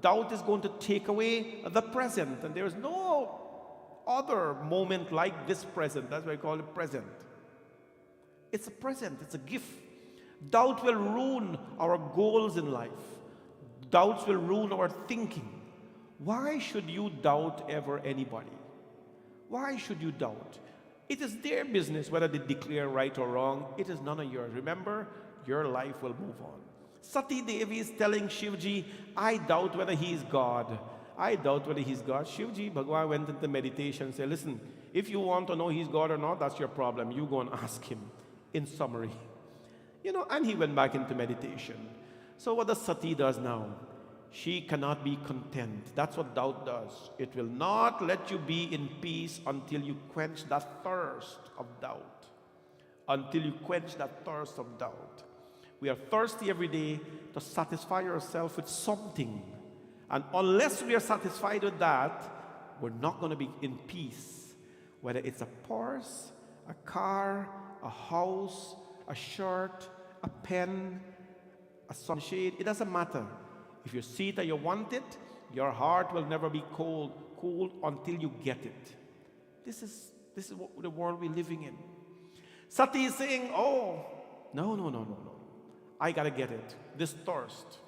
Speaker 6: Doubt is going to take away the present. And there is no other moment like this present. That's why I call it present. It's a present. It's a gift. Doubt will ruin our goals in life. Doubts will ruin our thinking. Why should you doubt ever anybody? Why should you doubt? It is their business whether they declare right or wrong. It is none of yours. Remember, your life will move on. Sati Devi is telling Shivji, I doubt whether he is God. I doubt whether he's God. Shivji, Bhagwan went into meditation and said, listen, if you want to know he's God or not, that's your problem. You go and ask him. In summary. And he went back into meditation. So what does Sati does now? She cannot be content. That's what doubt does. It will not let you be in peace until you quench that thirst of doubt. Until you quench that thirst of doubt. We are thirsty every day to satisfy ourselves with something. And unless we are satisfied with that, we're not going to be in peace. Whether it's a purse, a car, a house, a shirt, a pen, a sunshade, it doesn't matter. If you see that you want it, your heart will never be cold until you get it. This is what the world we're living in. Sati is saying, oh, no. I gotta get it. This thirst.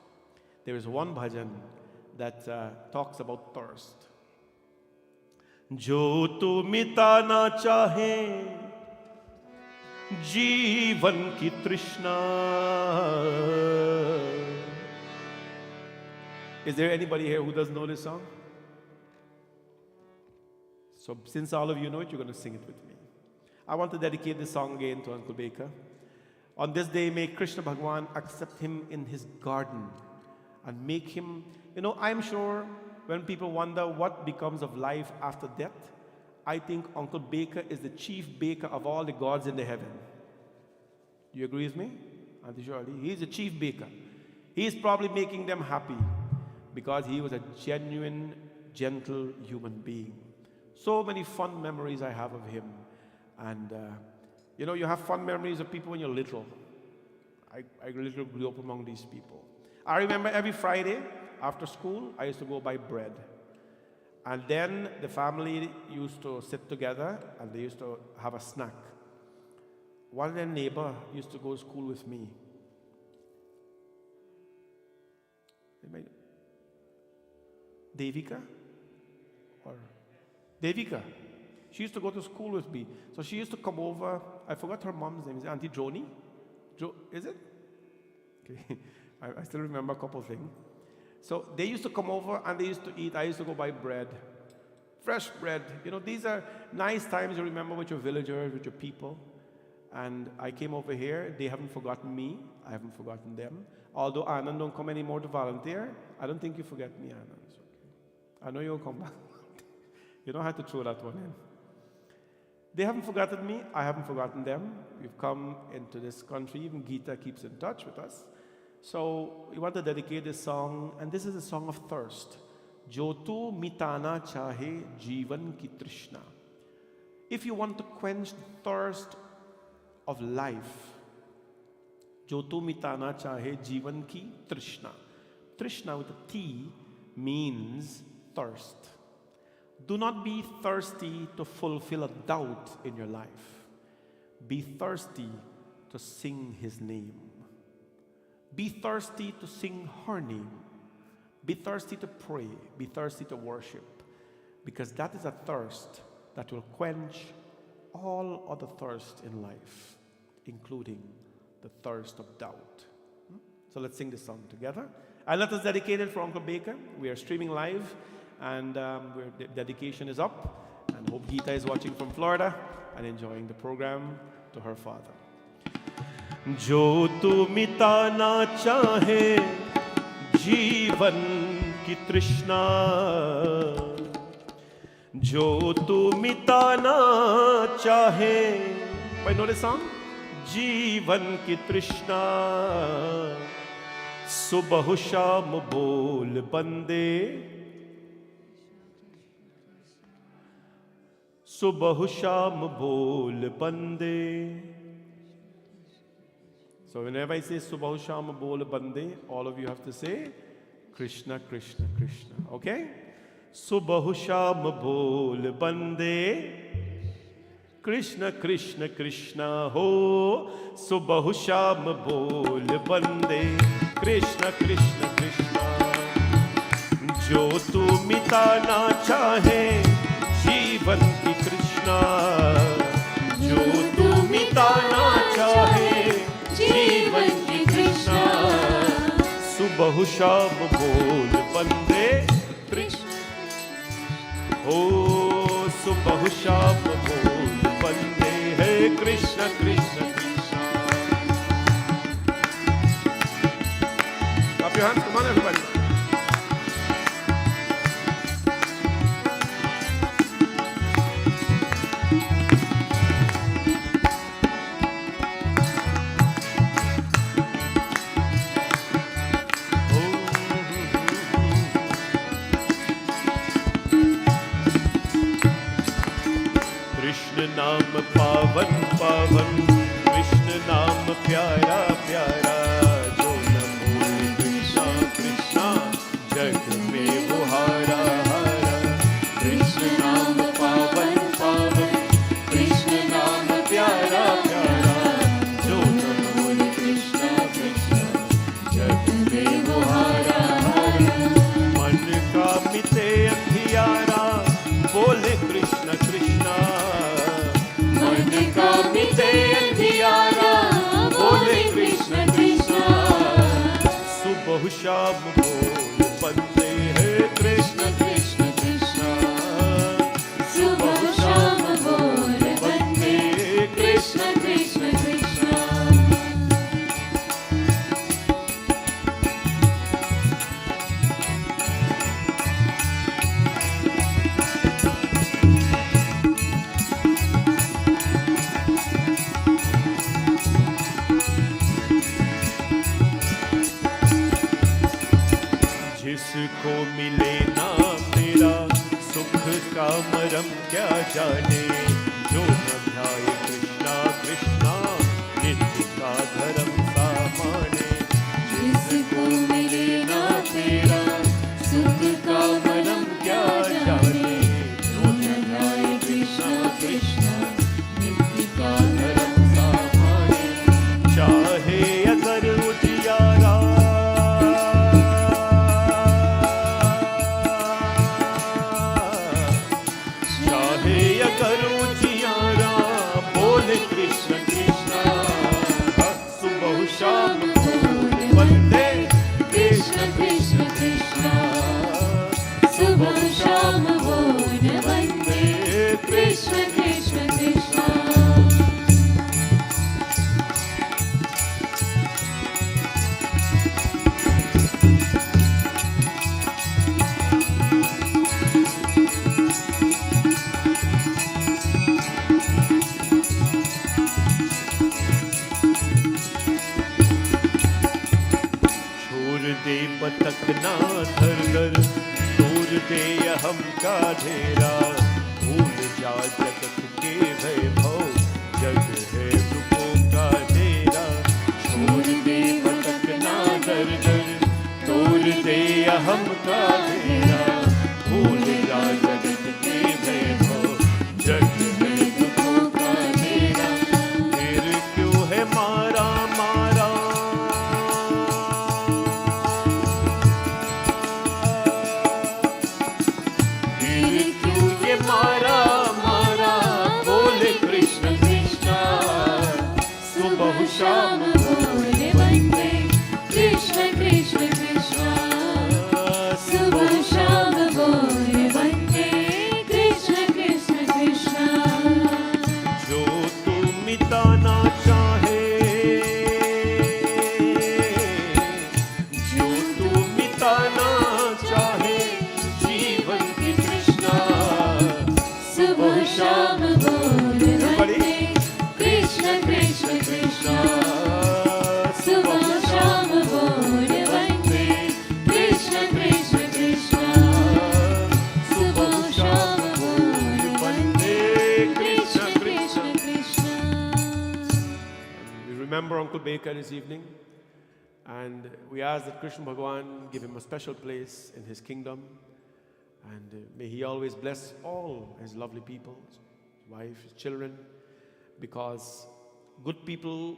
Speaker 6: There is one bhajan that talks about thirst. Jo tu mita na chahe जीवन की तृष्णा. Is there anybody here who doesn't know this song? So since all of you know it, you're going to sing it with me. I want to dedicate this song again to Uncle Baker. On this day, may Krishna Bhagwan accept him in his garden and make him, I'm sure when people wonder what becomes of life after death, I think Uncle Baker is the chief baker of all the gods in the heaven. Do you agree with me, Auntie Shirley? He's the chief baker. He's probably making them happy because he was a genuine, gentle human being. So many fun memories I have of him. And, you have fun memories of people when you're little. I literally grew up among these people. I remember every Friday after school, I used to go buy bread. And then the family used to sit together and they used to have a snack. One of their neighbors used to go to school with me. Devika? Devika. She used to go to school with me. So she used to come over. I forgot her mom's name. Is it Auntie Joni? Is it? Okay. I still remember a couple of things. So they used to come over and they used to eat. I used to go buy bread. Fresh bread. These are nice times you remember with your villagers, with your people. And I came over here. They haven't forgotten me. I haven't forgotten them. Although Anand don't come anymore to volunteer, I don't think you forget me, Anand. It's okay. I know you'll come back. You don't have to throw that one in. They haven't forgotten me. I haven't forgotten them. We've come into this country. Even Gita keeps in touch with us. So we want to dedicate this song, and this is a song of thirst. Jo tu mitana chahe jivan ki trishna. If you want to quench the thirst of life, jo tu mitana chahe jivan ki trishna. Trishna with a T means thirst. Do not be thirsty to fulfill a doubt in your life. Be thirsty to sing his name. Be thirsty to sing her name. Be thirsty to pray. Be thirsty to worship. Because that is a thirst that will quench all other thirst in life, including the thirst of doubt. So let's sing this song together. And let us dedicate it for Uncle Baker. We are streaming live, and the dedication is up. And hope Geeta is watching from Florida and enjoying the program to her father. जो तू मिटाना चाहे जीवन की तृष्णा, जो तू मिटाना चाहे, भाई नो सॉन्ग, जीवन की तृष्णा, सुबह शाम बोल बंदे, सुबह शाम बोल बंदे. So whenever I say subah sham bol bande, all of you have to say Krishna Krishna Krishna. Okay? Subah sham bol bande, Krishna Krishna Krishna ho. Subah sham bol bande, Krishna Krishna Krishna. जो तू मिटाना चाहे जीवन की तृष्णा, जो तू मिटाना चाहे जीवन की तृष्णा, सुबह शाम बोल बंदे कृष्ण. ओ सुबह शाम बोल बंदे है Krishna Krishna Krishna. Clap your hands, come on everybody. नाम पावन पावन, कृष्ण नाम प्यारा प्यारा, जो न बोले कृष्णा कृष्णा जग में वो हारा हारा. कृष्ण नाम पावन पावन, कृष्ण नाम प्यारा प्यारा, जो न बोले कृष्णा कृष्णा जग में वो हारा हारा. मन का मिटे अंधियारा, बोले कृष्ण कृष्णा, मन का मिटे अंधियारा, बोले कृष्ण कृष्ण. सुबह शाम बोल बंदे है कृष्ण कृष्ण कृष्ण. सुबह शाम बोल बंदे कृष्ण कृष्ण कृष्ण. जिसको मिले ना मेरा सुख का मरम क्या जाने, जो न ध्याए कृष्णा कृष्णा नित्य का धर्म सा माने. जिसको मिले ना तेरा सुख का मरम क्या जाने, जो न ध्याए कृष्णा कृष्णा नित्य का धर्म सा माने. चाहे अगर उजियारा, कृष्ण कृष्ण. सुबह शाम बोल बंदे कृष्ण कृष्ण कृष्ण. सुबह शाम बोल बंदे कृष्ण कृष्ण कृष्ण. दे बतक ना धर धर, दूर दे अहम का ढेरा, भूल जा जगत के वैभव, जग है दुखों का डेरा. छोड़ दे बतक ना धर धर, दूर दे अहम का ढेरा, भूल जा जगत के वैभव, जग है दुखों का डेरा. फिर क्यों है मारा मारा, मारा मारा, बोले कृष्ण कृष्ण. सुबह शाम बोल बंदे कृष्ण कृष्ण कृष्ण. सुबह शाम local baker this evening. And we ask that Krishna Bhagavan give him a special place in his kingdom. And may he always bless all his lovely people, his wife, his children. Because good people,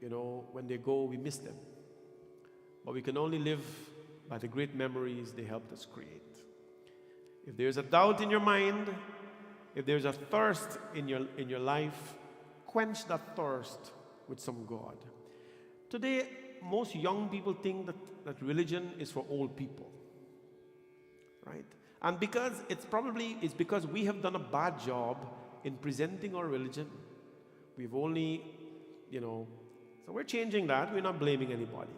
Speaker 6: you know, when they go, we miss them. But we can only live by the great memories they helped us create. If there's a doubt in your mind, if there's a thirst in your life, quench that thirst with some God. Today, most young people think that religion is for old people, right? And because it's because we have done a bad job in presenting our religion. We've only, you know, so we're changing that. We're not blaming anybody.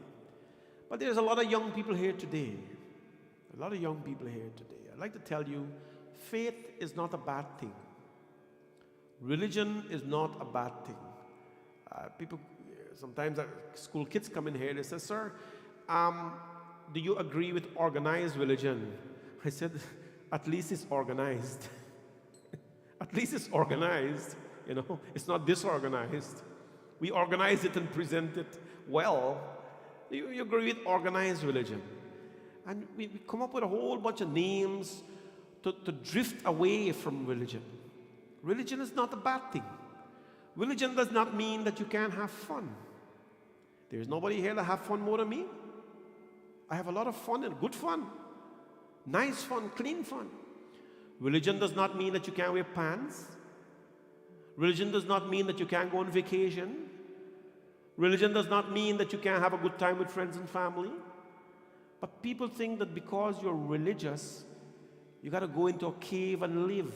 Speaker 6: But there's a lot of young people here today. A lot of young people here today. I'd like to tell you, faith is not a bad thing. Religion is not a bad thing. People, sometimes school kids come in here, they say, sir, do you agree with organized religion? I said, at least it's organized. At least it's organized, you know, it's not disorganized. We organize it and present it well. You agree with organized religion. And we come up with a whole bunch of names to drift away from religion. Religion is not a bad thing. Religion does not mean that you can't have fun. There's nobody here that have fun more than me. I have a lot of fun and good fun. Nice fun, clean fun. Religion does not mean that you can't wear pants. Religion does not mean that you can't go on vacation. Religion does not mean that you can't have a good time with friends and family. But people think that because you're religious, you got to go into a cave and live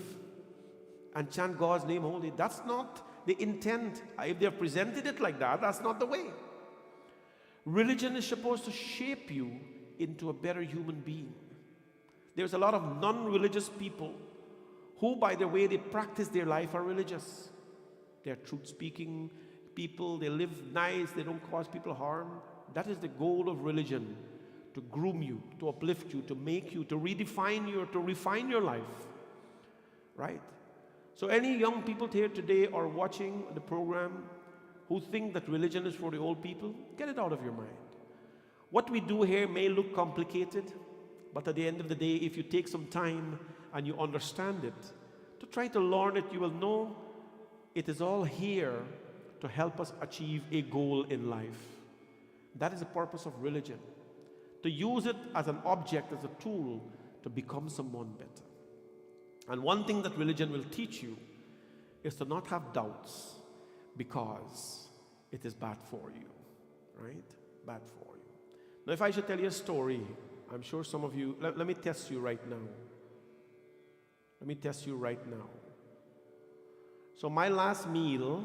Speaker 6: and chant God's name holy. That's not the intent. If they've presented it like that, that's not the way. Religion is supposed to shape you into a better human being. There's a lot of non-religious people who, by the way they practice their life, are religious. They're truth-speaking people. They live nice. They don't cause people harm. That is the goal of religion, to groom you, to uplift you, to make you, to redefine you, to refine your life. Right? So any young people here today or watching the program who think that religion is for the old people, get it out of your mind. What we do here may look complicated, but at the end of the day, if you take some time and you understand it, to try to learn it, you will know it is all here to help us achieve a goal in life. That is the purpose of religion. To use it as an object, as a tool to become someone better. And one thing that religion will teach you is to not have doubts, because it is bad for you, right? Bad for you. Now, if I should tell you a story, I'm sure some of you, let me test you right now. Let me test you right now. So my last meal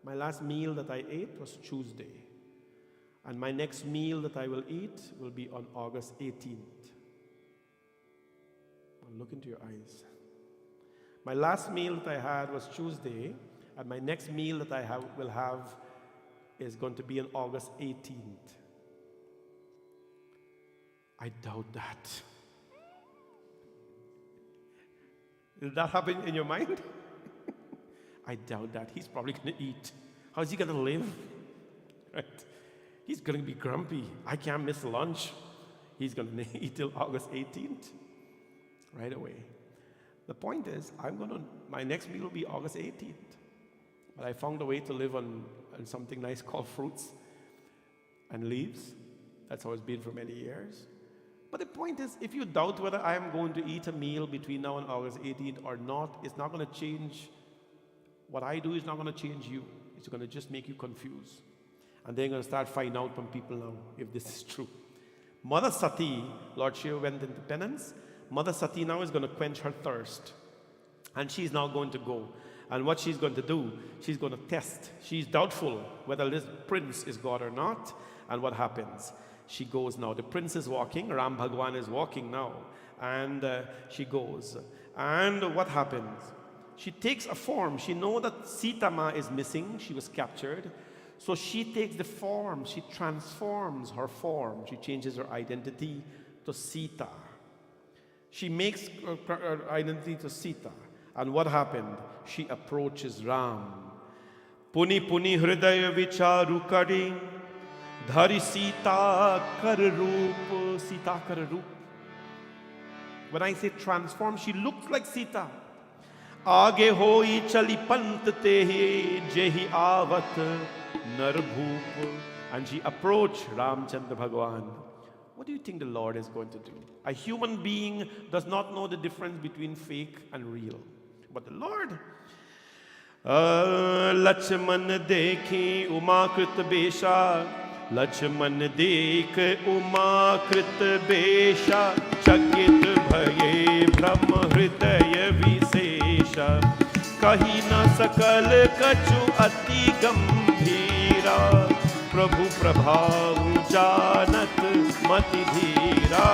Speaker 6: that I ate was Tuesday. And my next meal that I will eat will be on August 18th. Well, look into your eyes. My last meal that I had was Tuesday, and my next meal that I will have is going to be on August 18th. I doubt that. Did that happen in your mind? I doubt that. He's probably going to eat. How's he going to live? Right? He's going to be grumpy. I can't miss lunch. He's going to eat till August 18th. Right away. The point is, my next meal will be August 18th. But I found a way to live on something nice called fruits and leaves. That's how it's been for many years. But the point is, if you doubt whether I am going to eat a meal between now and August 18th or not, it's not going to change. What I do is not going to change you. It's going to just make you confused. And then you're going to start finding out from people now if this is true. Mother Sati, Lord Shiva went into penance. Mother Sati now is going to quench her thirst. And she's now going to go. And what she's going to do, she's going to test. She's doubtful whether this prince is God or not. And what happens? She goes now. The prince is walking. Ram Bhagwan is walking now. And she goes. And what happens? She takes a form. She knows that Sita Ma is missing. She was captured. So she takes the form. She transforms her form. She changes her identity to Sita. She makes her identity to Sita. And what happened? She approaches Ram. पुनि पुनि हृदय विचारु करे धरि सीता कर रूप. Sita kar roop. When I say transform, she looks like Sita. आगे होई चली पंत तेहि जेहि आवत नर भूप. And she approached Ramchandra Bhagwan. What do you think the Lord is going to do? A human being does not know the difference between fake and real. But the Lord, Lachman dekhi umakrit besha, Lachman dekh umakrit besha, Chakit bhaye brahm hridaya visesha, Kahi na sakal kachu ati gambhira, Prabhu prabhav janat mati dhira.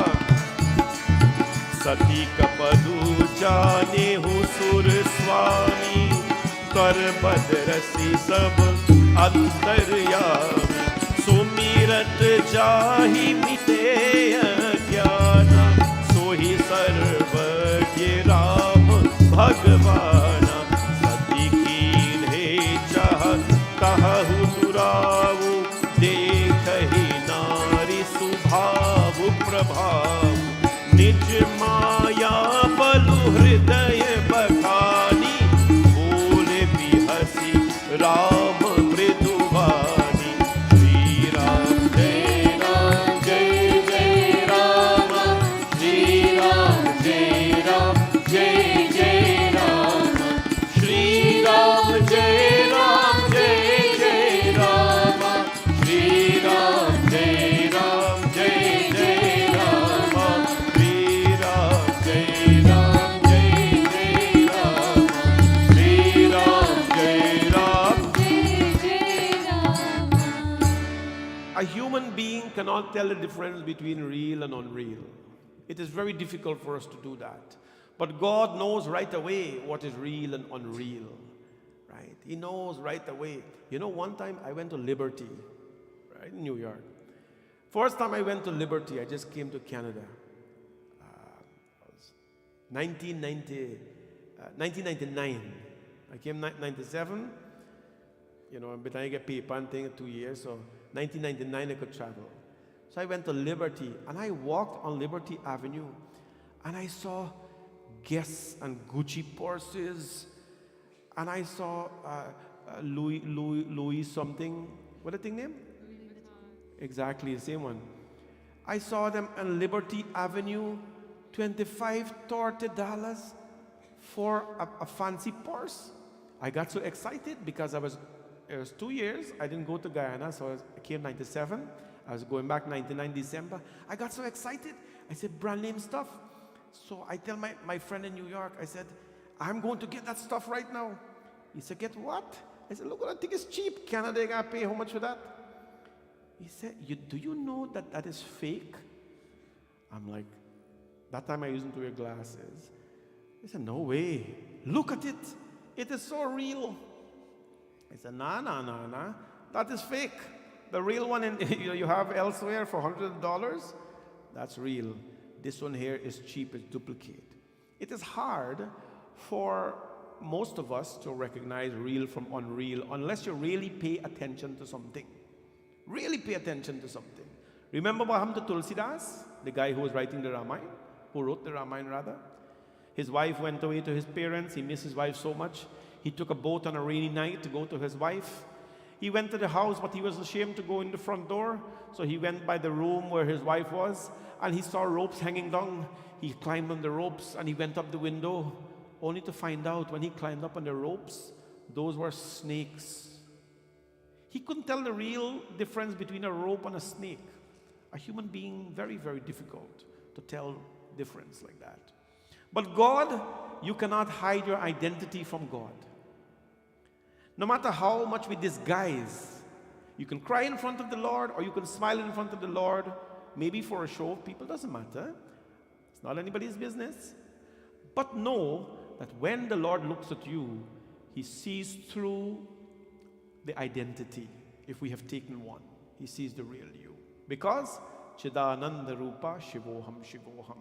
Speaker 6: Sati kapadu jane hu sur swami, Kar badrasi sab antaryami. Sumirat jahi mite jnana, Sohi sarvajya Ram Bhagavana. Sati कीन्हे चाह कहु दुरावु, देखहि नारी सुभाव प्रभाव. निज माया बलु हृदय बखानी, बोले बिहसी राम मृदुवानी. श्री राम जय राम जय जय राम, श्री राम जय राम जय जय राम. श्री राम जय राम जय जय राम, श्री राम जय राम जय जय राम. श्री राम जय राम जय जय राम, श्री राम जय Ram. A human being cannot tell the difference between real and unreal. It is very difficult for us to do that. But God knows right away what is real and unreal. Right? He knows right away. You know, one time I went to Liberty, right, in New York. First time I went to Liberty, I just came to Canada. It was 1999. I came 97. You know, but I get paper and thing 2 years, so 1999 I could travel. So I went to Liberty, and I walked on Liberty Avenue, and I saw Guess and Gucci purses, and I saw Louis something. What the thing name? Exactly the same one. I saw them on Liberty Avenue, $25 for a fancy purse. I got so excited because it was 2 years. I didn't go to Guyana, so I came 97. I was going back 99 December. I got so excited. I said, brand name stuff. So I tell my friend in New York, I said, I'm going to get that stuff right now. He said, get what? I said, look, I think it's cheap. Canada, you gotta pay how much for that? He said, do you know that that is fake? I'm like, that time I used to wear glasses. He said, no way. Look at it. It is so real. I said, nah. That is fake. The real one you have elsewhere for $100, that's real. This one here is cheap, it's duplicate. It is hard for most of us to recognize real from unreal unless you really pay attention to something. Really pay attention to something. Remember what happened to Tulsidas, the guy who was writing the Ramayana, who wrote the Ramayana rather? His wife went away to his parents. He missed his wife so much. He took a boat on a rainy night to go to his wife. He went to the house, but he was ashamed to go in the front door. So he went by the room where his wife was, and he saw ropes hanging down. He climbed on the ropes, and he went up the window, only to find out when he climbed up on the ropes, those were snakes. He couldn't tell the real difference between a rope and a snake. A human being, very, very difficult to tell difference like that. But God, you cannot hide your identity from God. No matter how much we disguise, you can cry in front of the Lord or you can smile in front of the Lord, maybe for a show of people, doesn't matter. It's not anybody's business. But know that when the Lord looks at you, He sees through the identity. If we have taken one, He sees the real you. Because Chidananda Rupa Shivoham.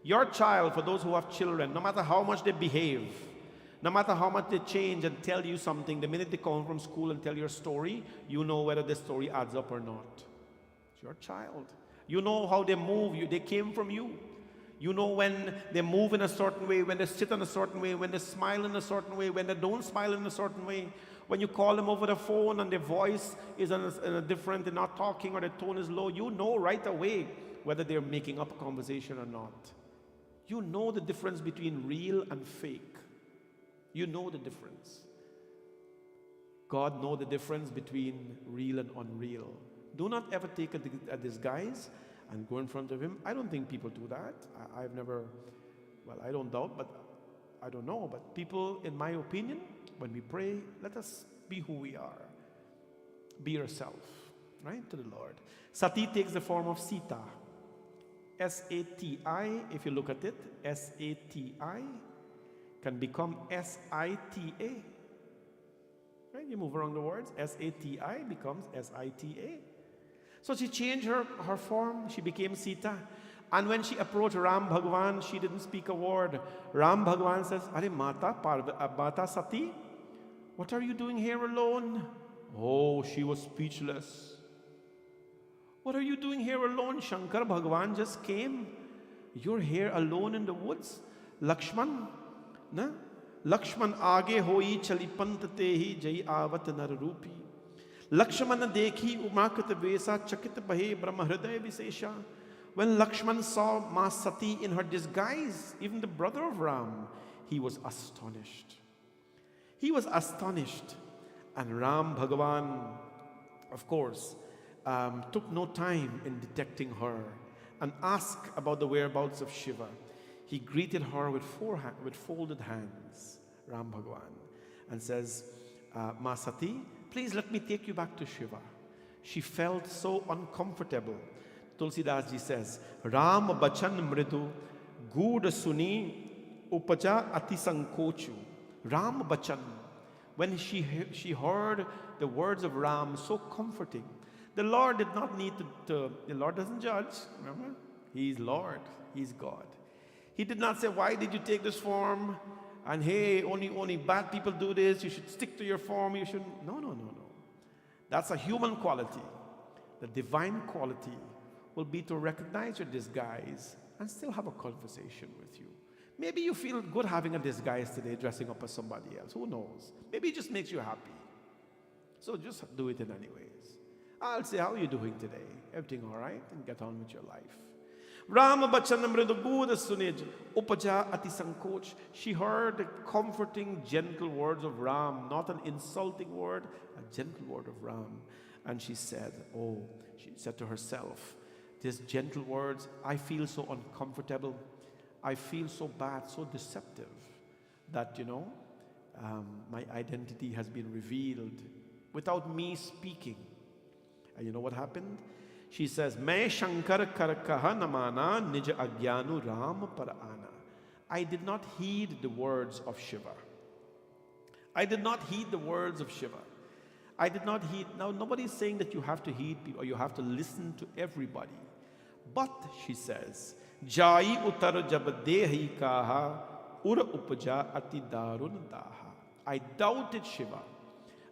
Speaker 6: Your child, for those who have children, no matter how much they behave, No matter how much they change and tell you something, the minute they come from school and tell your story, you know whether the story adds up or not. It's your child. You know how they move. They came from you. You know when they move in a certain way, when they sit in a certain way, when they smile in a certain way, when they don't smile in a certain way. When you call them over the phone and their voice is in a different, they're not talking or their tone is low, you know right away whether they're making up a conversation or not. You know the difference between real and fake. You know the difference. God knows the difference between real and unreal. Do not ever take a disguise and go in front of him. I don't think people do that. I've never, well, I don't doubt, but I don't know. But people, in my opinion, when we pray, let us be who we are. Be yourself, right, to the Lord. Sati takes the form of Sita. S-A-T-I, if you look at it, S-A-T-I can become S-I-T-A. Right? You move around the words. S-A-T-I becomes S-I-T-A. So she changed her form. She became Sita. And when she approached Ram Bhagwan, she didn't speak a word. Ram Bhagwan says, Are Mata Sati, what are you doing here alone? Oh, she was speechless. What are you doing here alone? Shankar Bhagwan just came. You're here alone in the woods. Lakshman, na? Lakshman aage hoi chalipant tehi jai avat nar rupi. Lakshman dekhi umakrit vesa chakit bahe brahma hriday visesha. When Lakshman saw Ma Sati in her disguise, even the brother of Ram, he was astonished. He was astonished. And Ram Bhagavan, of course, took no time in detecting her and asked about the whereabouts of Shiva. He greeted her with folded hands, Ram Bhagavan, and says, Ma Sati, please let me take you back to Shiva. She felt so uncomfortable. Tulsidas ji says, Ram bachan mridu good suni upaja ati sankochu. Ram bachan. When she heard the words of Ram, so comforting. The Lord did not need the Lord doesn't judge, remember? He's Lord, He's God. He did not say, why did you take this form? And hey, only bad people do this, you should stick to your form, you shouldn't. No. That's a human quality. The divine quality will be to recognize your disguise and still have a conversation with you. Maybe you feel good having a disguise today, dressing up as somebody else. Who knows? Maybe it just makes you happy. So just do it in any ways. I'll say, how are you doing today? Everything all right? And get on with your life. Rama bachanam mriduguda sunij upaja ati sankoch. She heard the comforting, gentle words of Ram, not an insulting word, a gentle word of Ram. And she said to herself, these gentle words, I feel so uncomfortable. I feel so bad, so deceptive that, my identity has been revealed without me speaking. And you know what happened? She says, Main Shankar kar kaha namana nij agyanu Ram par ana. I did not heed the words of Shiva. I did not heed the words of Shiva. I did not heed. Now, nobody is saying that you have to heed people or you have to listen to everybody. But, she says, Jai utar jab dehi kaha ur upja ati darun daha. I doubted Shiva.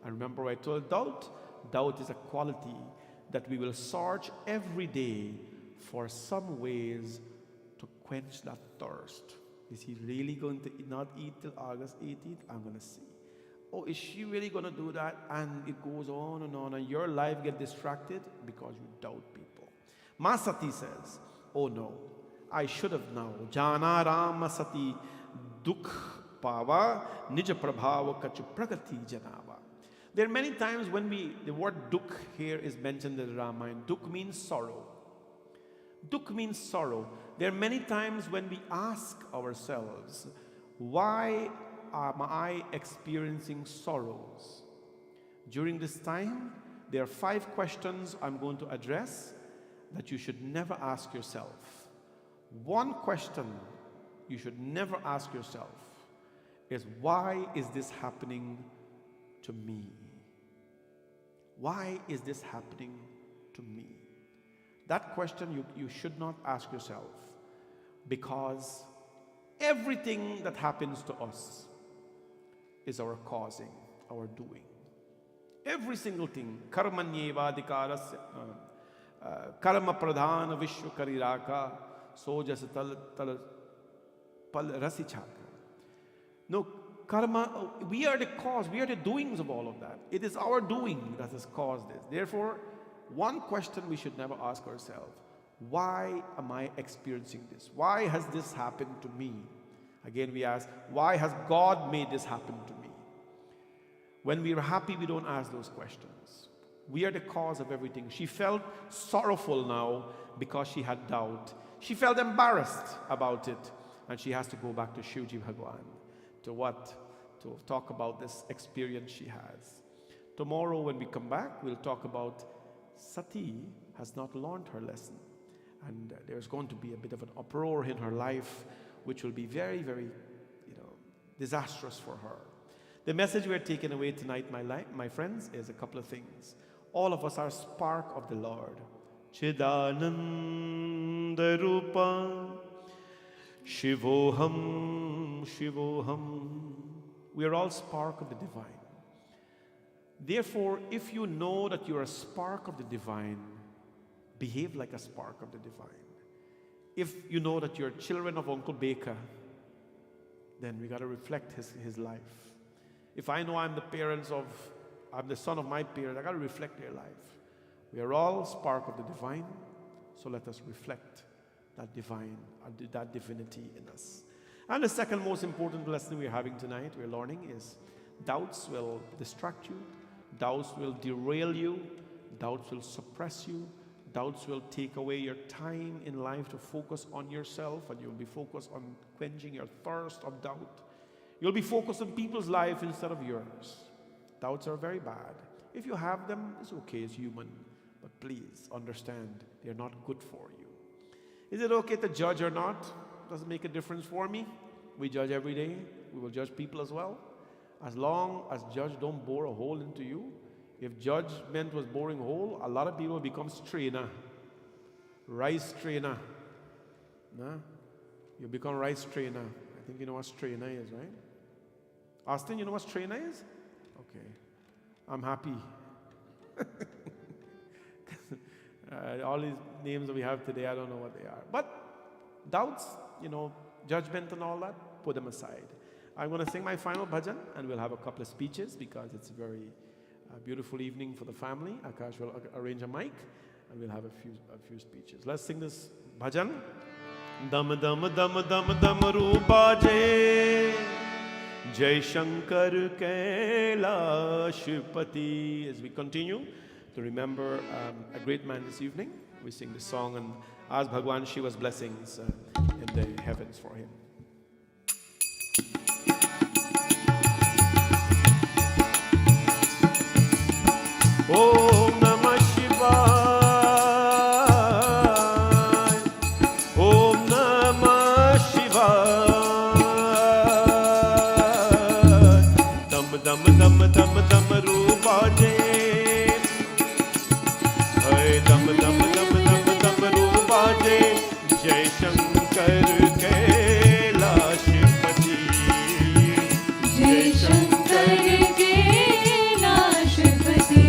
Speaker 6: And remember I told doubt? Doubt is a quality that we will search every day for some ways to quench that thirst. Is he really going to not eat till August 18th? I'm going to see. Oh, is she really going to do that? And it goes on, and your life gets distracted because you doubt people. Ma Sati says, oh no, I should have known. Jana Ram Sati dukh pava nija prabhava kachu pragati janava. There are many times when the word dukh here is mentioned in the Ramayana. Dukh means sorrow. Dukh means sorrow. There are many times when we ask ourselves, why am I experiencing sorrows? During this time, there are 5 questions I'm going to address that you should never ask yourself. One question you should never ask yourself is, why is this happening to me? Why is this happening to me? That question you should not ask yourself, because everything that happens to us, is our causing, our doing. Every single thing. Karmanyevadikarasya karma pradhana vishwa kariraka sojas tal pal rasichaka. No, karma, we are the cause, we are the doings of all of that. It is our doing that has caused this. Therefore, one question we should never ask ourselves: why am I experiencing this? Why has this happened to me? Again, we ask, why has God made this happen to me? When we are happy, we don't ask those questions. We are the cause of everything. She felt sorrowful now because she had doubt. She felt embarrassed about it, and she has to go back to Shivji Bhagwan. To what? To talk about this experience she has. Tomorrow when we come back, we'll talk about Sati has not learned her lesson. And there's going to be a bit of an uproar in her life, which will be very, very, disastrous for her. The message we're taking away tonight, my friends, is a couple of things. All of us are spark of the Lord. Chidananda Rupa Shivoham Shivoham. We are all spark of the divine. Therefore, if you know that you're a spark of the divine, behave like a spark of the divine. If you know that you're children of Uncle Baker, then we got to reflect his life. If I know I'm the son of my parents, I got to reflect their life. We are all spark of the divine, so let us reflect that divine, that divinity in us. And the second most important lesson we're having tonight, we're learning, is doubts will distract you, doubts will derail you, doubts will suppress you, doubts will take away your time in life to focus on yourself, and you'll be focused on quenching your thirst of doubt. You'll be focused on people's life instead of yours. Doubts are very bad. If you have them, it's okay, it's human. But please understand, they're not good for you. Is it okay to judge or not? Doesn't make a difference for me. We judge every day. We will judge people as well. As long as judge don't bore a hole into you. If judgment was boring a hole, a lot of people become strainer. Rice strainer. Nah? You become rice strainer. I think you know what strainer is, right? Austin, you know what strainer is? Okay. I'm happy. All these names that we have today, I don't know what they are. But doubts, judgment and all that, put them aside. I'm going to sing my final bhajan, and we'll have a couple of speeches because it's a very beautiful evening for the family. Akash will arrange a mic, and we'll have a few speeches. Let's sing this bhajan. Dam dam dam dam dam rupa jai Jai Shankar Kailashpati. As we continue to remember a great man this evening, we sing this song and ask Bhagwan Shiva's blessings in the heavens for him. Om Namah Shivaya. Om Namah Shivaya. Dam dam dam dam dam rupa jai. Hai dam dam dam dam dam rupa jai. Jai Shankar Kailashpati. Jai Shankar Kailashpati.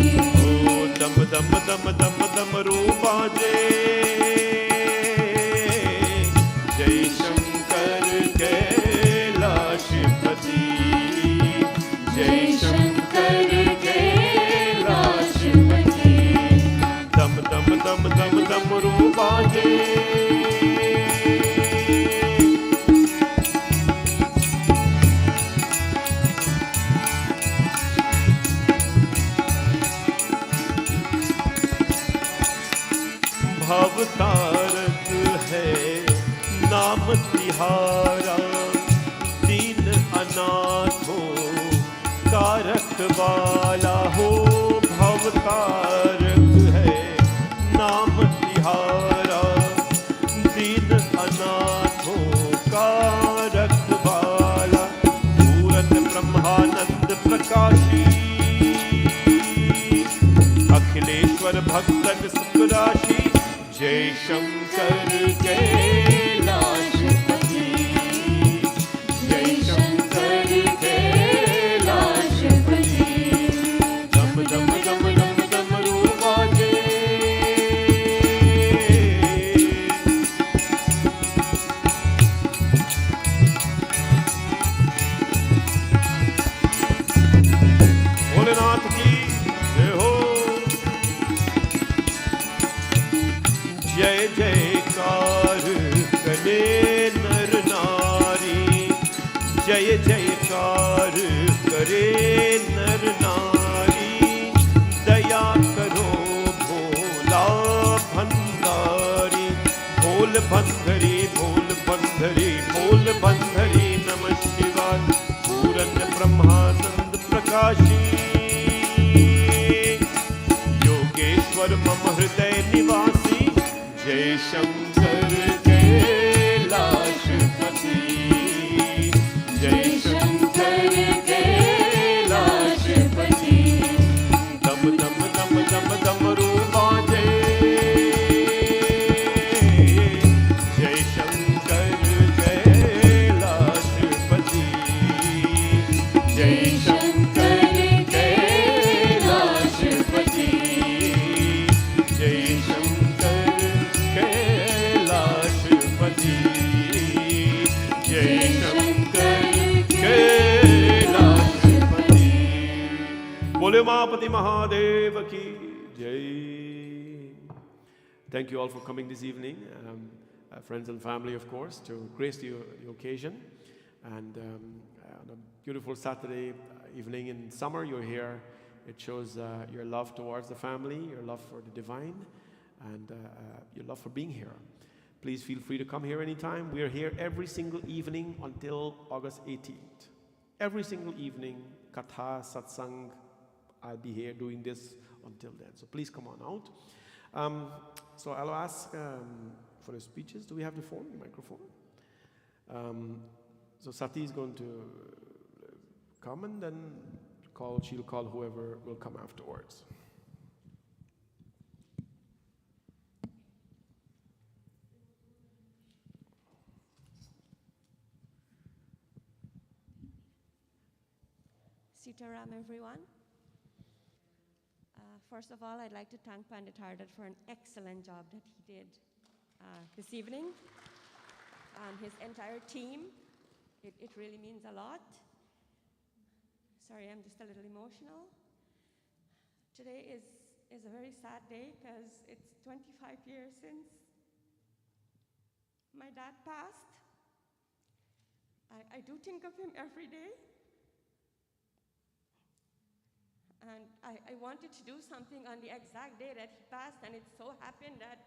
Speaker 6: Dam dam dam dam dam rupa jai. Jai Shankar Kailashpati. Jai Shankar Kailashpati. Dam dam dam dam dam rupa jai. भवतारक है नाम तिहारा, दीन अनाथों का रखवाला हो। भवतारक है नाम तिहारा, दीन अनाथों का रखवाला। पूरन ब्रह्मानंद प्रकाशी, अखिलेश्वर भक्तन सुख राशि। जय शंकर कैलाशपति। जय शंकर कैलाशपति। धरी बोल बंधरी नमः शिवाय पूरन ब्रह्मानंद प्रकाशी योगेश्वर मम हृदय निवासी जय शंकर कैलाशपति जय शंकर कैलाशपति दम दम दम दम डमरू बाजे जय शंकर कैलाशपति जय शंकर कैलाशपति जय शंकर कैलाशपति जय शंकर कैलाशपति बोले उमापति महादेव की जय. Thank you all for coming this evening, friends and family, of course, to grace the occasion. And on a beautiful Saturday evening in summer, you're here. It shows your love towards the family, your love for the divine, and your love for being here. Please feel free to come here anytime. We are here every single evening until August 18th. Every single evening, katha, satsang, I'll be here doing this until then. So please come on out. So I'll ask for the speeches. Do we have the phone, the microphone? So Sati is going to come and then she'll call whoever will come afterwards.
Speaker 7: Sitaram, everyone. First of all, I'd like to thank Pandit Hardat for an excellent job that he did this evening. His entire team, it really means a lot. Sorry, I'm just a little emotional. Today is a very sad day because it's 25 years since my dad passed. I do think of him every day. And I wanted to do something on the exact day that he passed, and it so happened that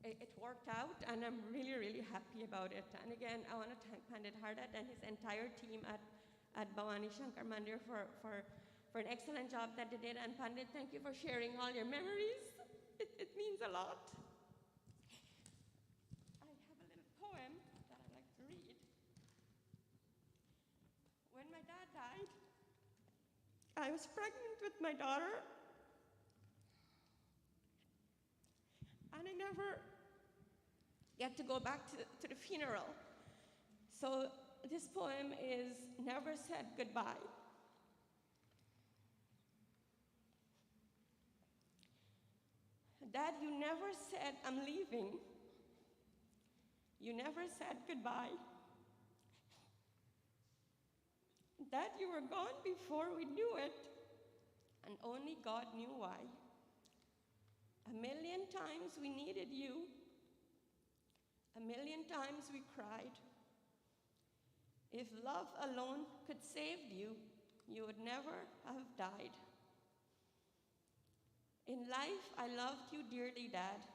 Speaker 7: it worked out, and I'm really, really happy about it. And again, I want to thank Pandit Hardat and his entire team at Bhavani Shankar Mandir for an excellent job that they did. And Pandit, thank you for sharing all your memories. It means a lot. I have a little poem that I'd like to read. When my dad died, I was pregnant with my daughter, and I never get to go back to the funeral. So this poem is Never Said Goodbye. Dad, you never said I'm leaving. You never said goodbye. Dad, you were gone before we knew it, and only God knew why. A million times we needed you. A million times we cried. If love alone could save you, you would never have died. In life, I loved you dearly, Dad.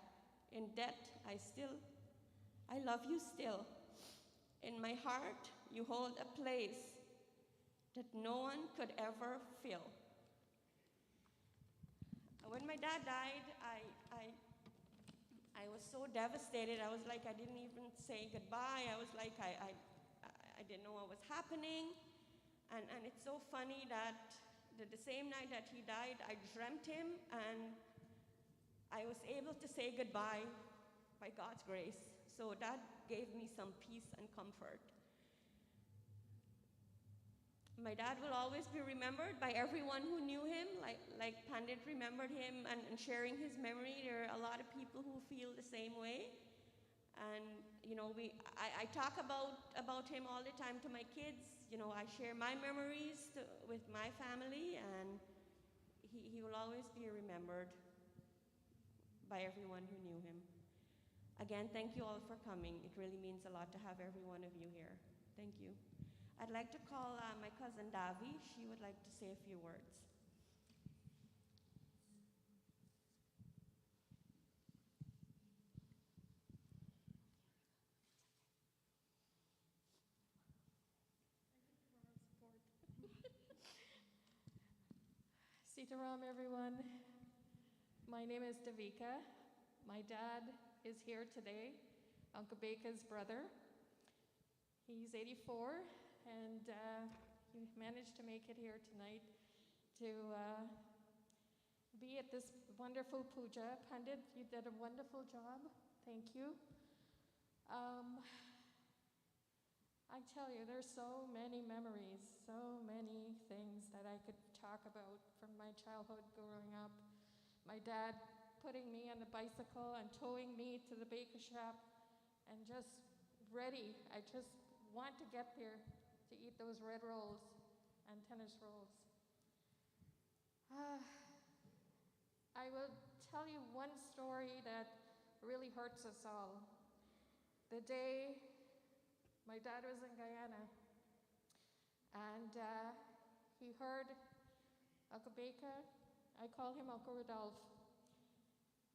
Speaker 7: In death, I love you still. In my heart, you hold a place that no one could ever fill. When my dad died, I was so devastated. I was like, I didn't even say goodbye. I was like, I didn't know what was happening. And it's so funny that the same night that he died, I dreamt him, and I was able to say goodbye by God's grace. So that gave me some peace and comfort. My dad will always be remembered by everyone who knew him, like Pandit remembered him, and sharing his memory. There are a lot of people who feel the same way. And, you know, I talk about him all the time to my kids. You know, I share my memories with my family, and he will always be remembered by everyone who knew him. Again, thank you all for coming. It really means a lot to have every one of you here. Thank you. I'd like to call my cousin Davi. She would like to say a few words.
Speaker 8: Sitaram, everyone. My name is Davika. My dad is here today, Uncle Beka's brother. He's 84, and he managed to make it here tonight to be at this wonderful puja. Pandit, you did a wonderful job. Thank you. I tell you, there's so many memories, so many things that I could talk about from my childhood growing up. My dad putting me on the bicycle and towing me to the baker shop and just ready. I just want to get there to eat those red rolls and tennis rolls. I will tell you one story that really hurts us all. The day my dad was in Guyana, and he heard Uncle Beka, I call him Uncle Rodolphe,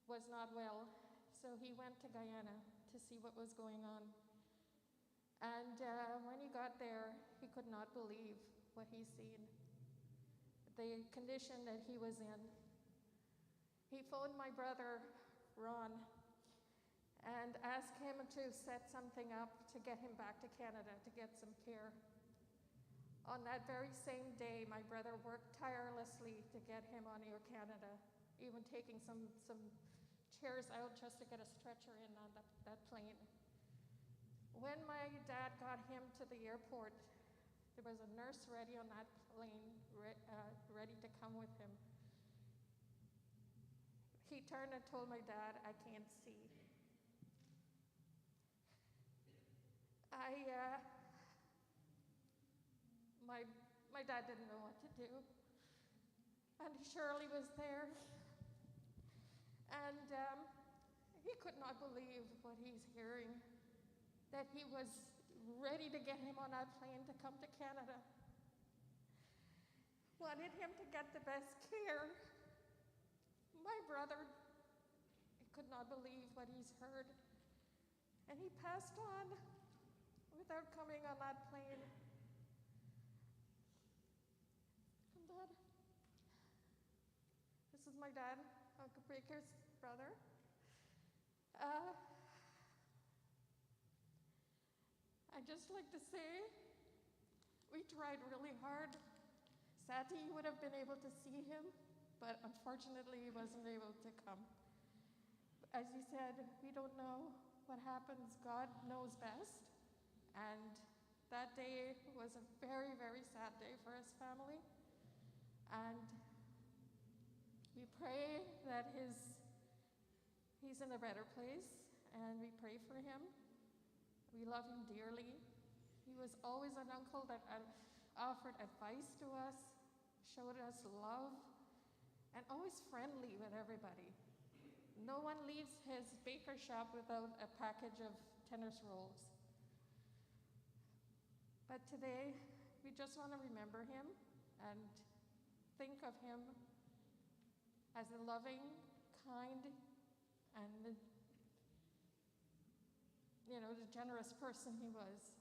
Speaker 8: was not well, so he went to Guyana to see what was going on. And when he got there, he could not believe what he seen, the condition that he was in. He phoned my brother, Ron, and asked him to set something up to get him back to Canada to get some care. On that very same day, my brother worked tirelessly to get him on Air Canada, even taking some chairs out just to get a stretcher in on that plane. When my dad got him to the airport, there was a nurse ready on that plane, ready to come with him. He turned and told my dad, "I can't see." My dad didn't know what to do. And Shirley was there. And he could not believe what he's hearing, that he was ready to get him on that plane to come to Canada. Wanted him to get the best care. My brother could not believe what he's heard. And he passed on without coming on that plane. And Dad, this is my dad, Uncle Baker's brother. I'd just like to say, we tried really hard. Sati would have been able to see him, but unfortunately he wasn't able to come. As you said, we don't know what happens. God knows best. And that day was a very, very sad day for his family. And we pray that he's in a better place, and we pray for him. We love him dearly. He was always an uncle that offered advice to us, showed us love, and always friendly with everybody. No one leaves his baker shop without a package of tennis rolls. But today, we just want to remember him and think of him as a loving, kind, and the generous person he was.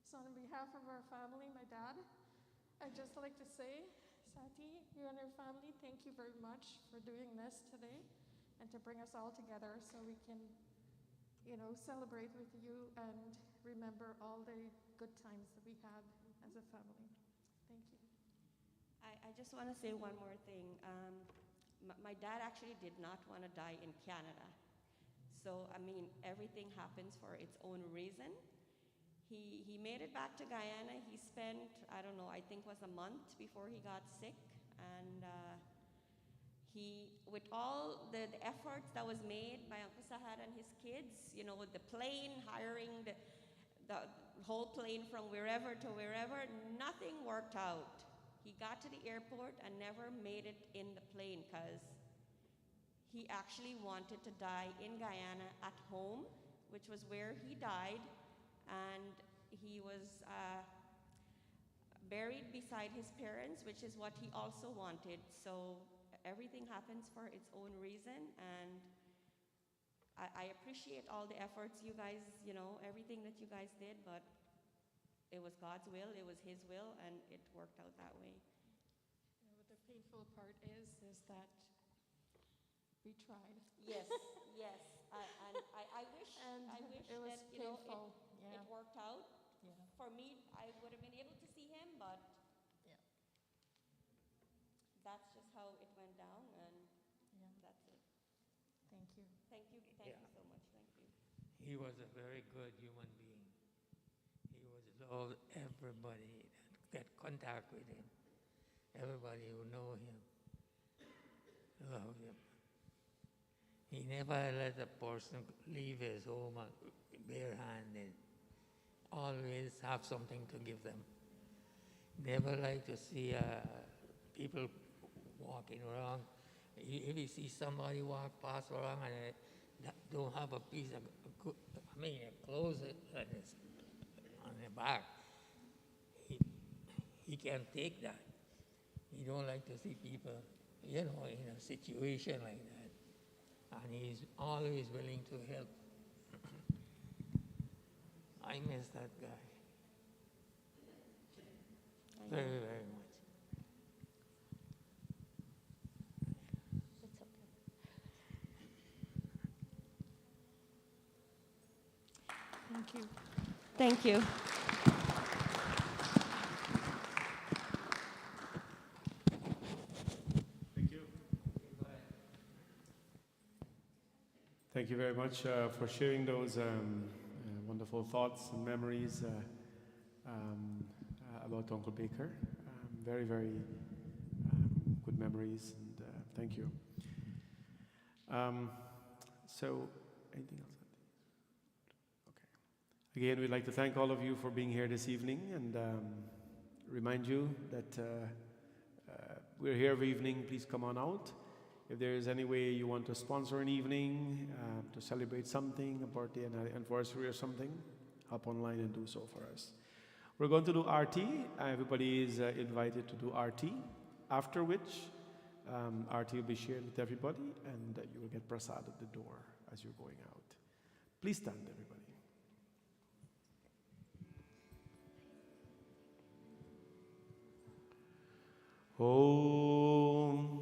Speaker 8: So on behalf of our family, my dad, I'd just like to say, Sati, you and your family, thank you very much for doing this today and to bring us all together so we can, celebrate with you and remember all the good times that we had as a family. Thank you.
Speaker 7: I just want to say one more thing. My dad actually did not want to die in Canada. So, everything happens for its own reason. He made it back to Guyana. He spent, I think it was a month before he got sick. And with all the efforts that was made by Uncle Sahad and his kids, with the plane, hiring the whole plane from wherever to wherever, nothing worked out. He got to the airport and never made it in the plane because he actually wanted to die in Guyana at home, which was where he died, and he was buried beside his parents, which is what he also wanted. So everything happens for its own reason, and I appreciate all the efforts you guys, everything that you guys did, but it was God's will, it was his will, and it worked out that way.
Speaker 8: With the beautiful part is that we tried.
Speaker 7: Yes, yes. I wish
Speaker 8: And
Speaker 7: I wish
Speaker 8: it was
Speaker 7: that
Speaker 8: painful.
Speaker 7: it worked out.
Speaker 8: Yeah.
Speaker 7: For me, I would have been able to see him, but
Speaker 8: Yeah.
Speaker 7: that's just how it went down, and
Speaker 8: Yeah.
Speaker 7: that's it.
Speaker 8: Thank you.
Speaker 7: Thank you so much. Thank you.
Speaker 9: He was a very good human being. He was loved everybody that get contact with him. Everybody who know him loved him. He never let a person leave his home barehanded. Always have something to give them. Never like to see people walking around. If you see somebody walk past around and don't have a piece of clothes on their back, he can't take that. He don't like to see people, in a situation like that. And he's always willing to help. I miss that guy very, very much.
Speaker 7: It's okay.
Speaker 8: Thank you.
Speaker 7: Thank you.
Speaker 1: Thank you. Thank you very much for sharing those wonderful thoughts and memories about Uncle Baker. Very, very good memories, and thank you. So, anything else? Okay. Again, we'd like to thank all of you for being here this evening, and remind you that we're here every evening. Please come on out. If there is any way you want to sponsor an evening, to celebrate something, a birthday, an anniversary or something, hop online and do so for us. We're going to do RT. Everybody is invited to do RT, after which RT will be shared with everybody, and you will get prasad at the door as you're going out. Please stand, everybody. Om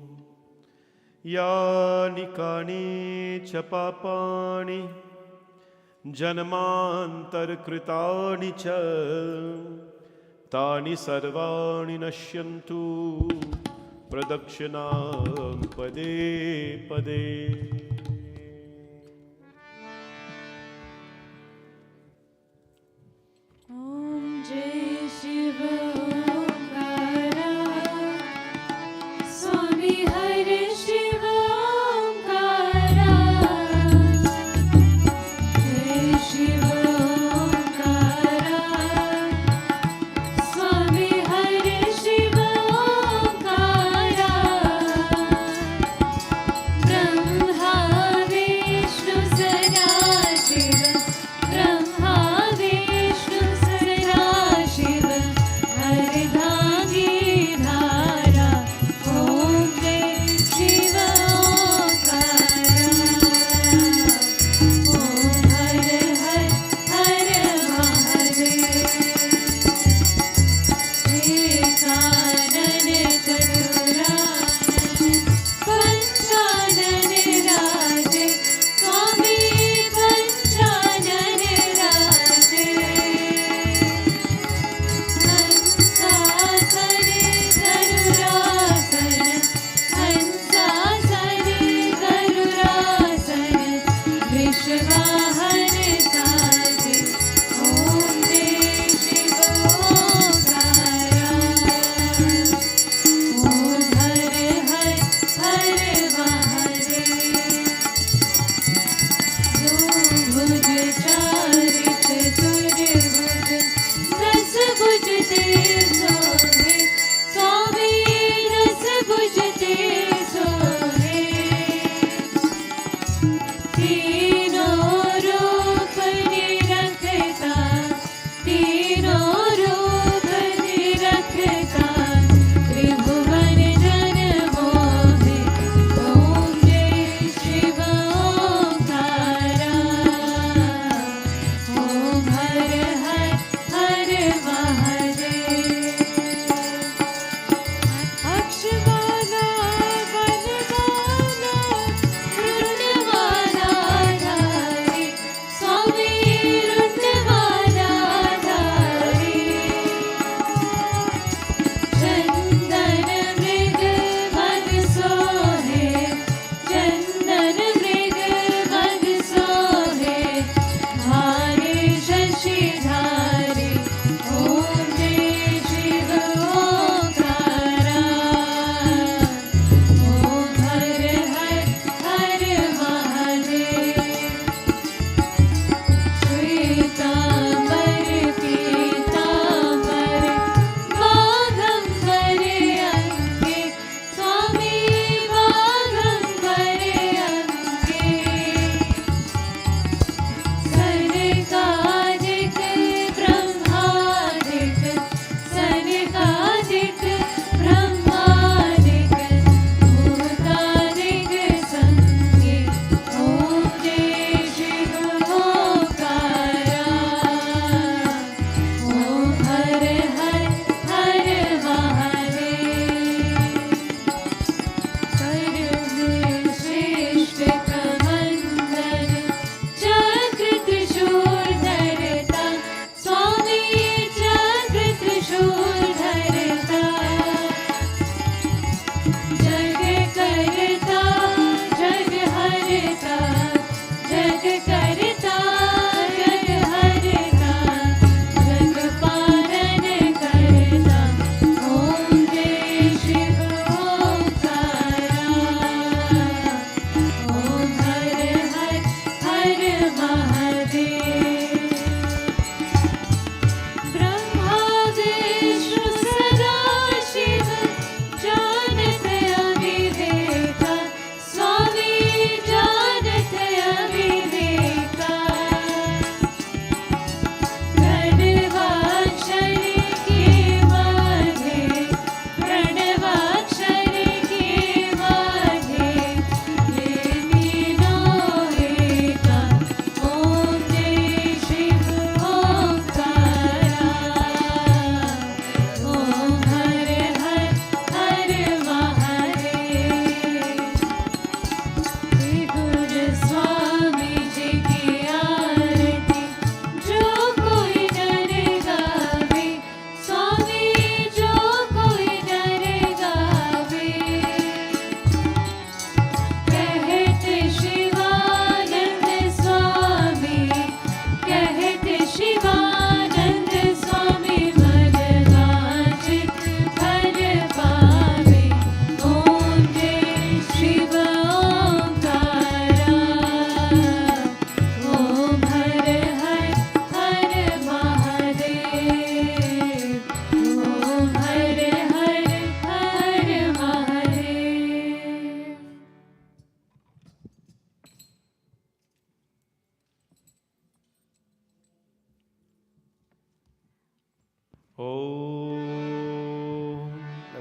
Speaker 1: Yani kani cha papani janmantar kritani cha tani sarvani nashyantu pradakshinam pade pade.
Speaker 3: Om Jai Shiva Omkara Swami Hare Shiva Omkara Jai Shiva Omkara Swami Hare Shiva Omkara Brahma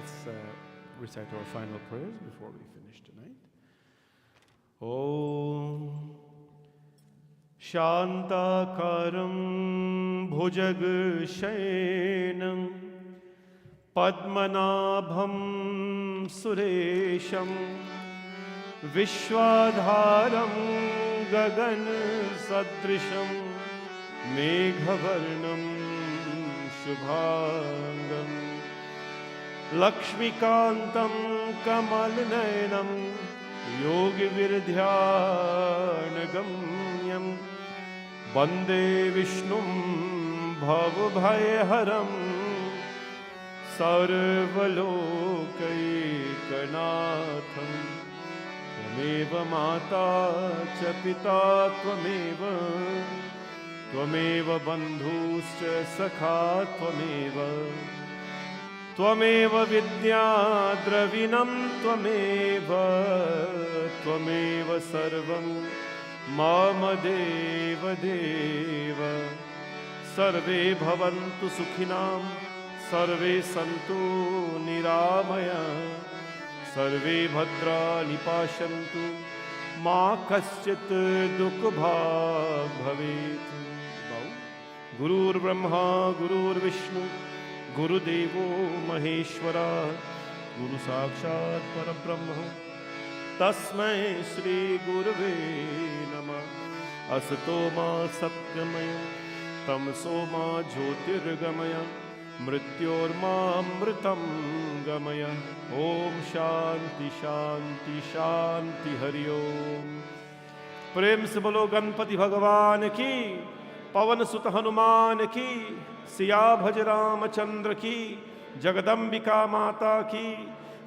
Speaker 6: let's recite our final prayers before we finish tonight. Om Shantakaram Bhujagshayinam Padmanabham Suresham Vishwadharam Gagan Sadrisham Meghavarnam Shubhangam Lakshmikantam Kamalnayanam Yogi Virdhyanagamyam Bande Vishnum Bhavabhayaharam Sarvalokaikkanatham Tvameva Mata Cha Pita Tvameva Bandhuscha Sakha Tvameva Vidya Dravinam Tvameva Sarvam Mama Deva Deva Sarve Bhavantu Sukhinam Sarve Santu Niramaya Sarve Bhadrani Pashantu Ma Kaschit Dukbhag Bhavet. Gurur Brahma Gurur Vishnu Guru Devo Maheshwara Guru Sakshat Parabrahma Tasmai Shri Gurave Namah. Asato Ma Satyamaya Tamso Ma Jyotirgamaya Mrityorma Amritam Gamaya. Om Shanti Shanti Shanti Hari Om. प्रेम से बोलो गणपति भगवान की, पवन सुत हनुमान की, सिया भज रामचंद्र की, जगदम्बिका माता की,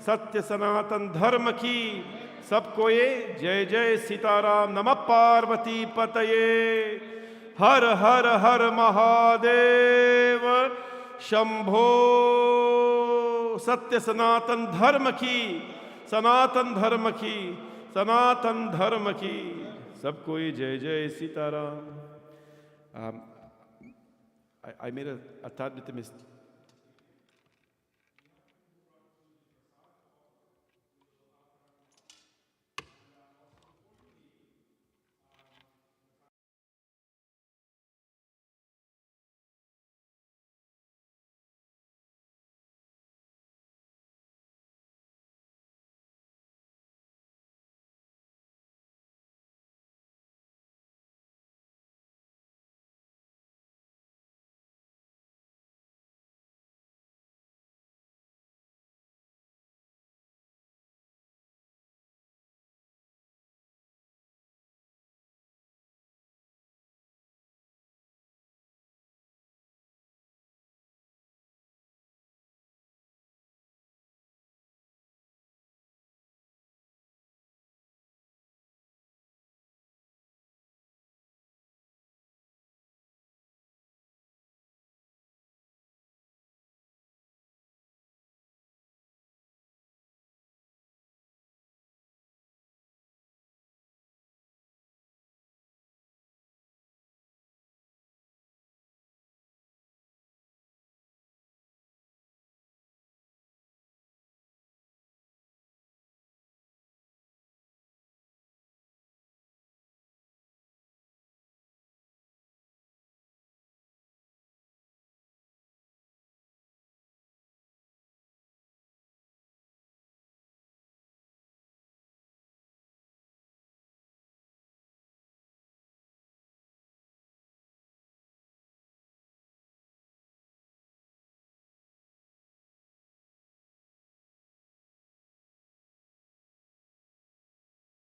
Speaker 6: सत्य सनातन धर्म की। सबको ये जय जय सीताराम। नमः पार्वती पतये। हर हर हर महादेव शंभो। सत्य सनातन धर्म की, सनातन धर्म की, सनातन धर्म की। सबको ये जय जय Sitaram. I made a tad bit of